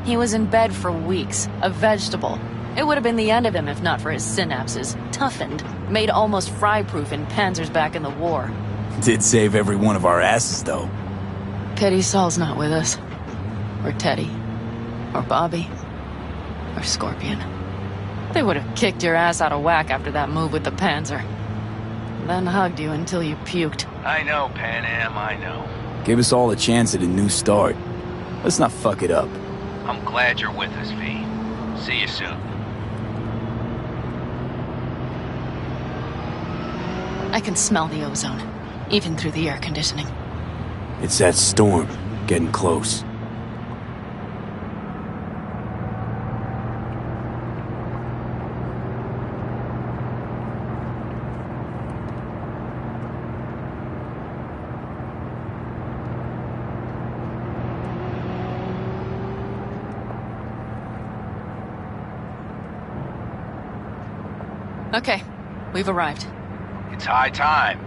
He was in bed for weeks, a vegetable. It would have been the end of him if not for his synapses. Toughened, made almost fry-proof in panzers back in the war. Did save every one of our asses, though. Pity Saul's not with us. Or Teddy. Or Bobby. Or Scorpion. They would have kicked your ass out of whack after that move with the Panzer. Then hugged you until you puked. I know, Panam, I know. Gave us all a chance at a new start. Let's not fuck it up. I'm glad you're with us, V. See you soon. I can smell the ozone, even through the air conditioning. It's that storm, getting close. Okay, we've arrived. It's high time.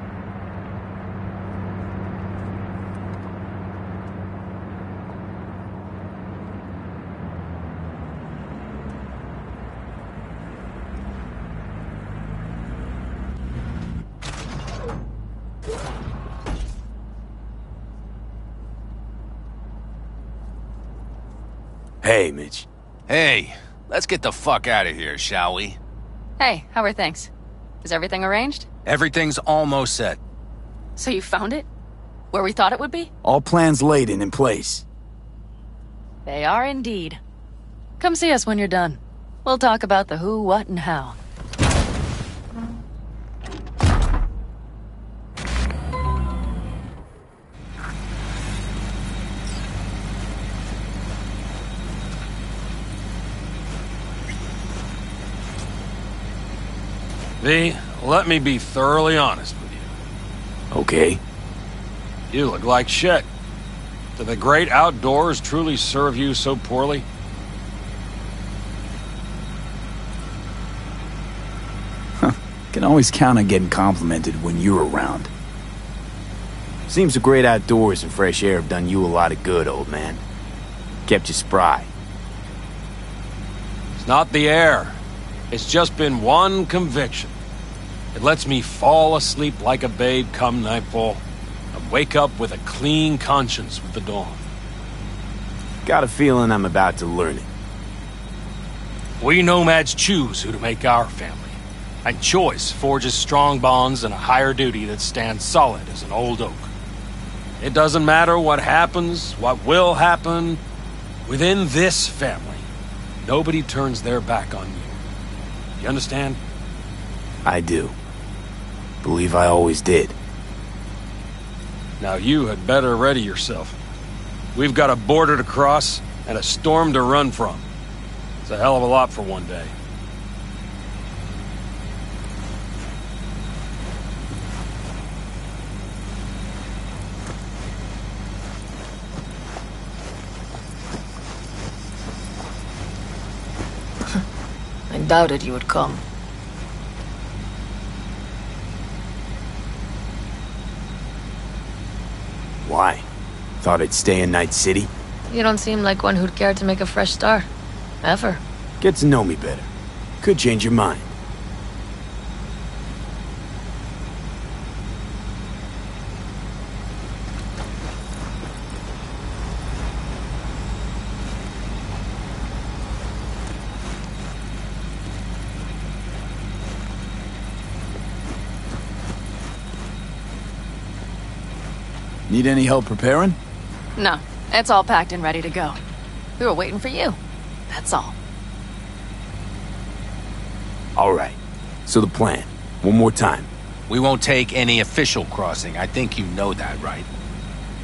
Hey, Mitch. Hey, let's get the fuck out of here, shall we? Hey, how are things? Is everything arranged? Everything's almost set. So you found it? Where we thought it would be? All plans laid and in place. They are indeed. Come see us when you're done. We'll talk about the who, what, and how. V, let me be thoroughly honest with you. Okay. You look like shit. Do the great outdoors truly serve you so poorly? Can always count on getting complimented when you're around. Seems the great outdoors and fresh air have done you a lot of good, old man. Kept you spry. It's not the air. It's just been one conviction. It lets me fall asleep like a babe come nightfall, and wake up with a clean conscience with the dawn. Got a feeling I'm about to learn it. We nomads choose who to make our family, and choice forges strong bonds and a higher duty that stands solid as an old oak. It doesn't matter what happens, what will happen. Within this family, nobody turns their back on you. You understand? I do. Believe I always did. Now you had better ready yourself. We've got a border to cross and a storm to run from. It's a hell of a lot for one day. I doubted you would come. Why? Thought I'd stay in Night City? You don't seem like one who'd care to make a fresh start. Ever. Get to know me better. Could change your mind. Need any help preparing? No, it's all packed and ready to go. We were waiting for you. That's all. All right. So the plan. One more time. We won't take any official crossing. I think you know that, right?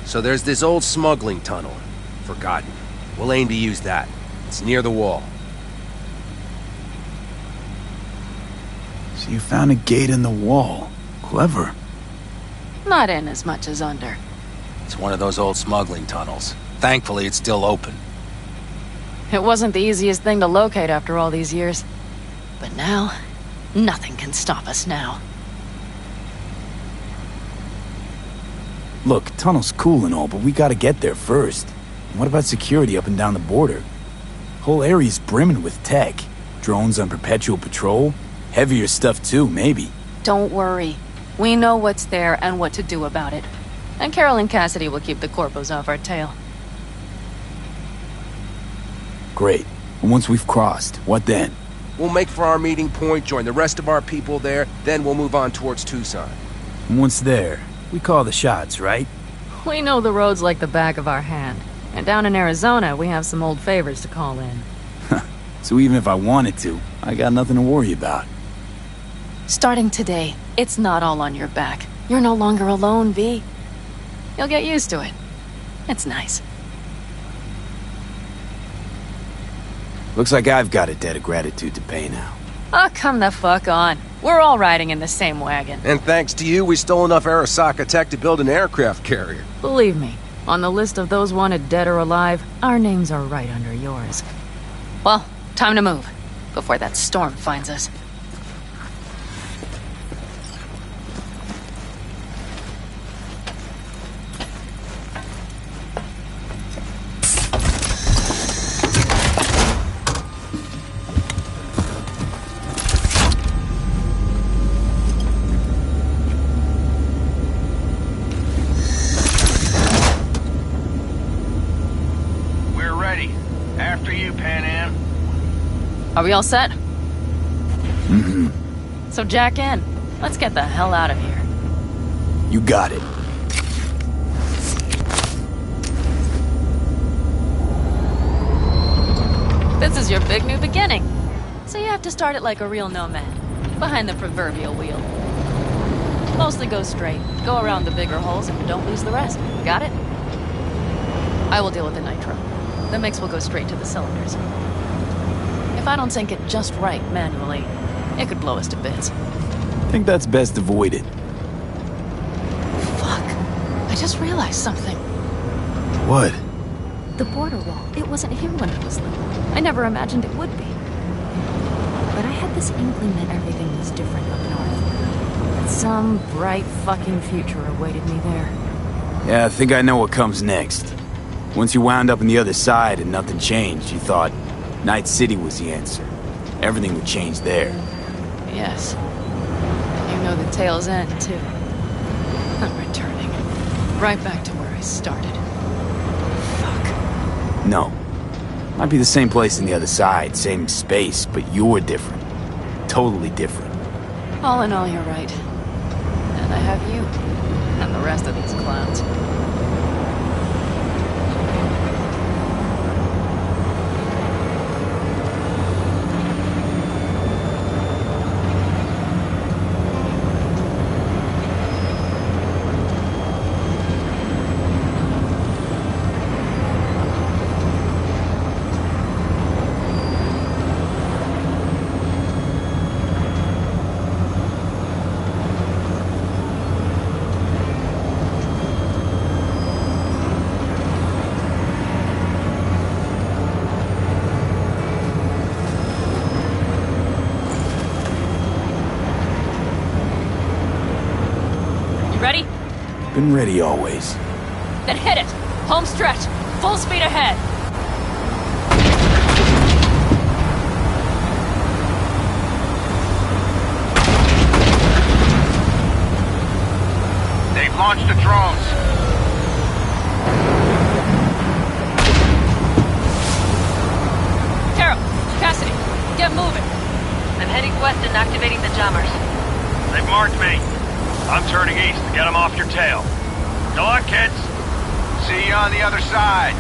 So there's this old smuggling tunnel. Forgotten. We'll aim to use that. It's near the wall. So you found a gate in the wall. Clever. Not in as much as under. It's one of those old smuggling tunnels. Thankfully, it's still open. It wasn't the easiest thing to locate after all these years. But now, nothing can stop us now. Look, tunnel's cool and all, but we gotta get there first. And what about security up and down the border? Whole area's brimming with tech. Drones on perpetual patrol. Heavier stuff too, maybe. Don't worry. We know what's there and what to do about it. And Carol and Cassidy will keep the corpos off our tail. Great. And once we've crossed, what then? We'll make for our meeting point, join the rest of our people there, then we'll move on towards Tucson. And once there, we call the shots, right? We know the roads like the back of our hand. And down in Arizona, we have some old favors to call in. So even if I wanted to, I got nothing to worry about. Starting today, it's not all on your back. You're no longer alone, V. You'll get used to it. It's nice. Looks like I've got a debt of gratitude to pay now. Oh, come the fuck on. We're all riding in the same wagon. And thanks to you, we stole enough Arasaka tech to build an aircraft carrier. Believe me, on the list of those wanted dead or alive, our names are right under yours. Well, time to move, before that storm finds us. Are we all set? Mm-hmm. So jack in. Let's get the hell out of here. You got it. This is your big new beginning. So you have to start it like a real nomad. Behind the proverbial wheel. Mostly go straight. Go around the bigger holes and don't lose the rest. Got it? I will deal with the nitro. The mix will go straight to the cylinders. If I don't sync it just right manually, it could blow us to bits. I think that's best avoided. Fuck. I just realized something. What? The border wall. It wasn't here when I was little. I never imagined it would be. But I had this inkling that everything was different up north. That some bright fucking future awaited me there. Yeah, I think I know what comes next. Once you wound up on the other side and nothing changed, you thought Night City was the answer. Everything would change there. Yes. You know the tale's end, too. I'm returning. Right back to where I started. Fuck. No. Might be the same place on the other side, same space, but you're different. Totally different. All in all, you're right. And I have you. And the rest of these clowns. Been ready always. Then hit it! Home stretch! Full speed ahead! They've launched the drones. Carol! Cassidy! Get moving! I'm heading west and activating the jammers. They've marked me. I'm turning east to get them off your tail. Good luck, kids. See you on the other side.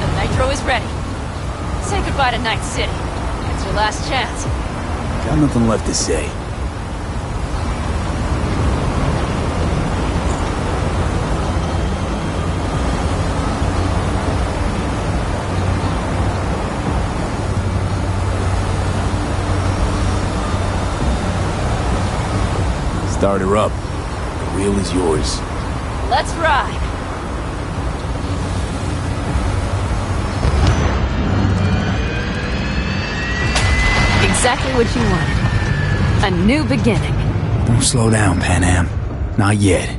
The nitro is ready. Say goodbye to Night City. It's your last chance. Got nothing left to say. Start her up. The wheel is yours. Let's ride. Exactly what you wanted. A new beginning. Don't slow down, Panam. Not yet.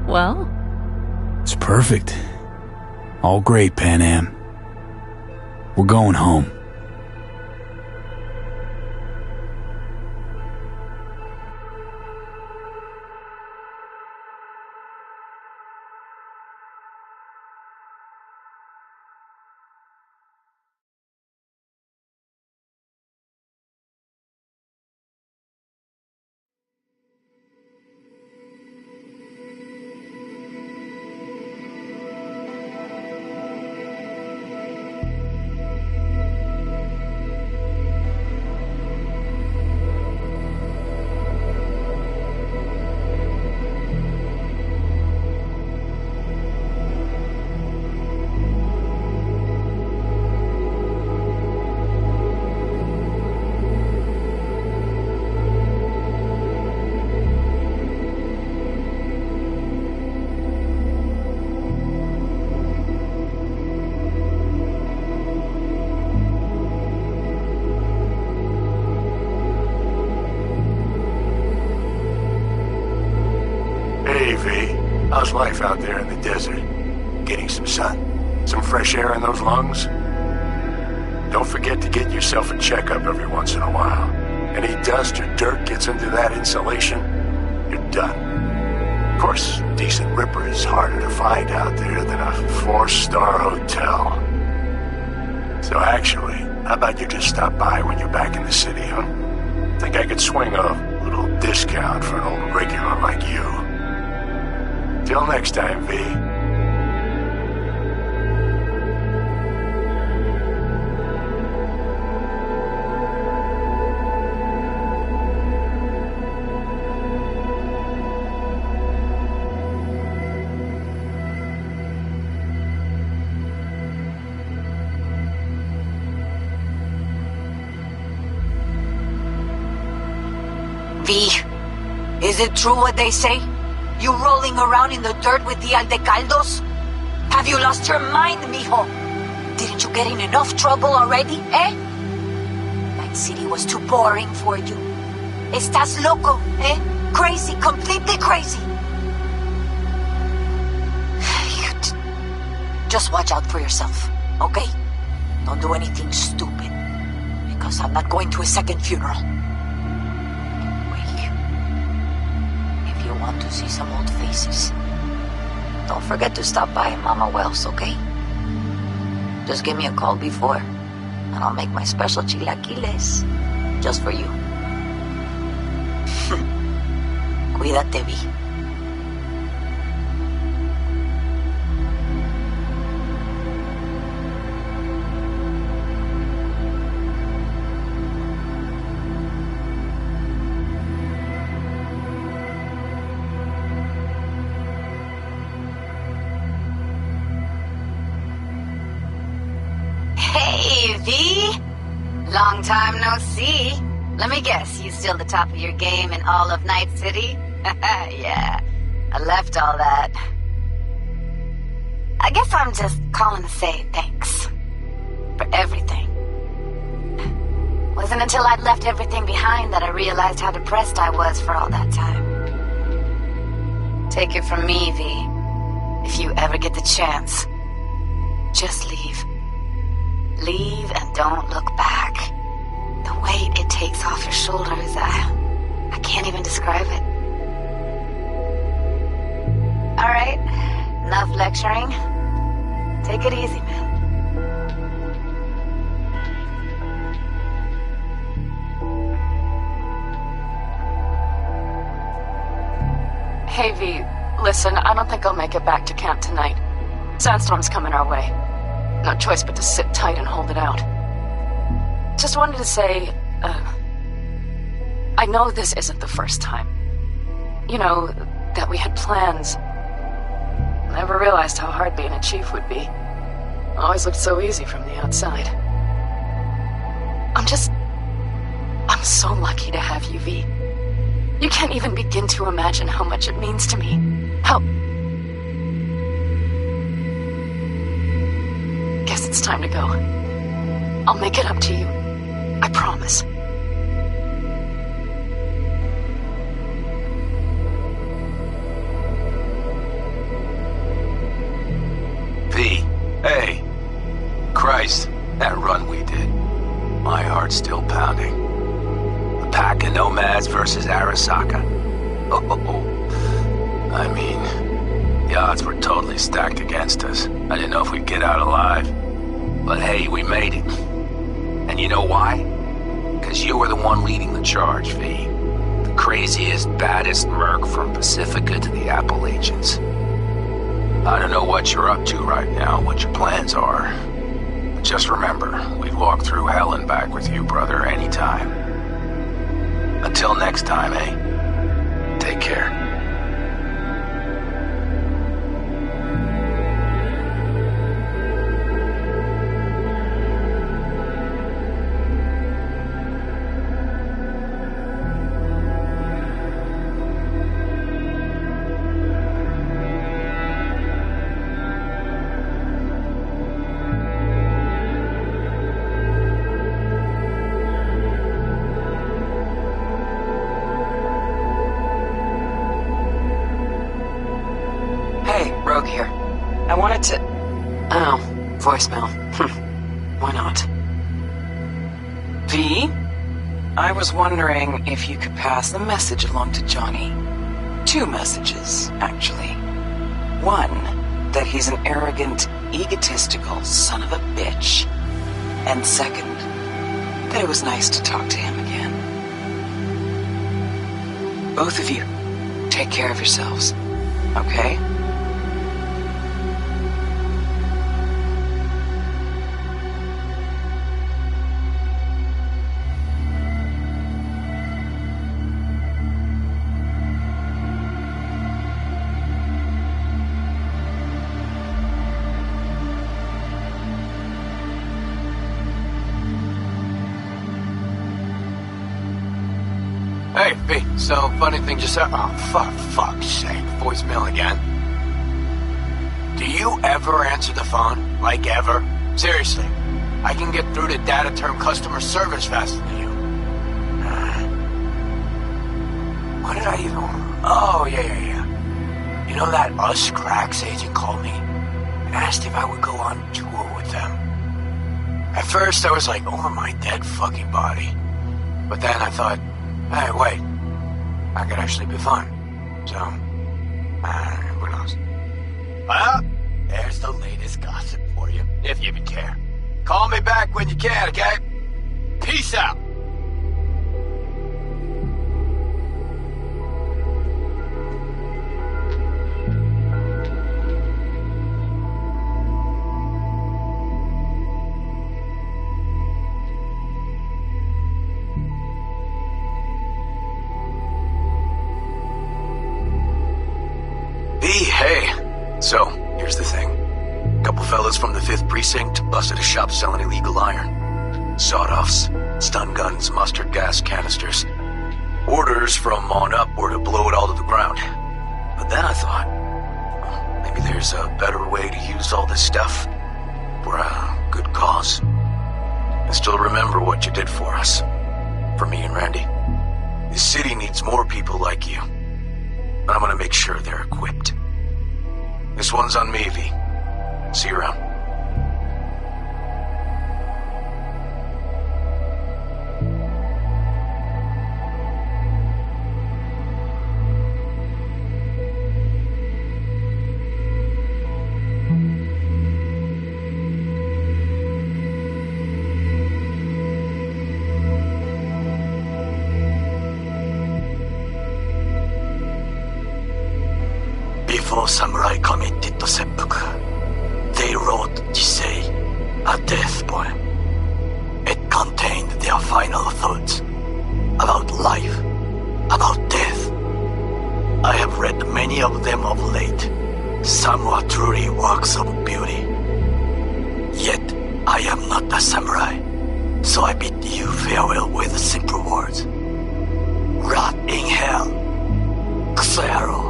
Well? It's perfect. All great, Panam. We're going home. How's life out there in the desert? Getting some sun? Some fresh air in those lungs? Don't forget to get yourself a checkup every once in a while. Any dust or dirt gets into that insulation, you're done. Of course, decent ripper is harder to find out there than a 4-star hotel. So actually, how about you just stop by when you're back in the city, huh? Think I could swing a little discount for an old regular like you. Till next time, V. V, is it true what they say? You rolling around in the dirt with the Aldecaldos? Have you lost your mind, mijo? Didn't you get in enough trouble already, eh? Night City was too boring for you. Estás loco, eh? Crazy, completely crazy. Just watch out for yourself, okay? Don't do anything stupid, because I'm not going to a second funeral. Anyway, if you want to see some old faces, don't forget to stop by Mama Wells, okay? Just give me a call before, and I'll make my special chilaquiles just for you. Cuídate, Vi. Hey, V! Long time no see. Let me guess, you still the top of your game in all of Night City? Yeah, I left all that. I guess I'm just calling to say thanks. For everything. Wasn't until I'd left everything behind that I realized how depressed I was for all that time. Take it from me, V. If you ever get the chance, just leave. Leave and don't look back. The weight it takes off your shoulders, I can't even describe it. All right, enough lecturing. Take it easy, man. Hey, V, listen, I don't think I'll make it back to camp tonight. Sandstorm's coming our way. No choice but to sit tight and hold it out. Just wanted to say, I know this isn't the first time. You know, that we had plans. Never realized how hard being a chief would be. Always looked so easy from the outside. I'm so lucky to have you, V. You can't even begin to imagine how much it means to me. How... Guess it's time to go. I'll make it up to you. I promise. V, hey. Christ, that run we did. My heart's still pounding. A pack of nomads versus Arasaka. Oh, I mean, the odds were totally stacked against us. I didn't know if we'd get out alive. But hey, we made it. And you know why? Because you were the one leading the charge, V. The craziest, baddest merc from Pacifica to the Appalachians. I don't know what you're up to right now, what your plans are. But just remember, we'd walk through hell and back with you, brother, anytime. Until next time, eh? Take care. Voicemail. Why not? V? I was wondering if you could pass the message along to Johnny. 2 messages, actually. One, that he's an arrogant, egotistical son of a bitch. And second, that it was nice to talk to him again. Both of you, take care of yourselves, okay? Hey, V, so funny thing just happened. Oh, fuck's sake. Voicemail again. Do you ever answer the phone? Like ever? Seriously. I can get through to data term customer service faster than you. What did I even... Oh, yeah. You know that Us Cracks agent called me? asked if I would go on tour with them. At first, I was like, over my dead fucking body. But then I thought, hey, wait, I could actually be fun. So, who knows? Well, there's the latest gossip for you, if you even care. Call me back when you can, okay? Peace out. Hey, so, here's the thing. A couple fellas from the 5th Precinct busted a shop selling illegal iron. Sawed-offs, stun guns, mustard gas canisters. Orders from on up were to blow it all to the ground. But then I thought, well, maybe there's a better way to use all this stuff for a good cause. I still remember what you did for us. For me and Randy. This city needs more people like you. And I'm gonna make sure they're equipped. This one's on me, V. See you around. Before samurai committed to seppuku, they wrote Jisei, a death poem. It contained their final thoughts about life, about death. I have read many of them of late. Some were truly works of beauty. Yet, I am not a samurai, so I bid you farewell with simple words. Rot in hell, Kusero.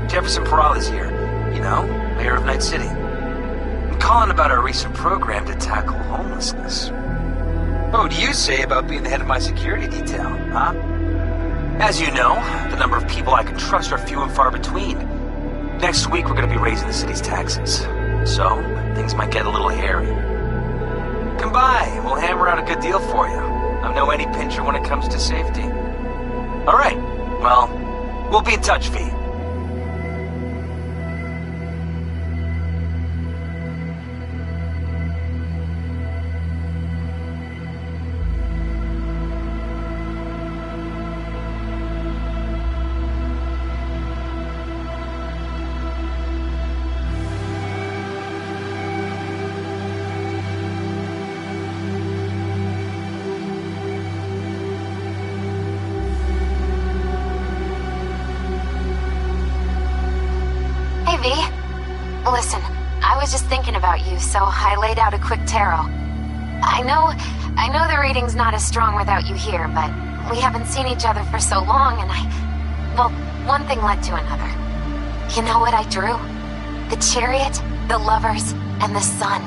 Jefferson Peralta's here, you know, mayor of Night City. I'm calling about our recent program to tackle homelessness. What would you say about being the head of my security detail, huh? As you know, the number of people I can trust are few and far between. Next week we're going to be raising the city's taxes, so things might get a little hairy. Come by, we'll hammer out a good deal for you. I'm no any pincher when it comes to safety. Alright, well, we'll be in touch, V. Listen, I was just thinking about you, so I laid out a quick tarot. I know the reading's not as strong without you here, but we haven't seen each other for so long, and well, one thing led to another. You know what I drew? The chariot, the lovers, and the sun.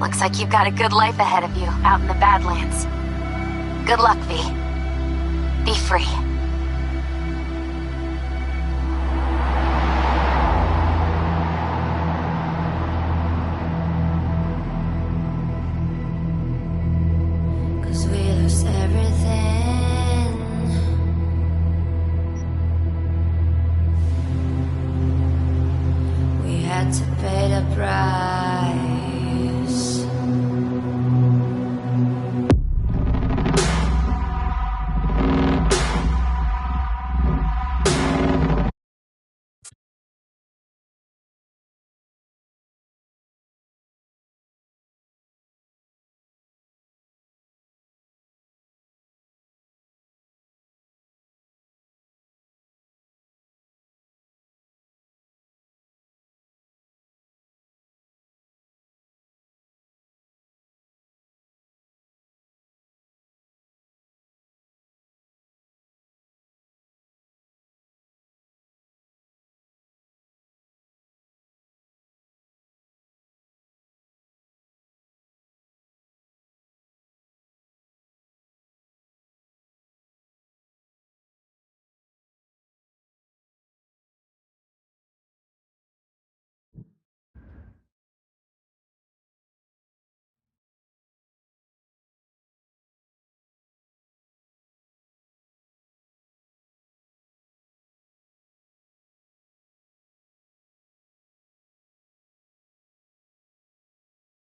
Looks like you've got a good life ahead of you, out in the Badlands. Good luck, V. Be free.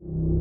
you.